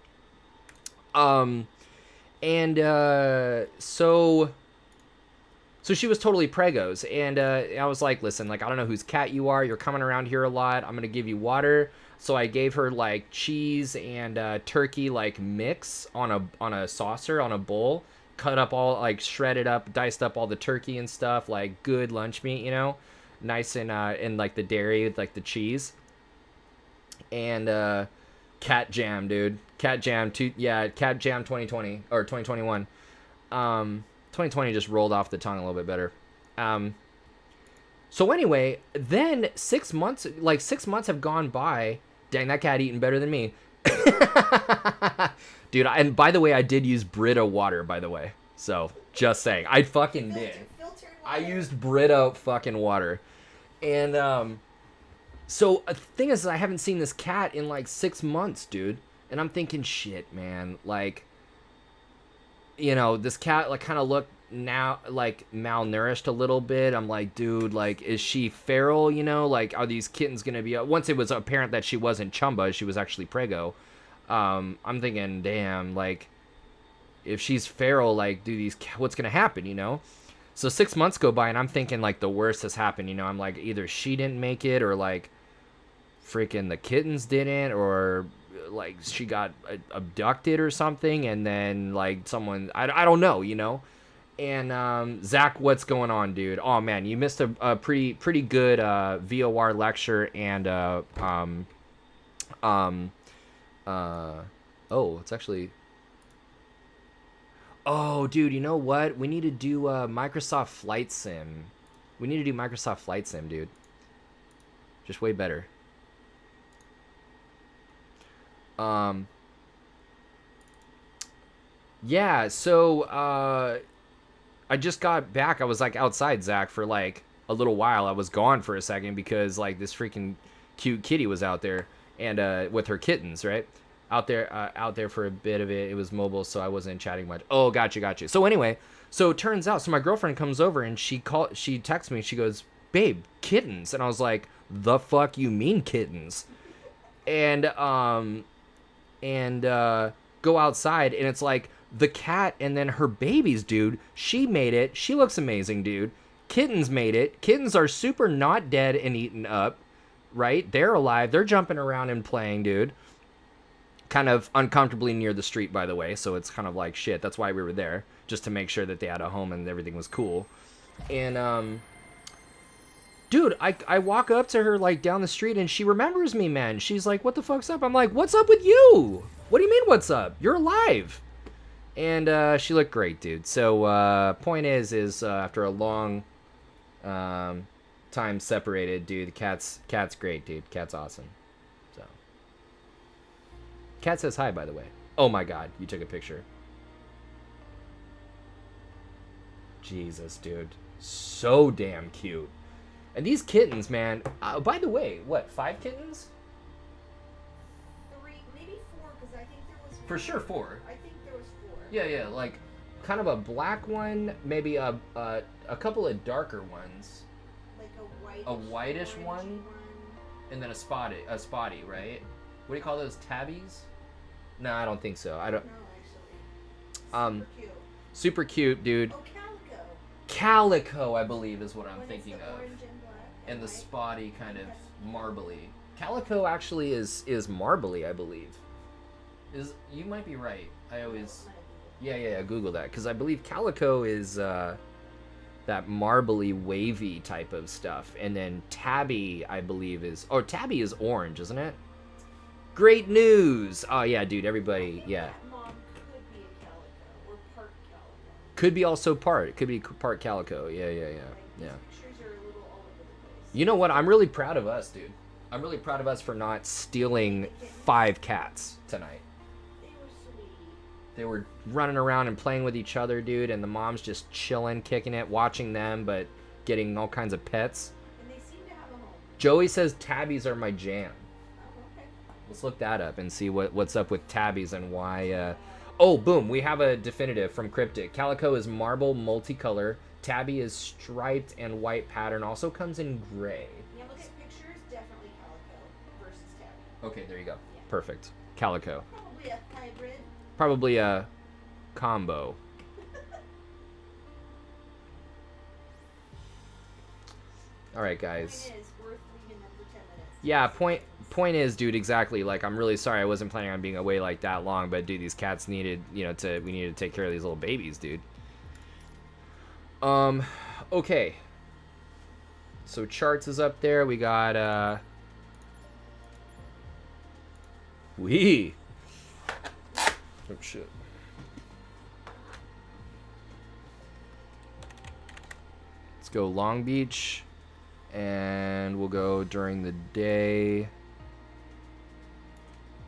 So she was totally pregos, and I was like, listen, like, I don't know whose cat you are. You're coming around here a lot. I'm going to give you water. So I gave her, like, cheese and turkey, like, mix on a saucer, on a bowl. Cut up all, like, shredded up, diced up all the turkey and stuff, like, good lunch meat, Nice and like, the dairy with, like, the cheese. And cat jam, dude. Cat jam 2020, or 2021. 2020 just rolled off the tongue a little bit better. So anyway, then 6 months have gone by. Dang, that cat eating better than me. Dude, and by the way, I did use Brita water, by the way. So, just saying. I fucking did. Filtered water. I used Brita fucking water. And, so, the thing is, I haven't seen this cat in, like, 6 months, dude. And I'm thinking, shit, man. Like, this cat, like, kind of looked now, like, malnourished a little bit. I'm like, dude, like, is she feral, Like, are these kittens going to be... Once it was apparent that she wasn't chumba, she was actually prego. I'm thinking, damn, like, if she's feral, like, what's going to happen, So 6 months go by, and I'm thinking, like, the worst has happened, I'm like, either she didn't make it, or, like, freaking the kittens didn't, or... like she got abducted or something, and then like someone I don't know, And Zach, what's going on, dude? Oh man, you missed a pretty good VOR lecture and it's actually, oh dude, you know what? We need to do Microsoft Flight Sim. We need to do Microsoft Flight Sim, dude. Just way better. Yeah, so, I just got back. I was, like, outside, Zach, for, like, a little while. I was gone for a second because, like, this freaking cute kitty was out there, and, with her kittens, right? Out there for a bit of it. It was mobile, so I wasn't chatting much. Oh, gotcha. So, anyway, so it turns out, so my girlfriend comes over, and she texts me, she goes, babe, kittens. And I was like, the fuck you mean kittens? And go outside, and it's like the cat and then her babies, dude. She made it. She looks amazing, dude. Kittens made it. Kittens are super not dead and eaten up, right? They're alive. They're jumping around and playing, dude. Kind of uncomfortably near the street, by the way, so it's kind of like shit. That's why we were there, just to make sure that they had a home and everything was cool. And Dude, I walk up to her like down the street and she remembers me, man. She's like, "What the fuck's up?" I'm like, "What's up with you? What do you mean, what's up? You're alive." And she looked great, dude. So point is after a long time separated, dude, the cat's great, dude. Cat's awesome. So cat says hi, by the way. Oh my god, you took a picture. Jesus, dude, so damn cute. And these kittens, man. By the way, what, 5 kittens? 3, maybe 4, because I think there was. For sure 4. I think there was 4. Yeah, like kind of a black one, maybe a couple of darker ones, Like a whitish orangey one, and then a spotty, right? What do you call those, tabbies? No, I don't think so. I don't. No, actually. Super cute. Super cute, dude. Oh, calico. Calico, I believe, is what I'm When thinking it's the of. orange and black. And the white. spotty kind of marbly. Calico actually is marbly, I believe. You might be right. I always. Yeah. Google that, because I believe calico is that marbly, wavy type of stuff, and then tabby, I believe, is. Oh, tabby is orange, isn't it? Great news! Oh yeah, dude. Everybody, yeah. That mom could be a calico or part calico. Could be also part. It could be part calico. Yeah. Like, these pictures are a little all over the place. You know what? I'm really proud of us, dude. I'm really proud of us for not stealing 5 cats tonight. They were sweet. They were running around and playing with each other, dude, and the mom's just chilling, kicking it, watching them, but getting all kinds of pets. And they seem to have a home. Joey says tabbies are my jam. Oh, okay. Let's look that up and see what's up with tabbies and why. Oh, boom, we have a definitive from Cryptic. Calico is marble multicolor. Tabby is striped and white pattern. Also comes in gray. Yeah, look at pictures. Definitely calico versus tabby. Okay, there you go. Yeah. Perfect. Calico. Probably a hybrid. Probably a combo. All right, guys. Point is, worth leaving them for 10 minutes. Yeah, point is, dude, exactly. Like, I'm really sorry I wasn't planning on being away like that long, but dude, these cats needed, we needed to take care of these little babies, dude. Okay. So charts is up there. We got oh shit. Let's go Long Beach, and we'll go during the day.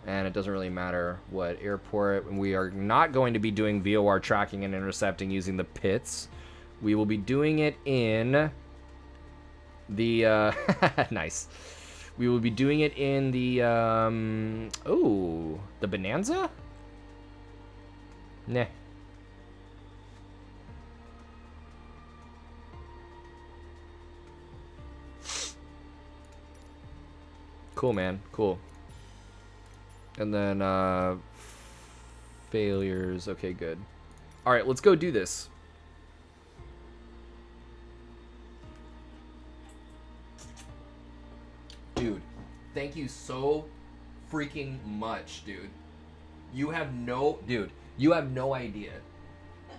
And it doesn't really matter what airport. We are not going to be doing VOR tracking and intercepting using the pits. We will be doing it in the nice. We will be doing it in the the Bonanza? Nah. Cool, man. Cool. And then failures. Okay, good. All right, let's go do this. Dude, thank you so freaking much, dude. You have no idea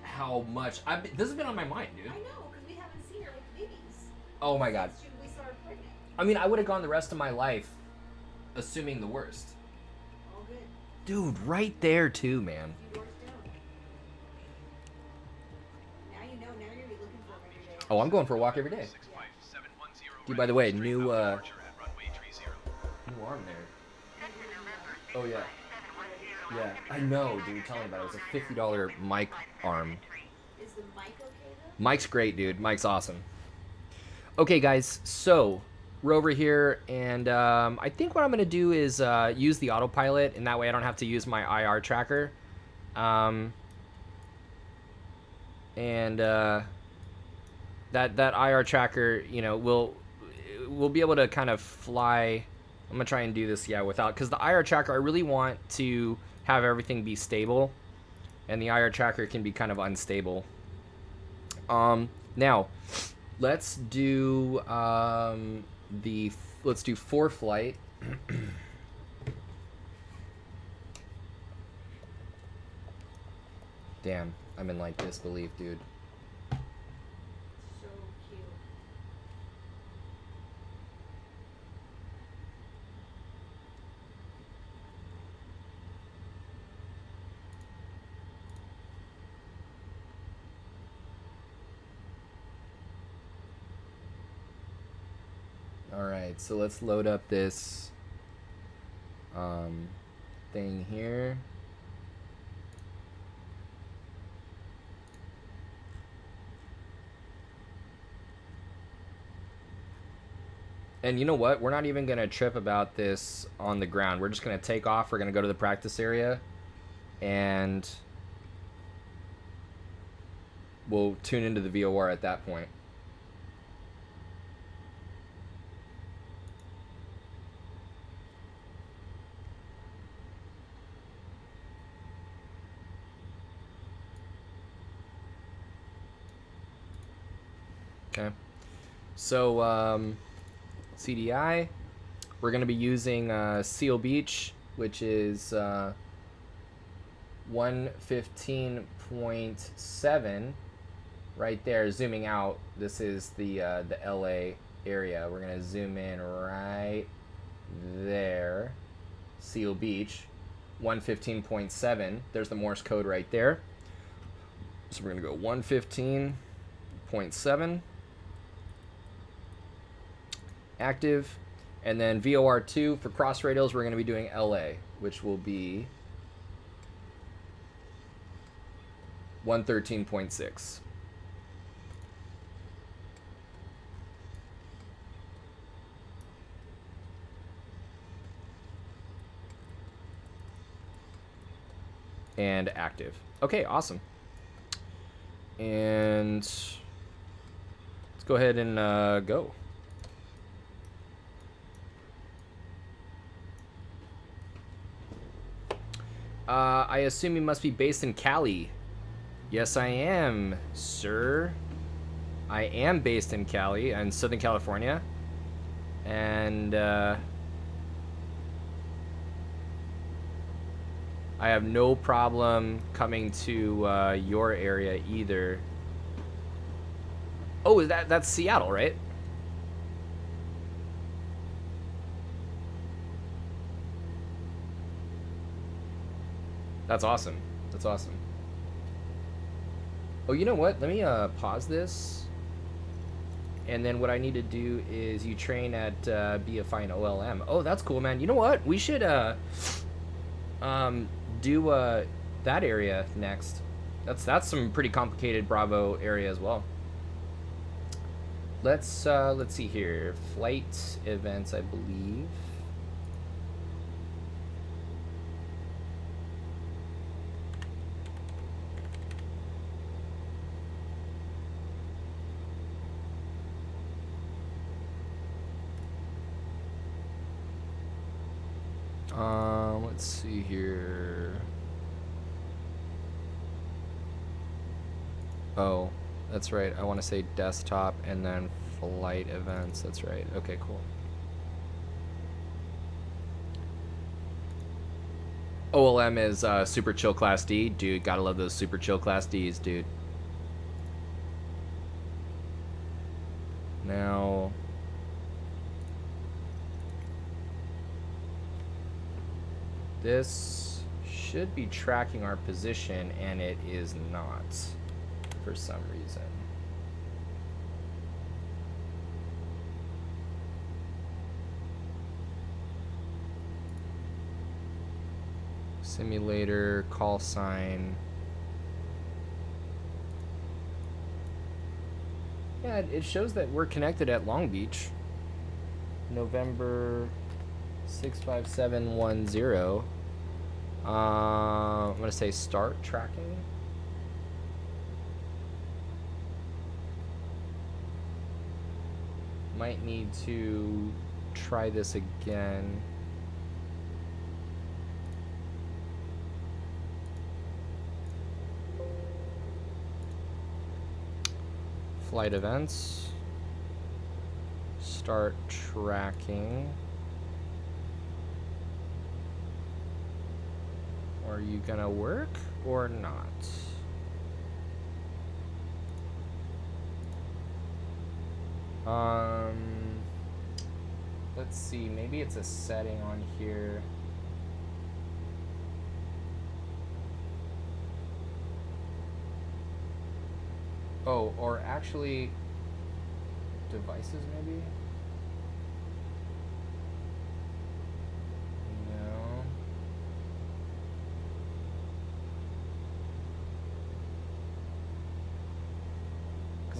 how much this has been on my mind, dude. I know, because we haven't seen her with babies. Oh my god. Since we saw her pregnant. I mean, I would have gone the rest of my life assuming the worst. All good. Dude, right there too, man. Few doors down. Now you know. Now you're gonna be looking for them every day. Oh, I'm going for a walk every day. Dude, by the way, new arm there. Oh yeah. Yeah, I know, dude. Tell me about it. It was a $50 mic arm. Is the mic okay though? Mike's great, dude. Mike's awesome. Okay, guys. So we're over here, and I think what I'm gonna do is use the autopilot, and that way I don't have to use my IR tracker. And that IR tracker, you know, we'll be able to kind of fly. I'm gonna try and do this, yeah, without, because the IR tracker, I really want to have everything be stable, and the IR tracker can be kind of unstable. Now, let's do let's do Vor flight. Damn, I'm in like disbelief, dude. So cute. All right, so let's load up this thing here. And you know what? We're not even going to trip about this on the ground. We're just going to take off. We're going to go to the practice area. And we'll tune into the VOR at that point. Okay. So, CDI, we're going to be using Seal Beach, which is 115.7 right there. Zooming out, this is the LA area. We're going to zoom in right there. Seal Beach, 115.7. There's the Morse code right there. So we're going to go 115.7. Active, and then VOR2 for cross radials we're going to be doing LA, which will be 113.6. And active. Okay, awesome. And let's go ahead and go. I assume you must be based in Cali. Yes, I am, sir. I am based in Cali, in Southern California. And I have no problem coming to your area either. Oh, that's Seattle, right? That's awesome. That's awesome. Oh, you know what? Let me pause this. And then what I need to do is you train at BFI and OLM. Oh, that's cool, man. You know what? We should do that area next. That's some pretty complicated Bravo area as well. Let's see here. Flight events, I believe. Let's see here. Oh, that's right. I want to say desktop and then flight events. That's right. Okay, cool. OLM is Super Chill Class D. Dude, gotta love those Super Chill Class Ds, dude. Now... this should be tracking our position, and it is not for some reason. Simulator, call sign. Yeah, it shows that we're connected at Long Beach. November 65710. I'm gonna say start tracking. Might need to try this again. Flight events. Start tracking. Are you gonna work or not? Let's see, maybe it's a setting on here. Oh, or actually devices maybe?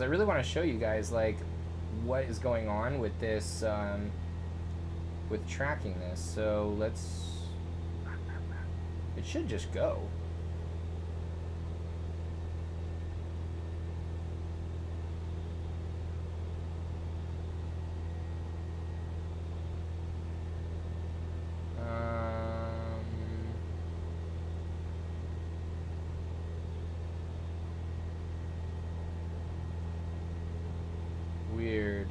because I really want to show you guys like what is going on with this, with tracking this. So let's. It should just go. Weird.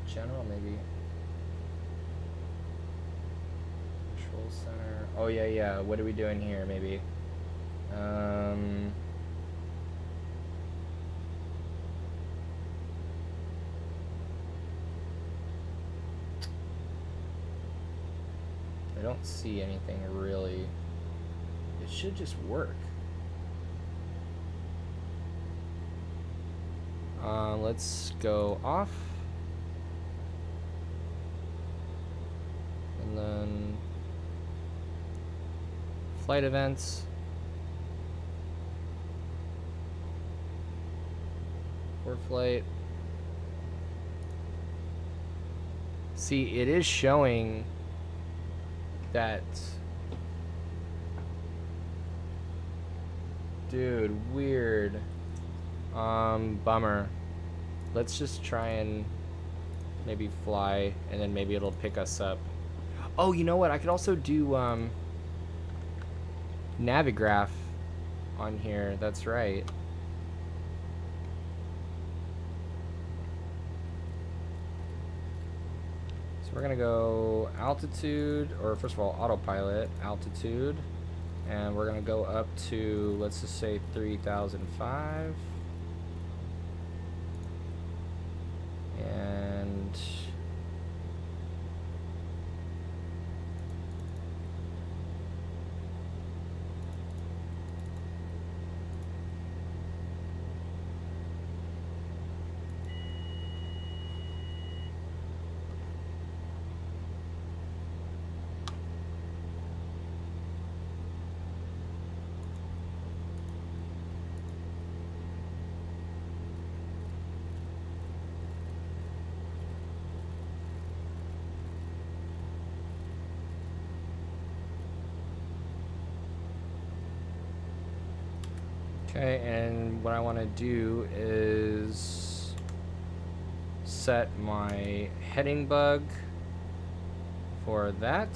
General maybe. Control center. Oh yeah. What are we doing here? Maybe. I don't see anything really. It should just work. Let's go off. And then flight events. For flight. See, it is showing that. Dude, weird. Bummer. Let's just try and maybe fly, and then maybe it'll pick us up. Oh, you know what? I could also do Navigraph on here. That's right. So we're gonna go altitude, or first of all, autopilot, altitude. And we're gonna go up to, let's just say 3005. And okay, and what I want to do is set my heading bug for that,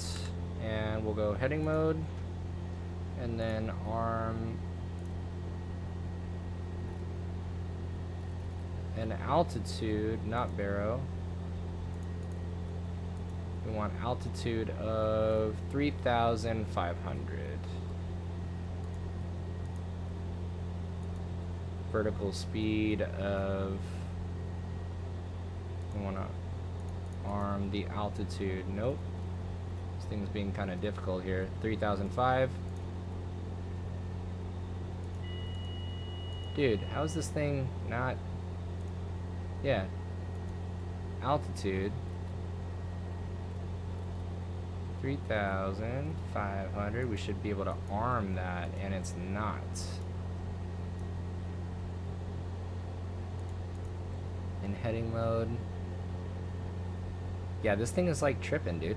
and we'll go heading mode, and then arm and altitude, not baro. We want altitude of 3,500. Vertical speed of, we want to arm the altitude. Nope. This thing's being kind of difficult here. 3,005. Dude, how's this thing not? Yeah. Altitude. 3,500. We should be able to arm that, and it's not. In heading mode. Yeah, this thing is like tripping, dude.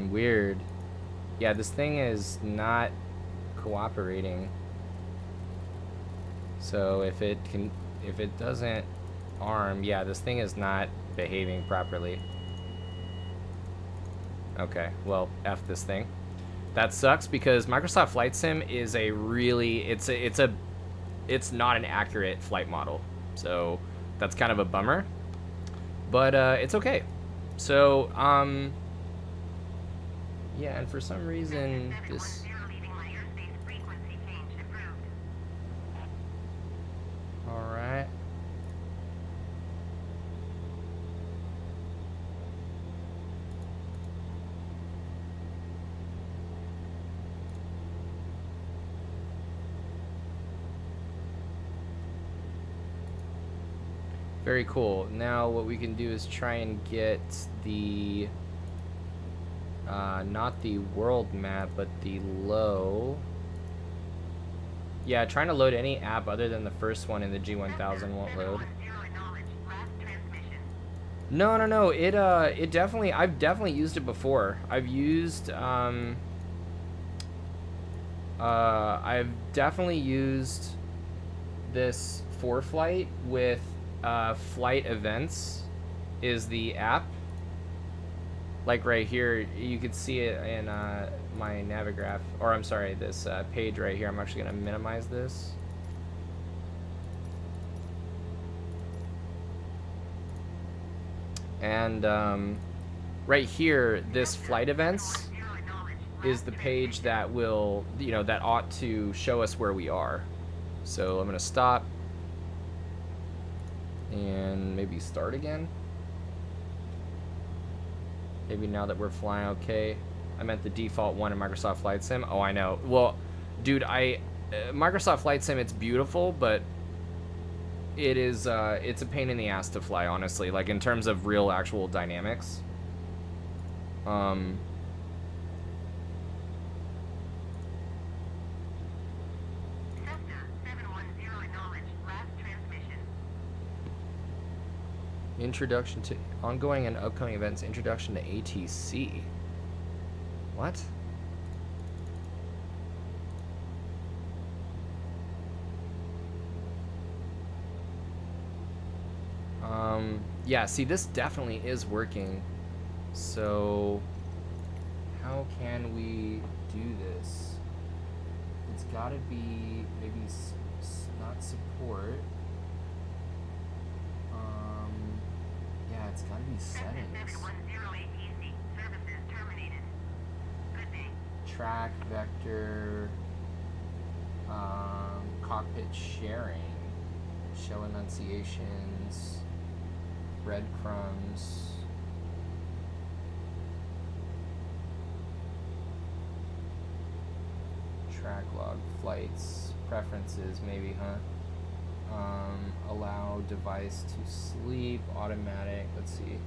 Weird. Yeah, this thing is not cooperating. So if it doesn't arm, yeah, this thing is not behaving properly. Okay, well, F this thing. That sucks because Microsoft Flight Sim is a really, it's not an accurate flight model. So that's kind of a bummer, but it's okay. So yeah, and for some reason this. All right. Very cool. Now what we can do is try and get the, not the world map, but the low. Yeah, trying to load any app other than the first one in the G1000 won't load. No. It definitely, I've definitely used it before. I've definitely used this For Flight with Flight Events is the app. Like right here, you could see it in my Navigraph, or I'm sorry, this page right here. I'm actually gonna minimize this. And right here, this Flight Events is the page that will, that ought to show us where we are. So I'm gonna stop and maybe start again. Maybe now that we're flying okay. I meant the default one in Microsoft Flight Sim. Oh, I know. Well, dude, Microsoft Flight Sim, it's beautiful, but it is it's a pain in the ass to fly, honestly, like in terms of real actual dynamics. Introduction to ongoing and upcoming events. Introduction to ATC. What? Yeah, see, this definitely is working. So, how can we do this? It's gotta be maybe not support. Yeah, it's gotta be settings. Track, vector, cockpit sharing, show enunciations, breadcrumbs. Track log, flights, preferences, maybe, huh? Allow device to sleep, automatic, let's see.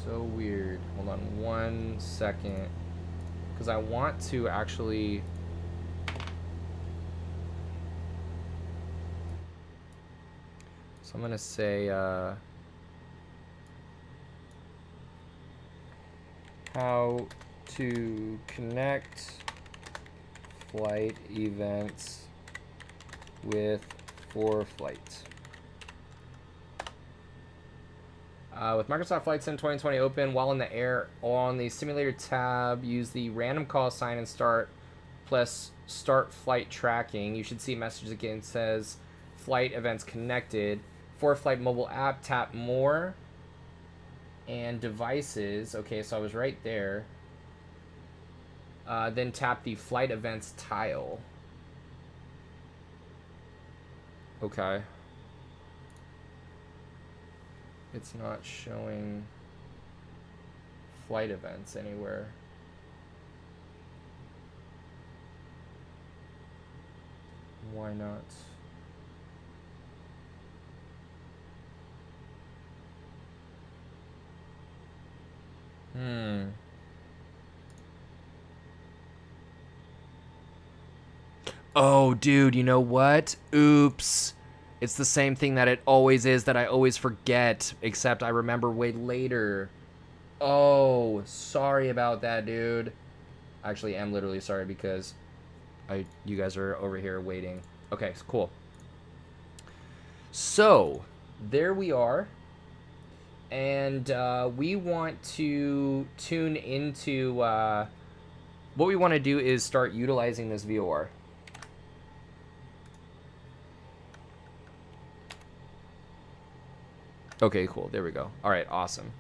So weird. Hold on 1 second. Because I want to actually... So I'm going to say... how to connect flight events with For Flight. With Microsoft Flight Sim 2020 open, while in the air, on the simulator tab, use the random call sign and start plus start flight tracking. You should see a message again says flight events connected. For Flight mobile app, tap more. And devices, okay, so I was right there. Then tap the flight events tile. Okay. It's not showing flight events anywhere. Why not? Oh, dude, you know what? Oops. It's the same thing that it always is that I always forget, except I remember way later. Oh, sorry about that, dude. Actually, I'm literally sorry because you guys are over here waiting. Okay, cool. So, there we are. And we want to tune into... what we want to do is start utilizing this VOR. Okay, cool. There we go. All right, awesome.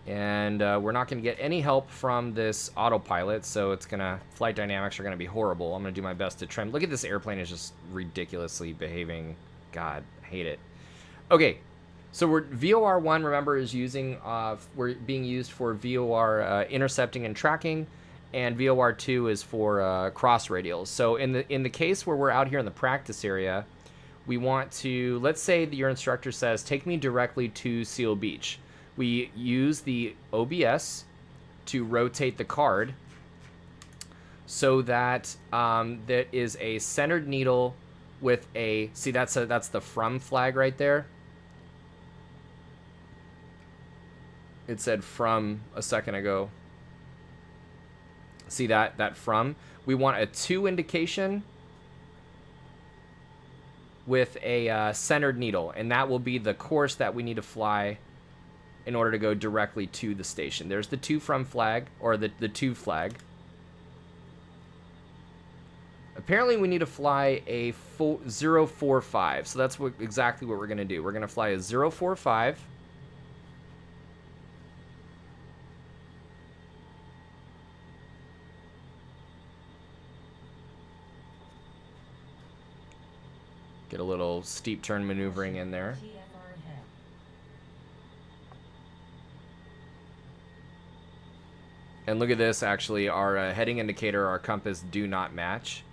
And we're not going to get any help from this autopilot, so it's going to... Flight dynamics are going to be horrible. I'm going to do my best to trim. Look at this airplane is just ridiculously behaving. God, hate it. Okay, so we're... VOR1, remember, is using... we're being used for VOR intercepting and tracking. and VOR 2 is for cross radials. So in the case where we're out here in the practice area, we want to, let's say that your instructor says, take me directly to Seal Beach. We use the OBS to rotate the card so that there is a centered needle with a, see, that's the from flag right there. It said from a second ago. See that from? We want a 2 indication with a centered needle, and that will be the course that we need to fly in order to go directly to the station. There's the 2 from flag, or the 2 flag. Apparently we need to fly a 045, so that's exactly what we're going to do. We're going to fly a 045. Get a little steep turn maneuvering in there. And look at this, actually, our heading indicator, our compass do not match.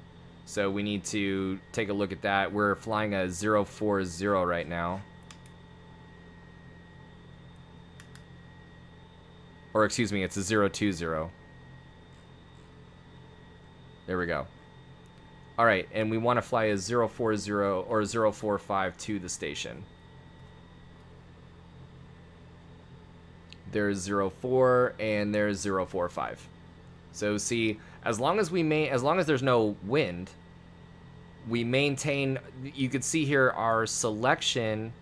So we need to take a look at that. We're flying a 040 right now. Or excuse me, it's a 020. There we go. All right, and we want to fly a 040 or 045 to the station. There's 04 and there's 045. So see, as long as there's no wind, we maintain, you could see here our selection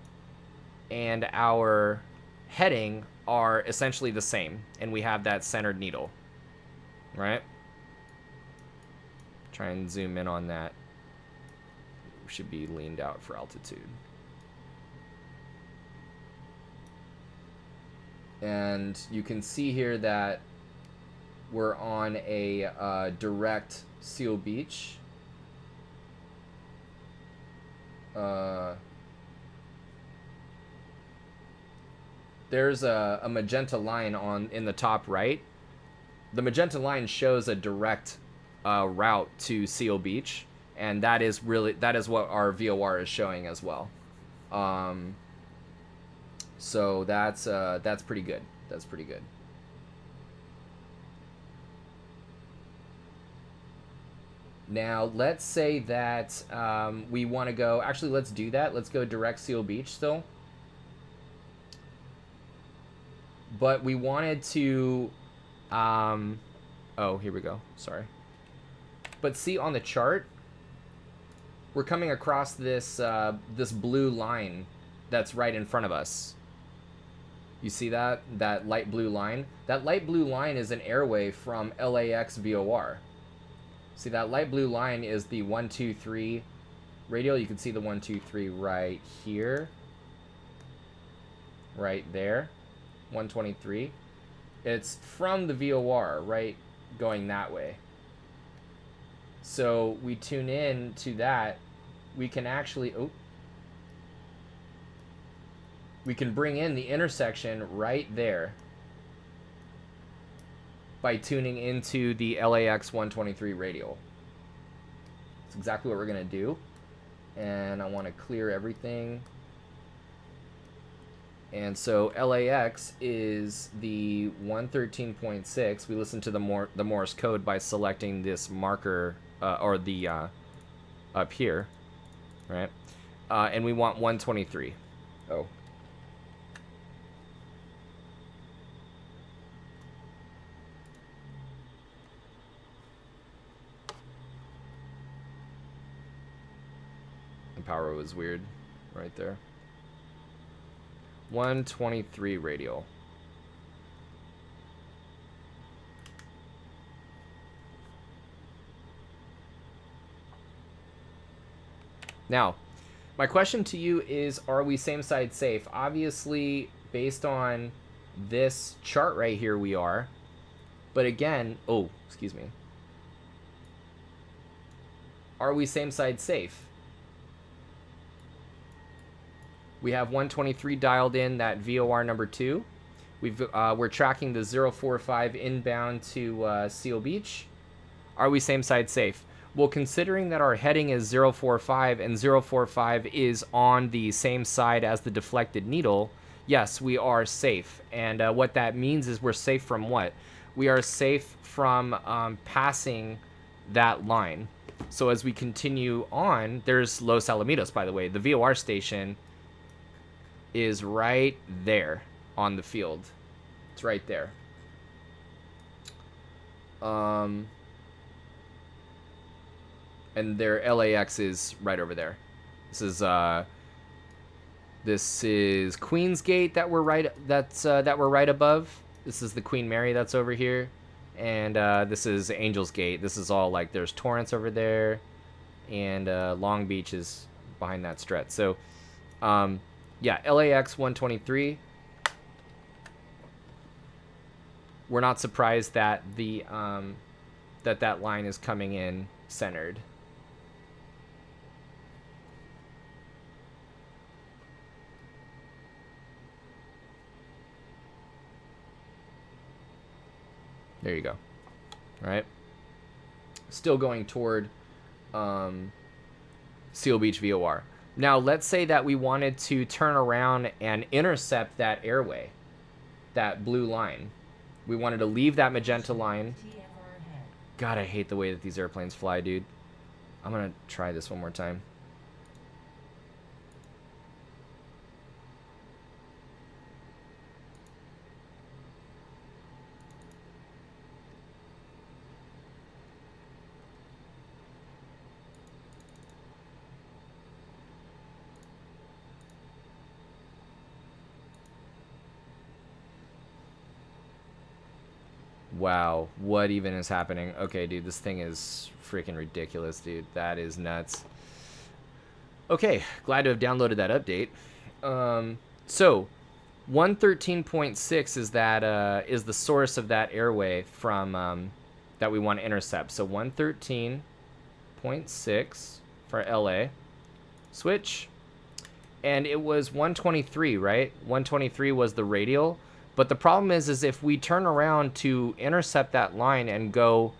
and our heading are essentially the same, and we have that centered needle, right? Try and zoom in on that. Should be leaned out for altitude. And you can see here that we're on a direct Seal Beach. There's a magenta line in the top right. The magenta line shows a direct route to Seal Beach, and that is what our VOR is showing as well. So that's pretty good. That's pretty good. Now let's say that we want to go. Actually, let's do that. Let's go direct Seal Beach still. But we wanted to. Oh, here we go. Sorry. But see on the chart, we're coming across this this blue line that's right in front of us. You see that light blue line? That light blue line is an airway from LAX VOR. See, that light blue line is the 123 radial. You can see the 123 right here. Right there. 123. It's from the VOR, right, going that way. So we tune in to that. We can actually, we can bring in the intersection right there by tuning into the LAX 123 radial. That's exactly what we're going to do. And I want to clear everything. And so LAX is the 113.6. We listen to the Morse code by selecting this marker, or the up here, right? And we want 123. Oh. The power was weird right there. 123 radial. Now, my question to you is, are we same side safe? Obviously, based on this chart right here, we are. But again, oh, excuse me. Are we same side safe? We have 123 dialed in, that VOR number 2. We're tracking the 045 inbound to Seal Beach. Are we same side safe? Well, considering that our heading is 045 and 045 is on the same side as the deflected needle, yes, we are safe. And what that means is we're safe from what? We are safe from passing that line. So as we continue on, there's Los Alamitos, by the way. The VOR station is right there on the field. It's right there. And their LAX is right over there. This is Queensgate that we're right above. This is the Queen Mary that's over here, and this is Angels Gate. This is all like there's Torrance over there, and Long Beach is behind that stretch. So, yeah, LAX 123. We're not surprised that the that line is coming in centered. There you go. All right. Still going toward Seal Beach VOR. Now, let's say that we wanted to turn around and intercept that airway, that blue line. We wanted to leave that magenta line. God, I hate the way that these airplanes fly, dude. I'm going to try this one more time. Wow, what even is happening? Okay, dude, this thing is freaking ridiculous, dude. That is nuts. Okay, glad to have downloaded that update. So 113.6 is that is the source of that airway from that we want to intercept. So 113.6 for LA. Switch. And it was 123, right? 123 was the radial. But the problem is if we turn around to intercept that line and go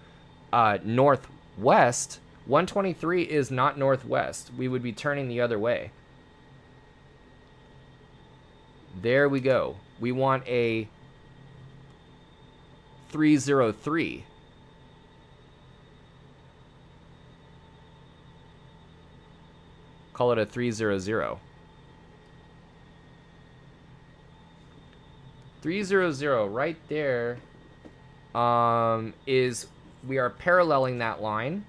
northwest, 123 is not northwest. We would be turning the other way. There we go. We want a 303. Call it a 300. 300 right there is we are paralleling that line.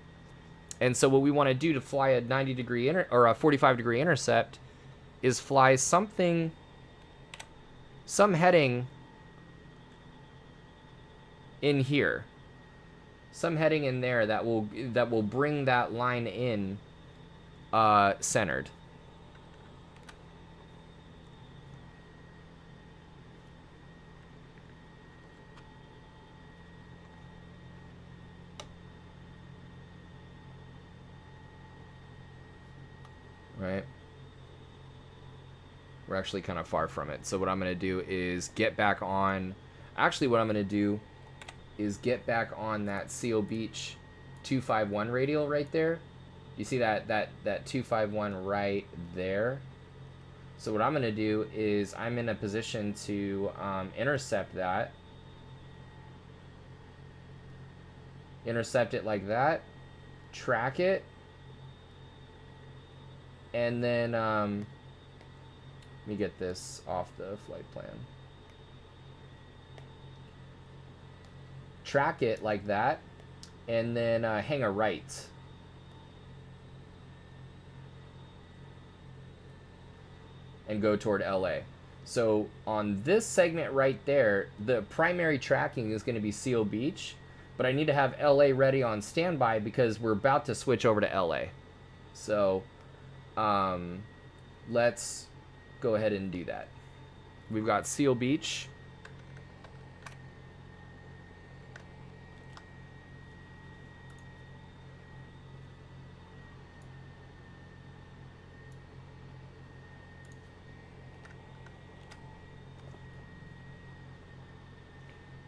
And so what we want to do to fly a 90 degree or a 45 degree intercept is fly some heading in here. Some heading in there that will bring that line in centered. Right? We're actually kind of far from it. So what I'm going to do is get back on... Actually, what I'm going to do is get back on that Seal Beach 251 radial right there. You see that 251 right there? So what I'm going to do is I'm in a position to intercept that. Intercept it like that. Track it. And then, let me get this off the flight plan. Track it like that, and then hang a right. And go toward LA. So on this segment right there, the primary tracking is going to be Seal Beach, but I need to have LA ready on standby because we're about to switch over to LA. So... let's go ahead and do that. We've got Seal Beach.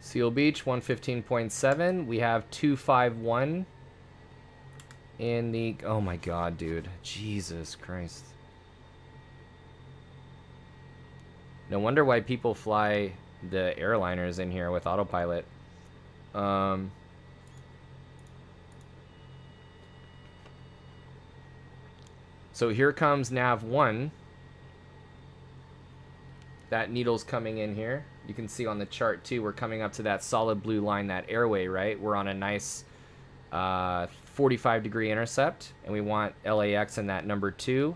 Seal Beach 115.7. We have 251 in the... Oh my god, dude. Jesus Christ. No wonder why people fly the airliners in here with autopilot. So here comes nav 1. That needle's coming in here. You can see on the chart too, we're coming up to that solid blue line, that airway, right? We're on a nice 45-degree intercept, and we want LAX in that number 2.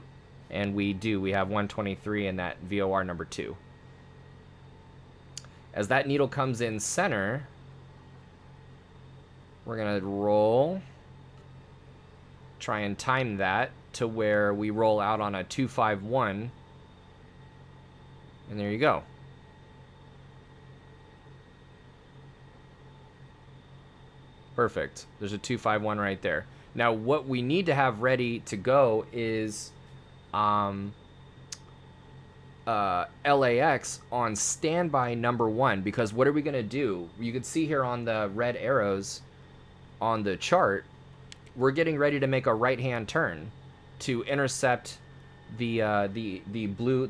And we do. We have 123 in that VOR number 2. As that needle comes in center, we're going to roll. Try and time that to where we roll out on a 251. And there you go. Perfect. There's a 251 right there. Now, what we need to have ready to go is LAX on standby number 1, because what are we going to do? You can see here on the red arrows on the chart, we're getting ready to make a right-hand turn to intercept the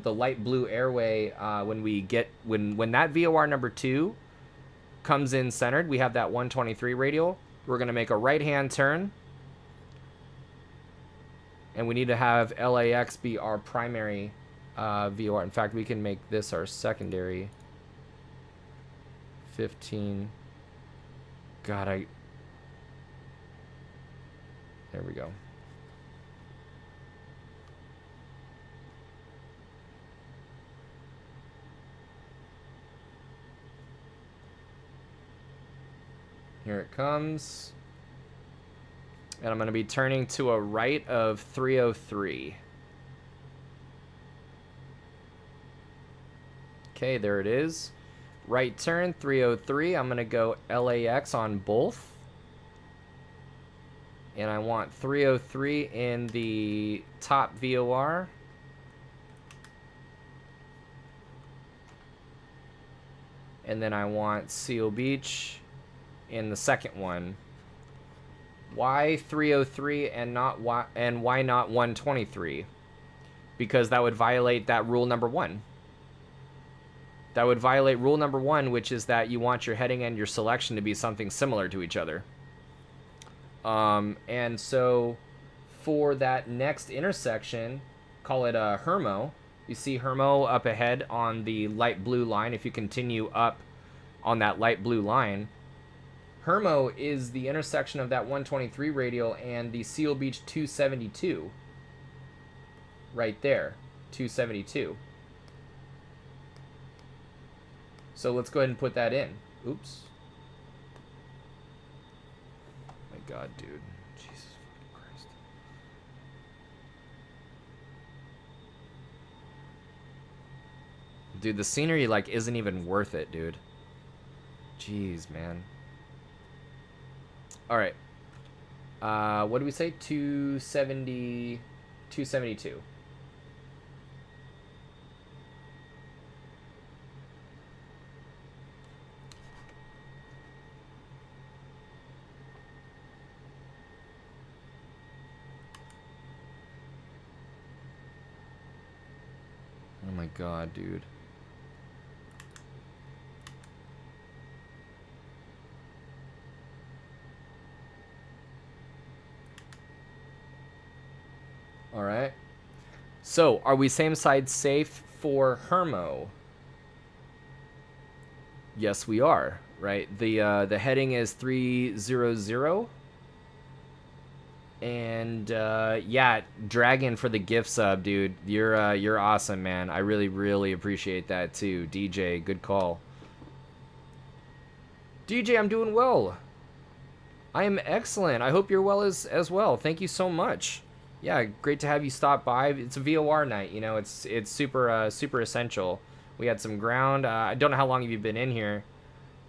light blue airway when that VOR number 2 comes in centered. We have that 123 radial. We're going to make a right-hand turn, and we need to have LAX be our primary VOR. In fact, we can make this our secondary. 15. God, there we go. Here it comes. And I'm going to be turning to a right of 303. Okay, there it is. Right turn, 303. I'm going to go LAX on both. And I want 303 in the top VOR. And then I want Seal Beach in the second one. Why 303 and why not 123? Because that would violate that rule number 1. That would violate rule number 1, which is that you want your heading and your selection to be something similar to each other. And so for that next intersection, call it a Hermo. You see Hermo up ahead on the light blue line. If you continue up on that light blue line, Hermo is the intersection of that 123 radial and the Seal Beach 272. Right there, 272. So let's go ahead and put that in. Oops. My God, dude. Jesus fucking Christ. Dude, the scenery, like, isn't even worth it, dude. Jeez, man. All right. What do we say? 270, 272. Oh my God, dude. All right. So, are we same side safe for Hermo? Yes, we are. Right. The heading is 300. And yeah, Dragon for the gift sub, dude. You're awesome, man. I really appreciate that too. DJ, good call. DJ, I'm doing well. I am excellent. I hope you're well as well. Thank you so much. Yeah, great to have you stop by. It's a VOR night, you know. It's super super essential. We had some ground. I don't know how long you've been in here.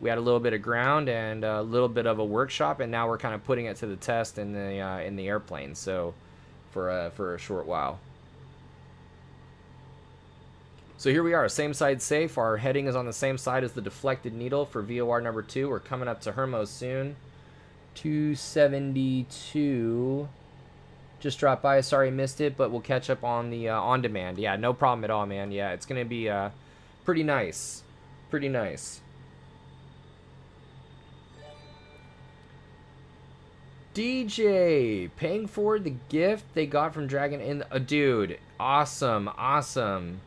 We had a little bit of ground and a little bit of a workshop, and now we're kind of putting it to the test in the airplane. So, for a short while. So here we are, same side safe. Our heading is on the same side as the deflected needle for VOR number 2. We're coming up to Hermo soon. 272. Just dropped by. Sorry missed it, but we'll catch up on the on demand. Yeah, no problem at all, man. Yeah, it's gonna be pretty nice. Pretty nice. DJ paying for the gift they got from Dragon in dude, awesome, awesome.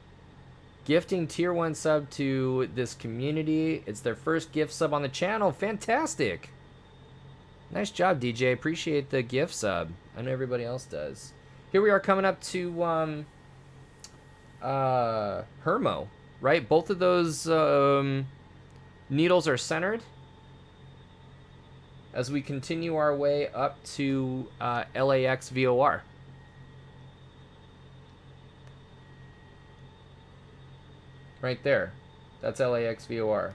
Gifting tier 1 sub to this community. It's their first gift sub on the channel. Fantastic. Nice job, DJ. Appreciate the gift sub. I know everybody else does. Here we are coming up to Hermo, right? Both of those needles are centered as we continue our way up to LAX VOR. Right there. That's LAX VOR.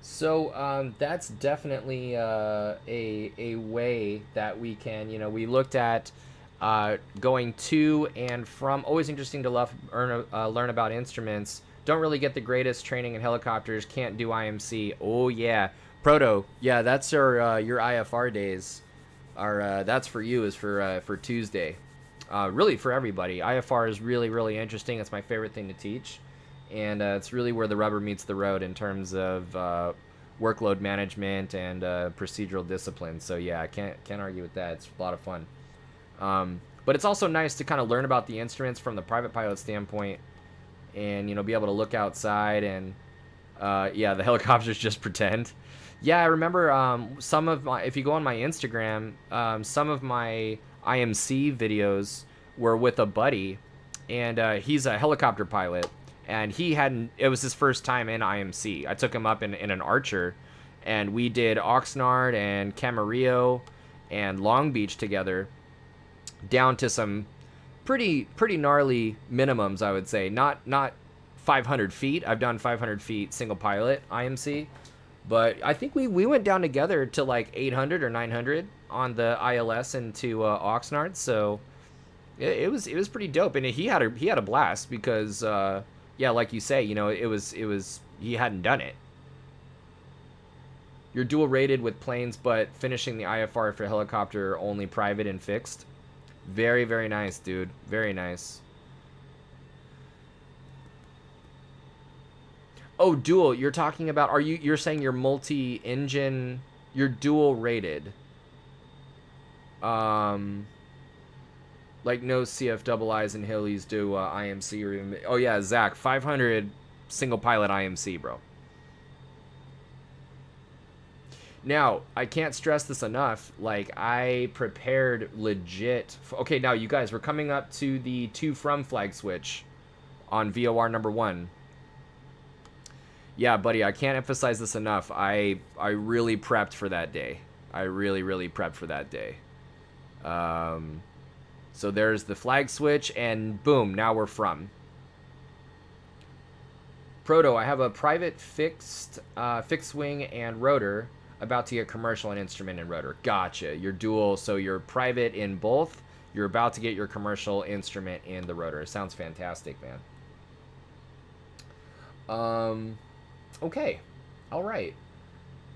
So that's definitely a way that we can, you know, we looked at going to and from. Always interesting to learn about instruments. Don't really get the greatest training in helicopters. Can't do IMC. Oh yeah. Proto, yeah, that's your IFR days. That's for you, is for Tuesday. Really for everybody. IFR is really, really interesting. It's my favorite thing to teach, and it's really where the rubber meets the road in terms of workload management and procedural discipline. So yeah, I can't argue with that. It's a lot of fun. But it's also nice to kind of learn about the instruments from the private pilot standpoint, and you know, be able to look outside and yeah, the helicopters just pretend. Yeah, I remember some of my, if you go on my Instagram, some of my IMC videos were with a buddy, and he's a helicopter pilot, and it was his first time in IMC. I took him up in an Archer, and we did Oxnard and Camarillo and Long Beach together, down to some pretty gnarly minimums, I would say. Not 500 feet. I've done 500 feet single pilot IMC. But I think we went down together to like 800 or 900 on the ILS into Oxnard. So it was pretty dope, and he had a blast because yeah, like you say, you know, it was he hadn't done it. You're dual rated with planes, but finishing the IFR for helicopter only private and fixed. Very, very nice, dude. Very nice. Oh, dual. You're talking about, you're saying you're multi-engine, you're dual rated. Like no CFIIs and Hillies do IMC or even, oh yeah, Zach, 500 single pilot IMC, bro. Now, I can't stress this enough. Like, I prepared legit. Okay, now you guys, we're coming up to the to from flag switch on VOR number 1. Yeah, buddy, I can't emphasize this enough. I really prepped for that day. I really prepped for that day. So there's the flag switch, and boom, now we're from. Proto, I have a private fixed wing and rotor, about to get commercial and instrument and rotor. Gotcha. You're dual, so you're private in both. You're about to get your commercial instrument in the rotor. Sounds fantastic, man. Okay. All right.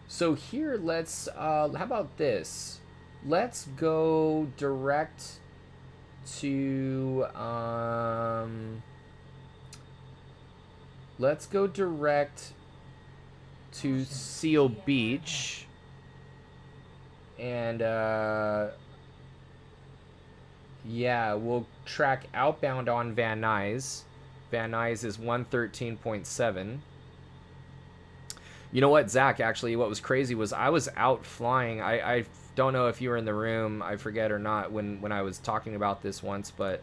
So here, let's, how about this? Let's go direct to, let's go direct to Seal Beach, and yeah, we'll track outbound on Van Nuys. Van Nuys is 113.7. You know what, Zach, actually, what was crazy was I was out flying. I don't know if you were in the room, I forget or not, when I was talking about this once, but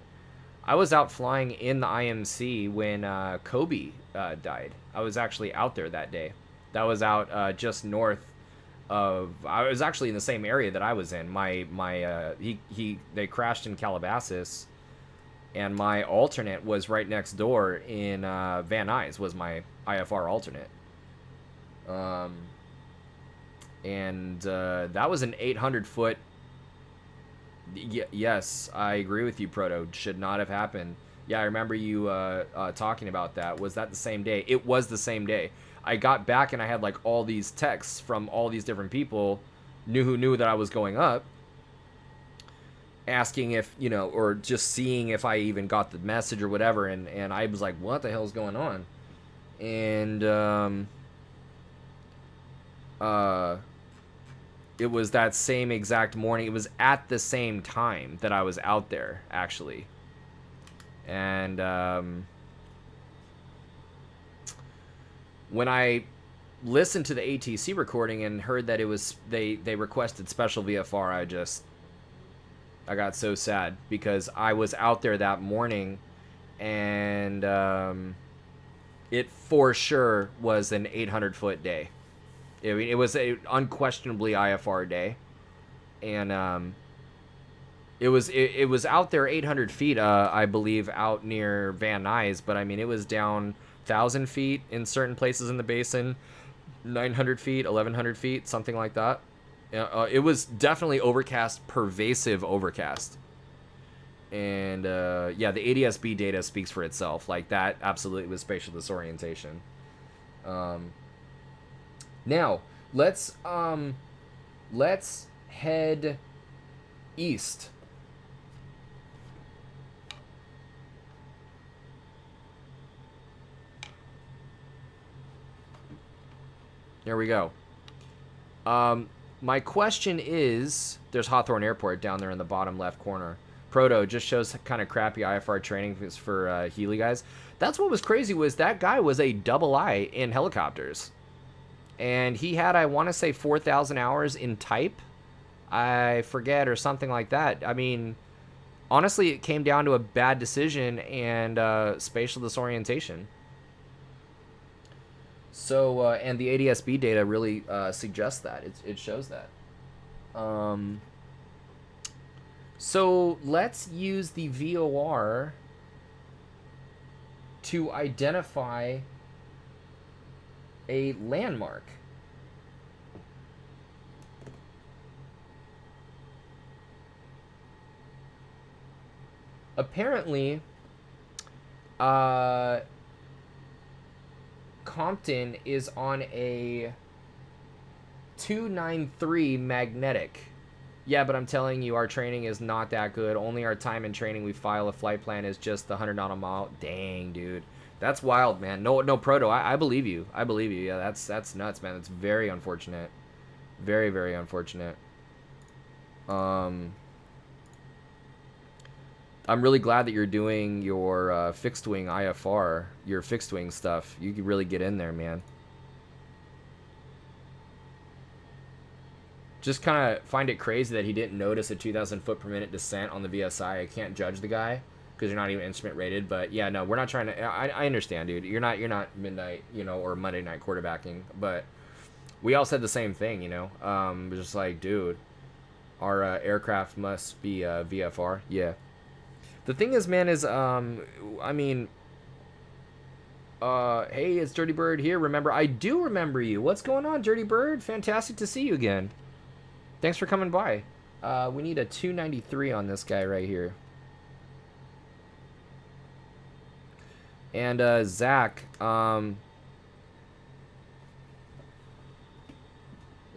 I was out flying in the IMC when Kobe died. I was actually out there that day. That was out just north of. I was actually in the same area that I was in. They crashed in Calabasas, and my alternate was right next door in Van Nuys. Was my IFR alternate. And that was an 800 foot. Yes, I agree with you, Proto. Should not have happened. Yeah, I remember you talking about that. Was that the same day? It was the same day. I got back and I had like all these texts from all these different people who knew that I was going up, asking if, or just seeing if I even got the message or whatever. And I was like, what the hell's going on? And it was that same exact morning. It was at the same time that I was out there, actually. And when I listened to the ATC recording and heard that it was they requested special VFR, I got so sad because I was out there that morning, and it for sure was an 800 foot day. I mean, it was a unquestionably IFR day, and it was out there 800 feet, I believe, out near Van Nuys, but I mean, it was down 1,000 feet in certain places in the basin, 900 feet, 1,100 feet, something like that. It was definitely overcast, pervasive overcast. And yeah, the ADS-B data speaks for itself. Like, that absolutely was spatial disorientation. Now, let's head east. There we go. My question is, there's Hawthorne Airport down there in the bottom left corner. Proto just shows kind of crappy IFR training for Healy guys. That's what was crazy, was that guy was a double I in helicopters. And he had, I want to say, 4,000 hours in type. I forget, or something like that. I mean, honestly, it came down to a bad decision and spatial disorientation. So, and the ADS-B data really suggests that. It shows that. So, let's use the VOR to identify a landmark. Apparently, Compton is on a 293 magnetic. Yeah, but I'm telling you, our training is not that good. Only our time in training we file a flight plan is just the 100 nautical mile. Dang, dude. That's wild, man. No, Proto, I believe you. I believe you. Yeah, that's nuts, man. That's very unfortunate. Very, very unfortunate. I'm really glad that you're doing your fixed wing IFR, your fixed wing stuff. You can really get in there, man. Just kind of find it crazy that he didn't notice a 2,000 foot per minute descent on the VSI. I can't judge the guy because you're not even instrument rated. But yeah, no, we're not trying to. I understand, dude. You're not midnight, or Monday night quarterbacking. But we all said the same thing, just like, dude, our aircraft must be VFR. Yeah. The thing is, man, is I mean, hey, it's Dirty Bird here. Remember, I do remember you. What's going on, Dirty Bird? Fantastic to see you again. Thanks for coming by. We need a 293 on this guy right here. And Zach, let's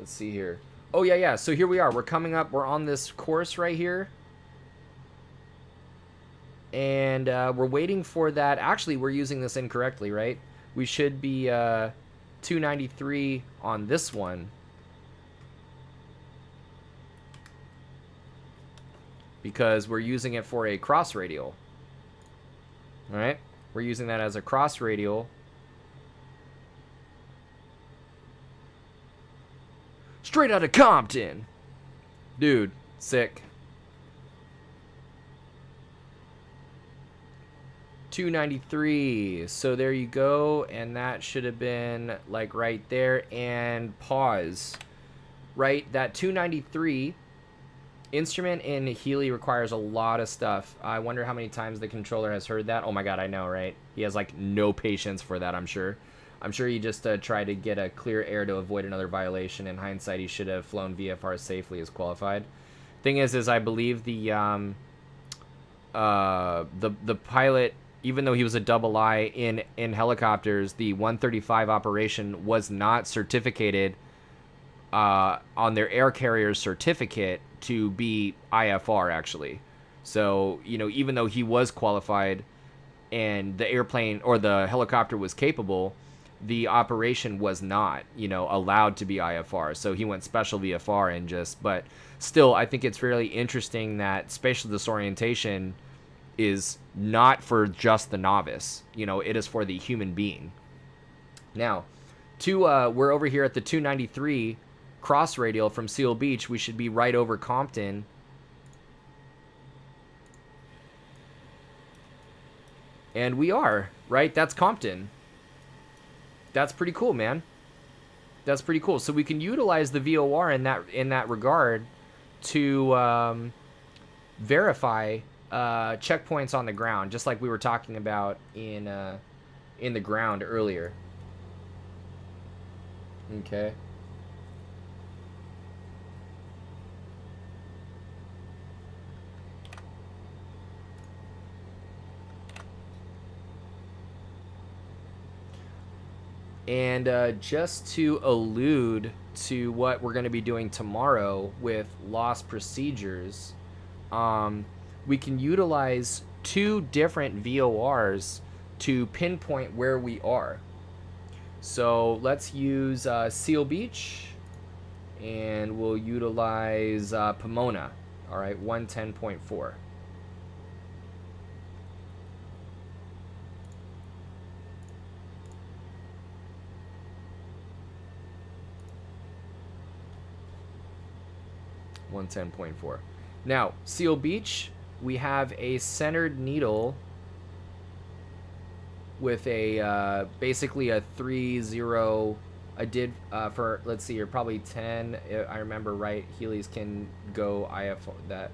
see here. Oh yeah. So here we are. We're coming up. We're on this course right here. And we're waiting for that. Actually, we're using this incorrectly, right? We should be 293 on this one. Because we're using it for a cross radial. Alright? We're using that as a cross radial. Straight out of Compton! Dude, sick. 293. So there you go. And that should have been like right there. And pause. Right? That 293 instrument in Healy requires a lot of stuff. I wonder how many times the controller has heard that. Oh my god, I know, right? He has like no patience for that, I'm sure. I'm sure he just tried to get a clear air to avoid another violation. In hindsight, he should have flown VFR safely as qualified. Thing is I believe the pilot, even though he was a double I in helicopters, the 135 operation was not certificated on their air carrier's certificate to be IFR, actually. So, you know, even though he was qualified and the airplane or the helicopter was capable, the operation was not, you know, allowed to be IFR. So he went special VFR and just, but still, I think it's really interesting that spatial disorientation is not for just the novice. You know, it is for the human being. Now, we're over here at the 293 cross radial from Seal Beach. We should be right over Compton. And we are, right? That's Compton. That's pretty cool, man. That's pretty cool. So we can utilize the VOR in that regard to verify checkpoints on the ground, just like we were talking about in the ground earlier. Okay. And just to allude to what we're going to be doing tomorrow with lost procedures, we can utilize 2 different VORs to pinpoint where we are. So let's use Seal Beach, and we'll utilize Pomona. All right, 110.4. Now, Seal Beach, we have a centered needle with a basically a 3-0. I did for, let's see here, probably 10. I remember right. Heelys can go IF that.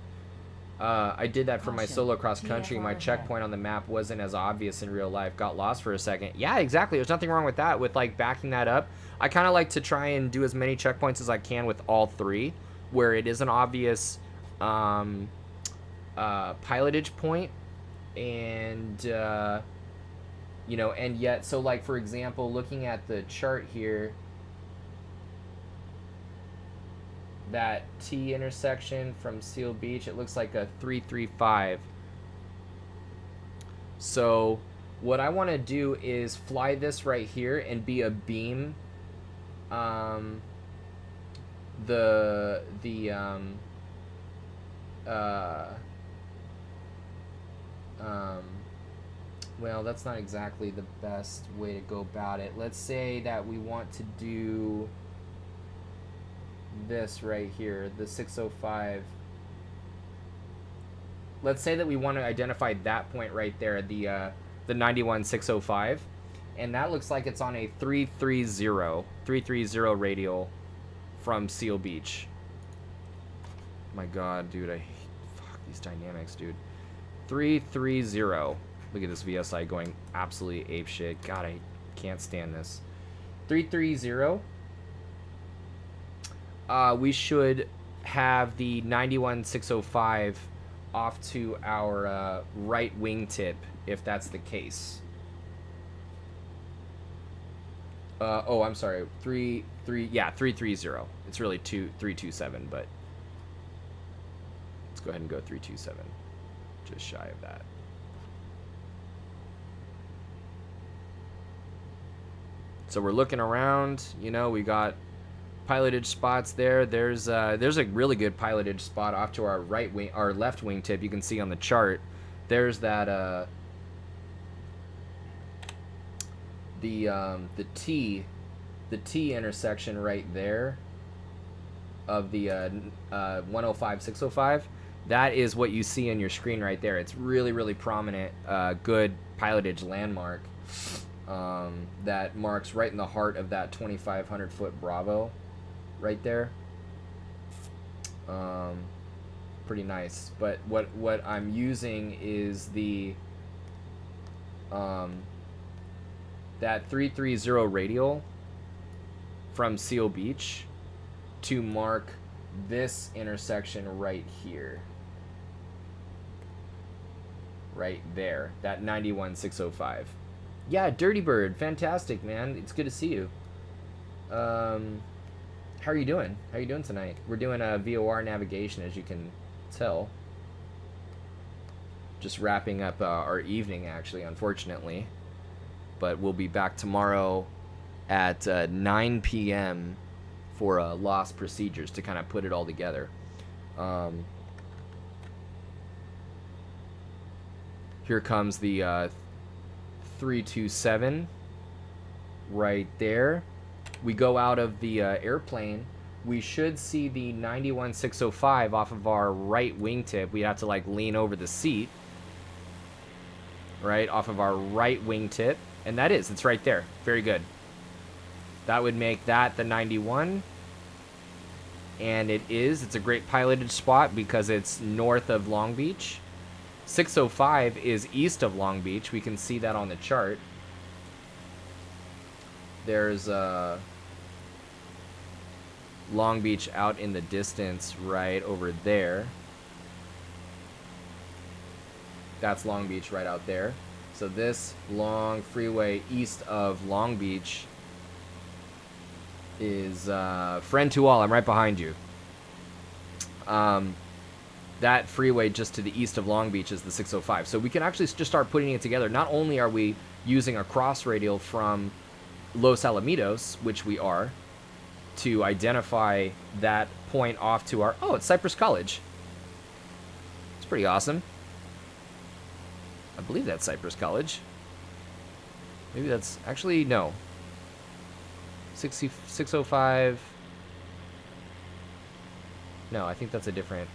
I did that for my solo cross country. My checkpoint on the map wasn't as obvious in real life. Got lost for a second. Yeah, exactly. There's nothing wrong with that. With like backing that up, I kind of like to try and do as many checkpoints as I can with all 3, where it is an obvious pilotage point, and you know, and yet, so like for example, looking at the chart here, that T intersection from Seal Beach, it looks like a 335. So what I want to do is fly this right here and be a beam. Well, that's not exactly the best way to go about it. Let's say that we want to do this right here, the 605. Let's say that we want to identify that point right there, the 91605, and that looks like it's on a 330 radial from Seal Beach. My God, dude, fuck these dynamics, dude. 330. Look at this VSI going absolutely apeshit. God, I can't stand this. 330. We should have the 91605 off to our right wingtip, if that's the case. Oh, I'm sorry. 330. It's really 327, but let's go ahead and go 327. Just shy of that. So we're looking around, you know, we got pilotage spots there. There's a really good pilotage spot off to our right wing, our left wing tip. You can see on the chart. There's that the T intersection right there of the 105 605. That is what you see on your screen right there. It's really, really prominent, good pilotage landmark that marks right in the heart of that 2,500 foot Bravo right there. Pretty nice. But what I'm using is the that 330 radial from Seal Beach to mark this intersection right here. Right there. That 91605. Yeah, Dirty Bird. Fantastic, man. It's good to see you. How are you doing? How are you doing tonight? We're doing a VOR navigation, as you can tell. Just wrapping up our evening, actually, unfortunately. But we'll be back tomorrow at 9 p.m. for lost procedures to kind of put it all together. Here comes the 327 right there. We go out of the airplane. We should see the 91605 off of our right wingtip. We have to like lean over the seat, right, off of our right wingtip. And that is, it's right there. Very good. That would make that the 91. And it is. It's a great pilotage spot because it's north of Long Beach. 605 is east of Long Beach. We can see that on the chart. There's Long Beach out in the distance right over there. That's Long Beach right out there. So this long freeway east of Long Beach is friend to all. I'm right behind you. That freeway just to the east of Long Beach is the 605. So we can actually just start putting it together. Not only are we using a cross radial from Los Alamitos, which we are, to identify that point off to our... Oh, it's Cypress College. It's pretty awesome. I believe that's Cypress College. Maybe that's... Actually, no. 605... No, I think that's a different...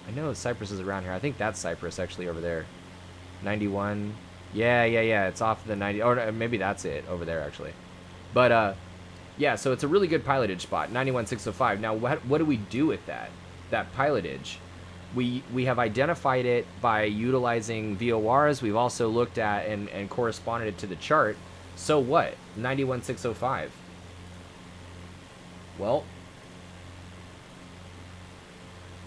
I know Cypress is around here. I think that's Cypress actually over there. 91. Yeah. It's off the 90. Or maybe that's it over there actually. But yeah, so it's a really good pilotage spot. 91605. Now what do we do with that pilotage? We have identified it by utilizing VORs. We've also looked at and corresponded it to the chart. So what? 91605. Well,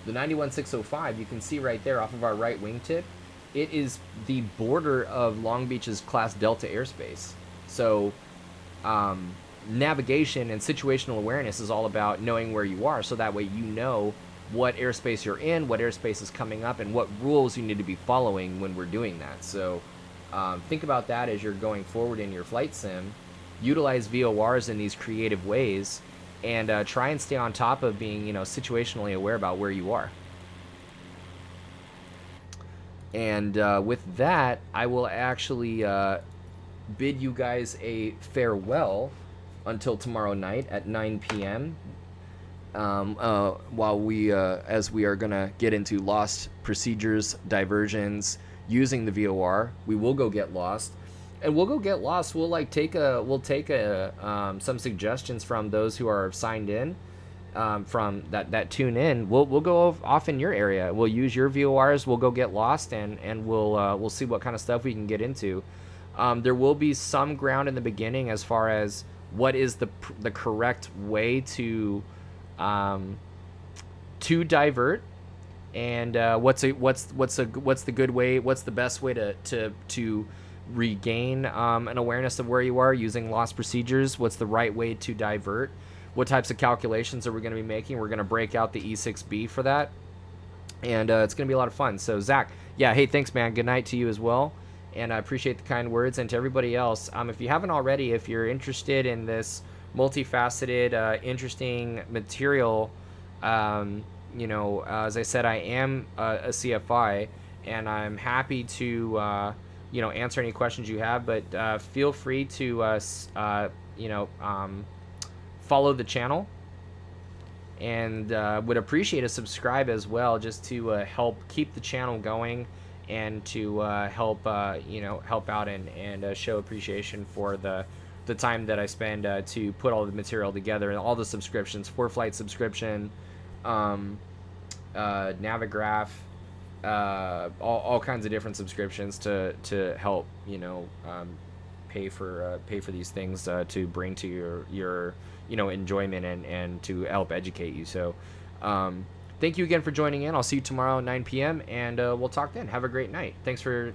the 91605, you can see right there off of our right wingtip, it is the border of Long Beach's Class Delta airspace. So navigation and situational awareness is all about knowing where you are, so that way you know what airspace you're in, what airspace is coming up, and what rules you need to be following when we're doing that. So think about that as you're going forward in your flight sim. Utilize VORs in these creative ways, and try and stay on top of being, situationally aware about where you are. And with that, I will actually bid you guys a farewell until tomorrow night at 9 p.m. While we, as we are gonna get into lost procedures, diversions, using the VOR, we will go get lost. And we'll go get lost. We'll take some suggestions from those who are signed in, from that tune in. We'll go off in your area. We'll use your VORs. We'll go get lost, and we'll see what kind of stuff we can get into. There will be some ground in the beginning as far as what is the correct way to divert, and what's the good way, what's the best way to regain an awareness of where you are using lost procedures. What's the right way to divert? What types of calculations are we going to be making? We're going to break out the E6B for that, and it's going to be a lot of fun. So Zach, yeah, hey, thanks, man. Good night to you as well, and I appreciate the kind words. And to everybody else, if you haven't already, if you're interested in this multifaceted, interesting material, as I said, I am a CFI, and I'm happy to answer any questions you have, but feel free to follow the channel, and would appreciate a subscribe as well, just to help keep the channel going, and to help out and show appreciation for the time that I spend to put all the material together, and all the subscriptions, ForFlight subscription, Navigraph, all kinds of different subscriptions to help pay for these things to bring to your enjoyment and to help educate you. So thank you again for joining in. I'll see you tomorrow at 9 p.m. and we'll talk then. Have a great night. Thanks for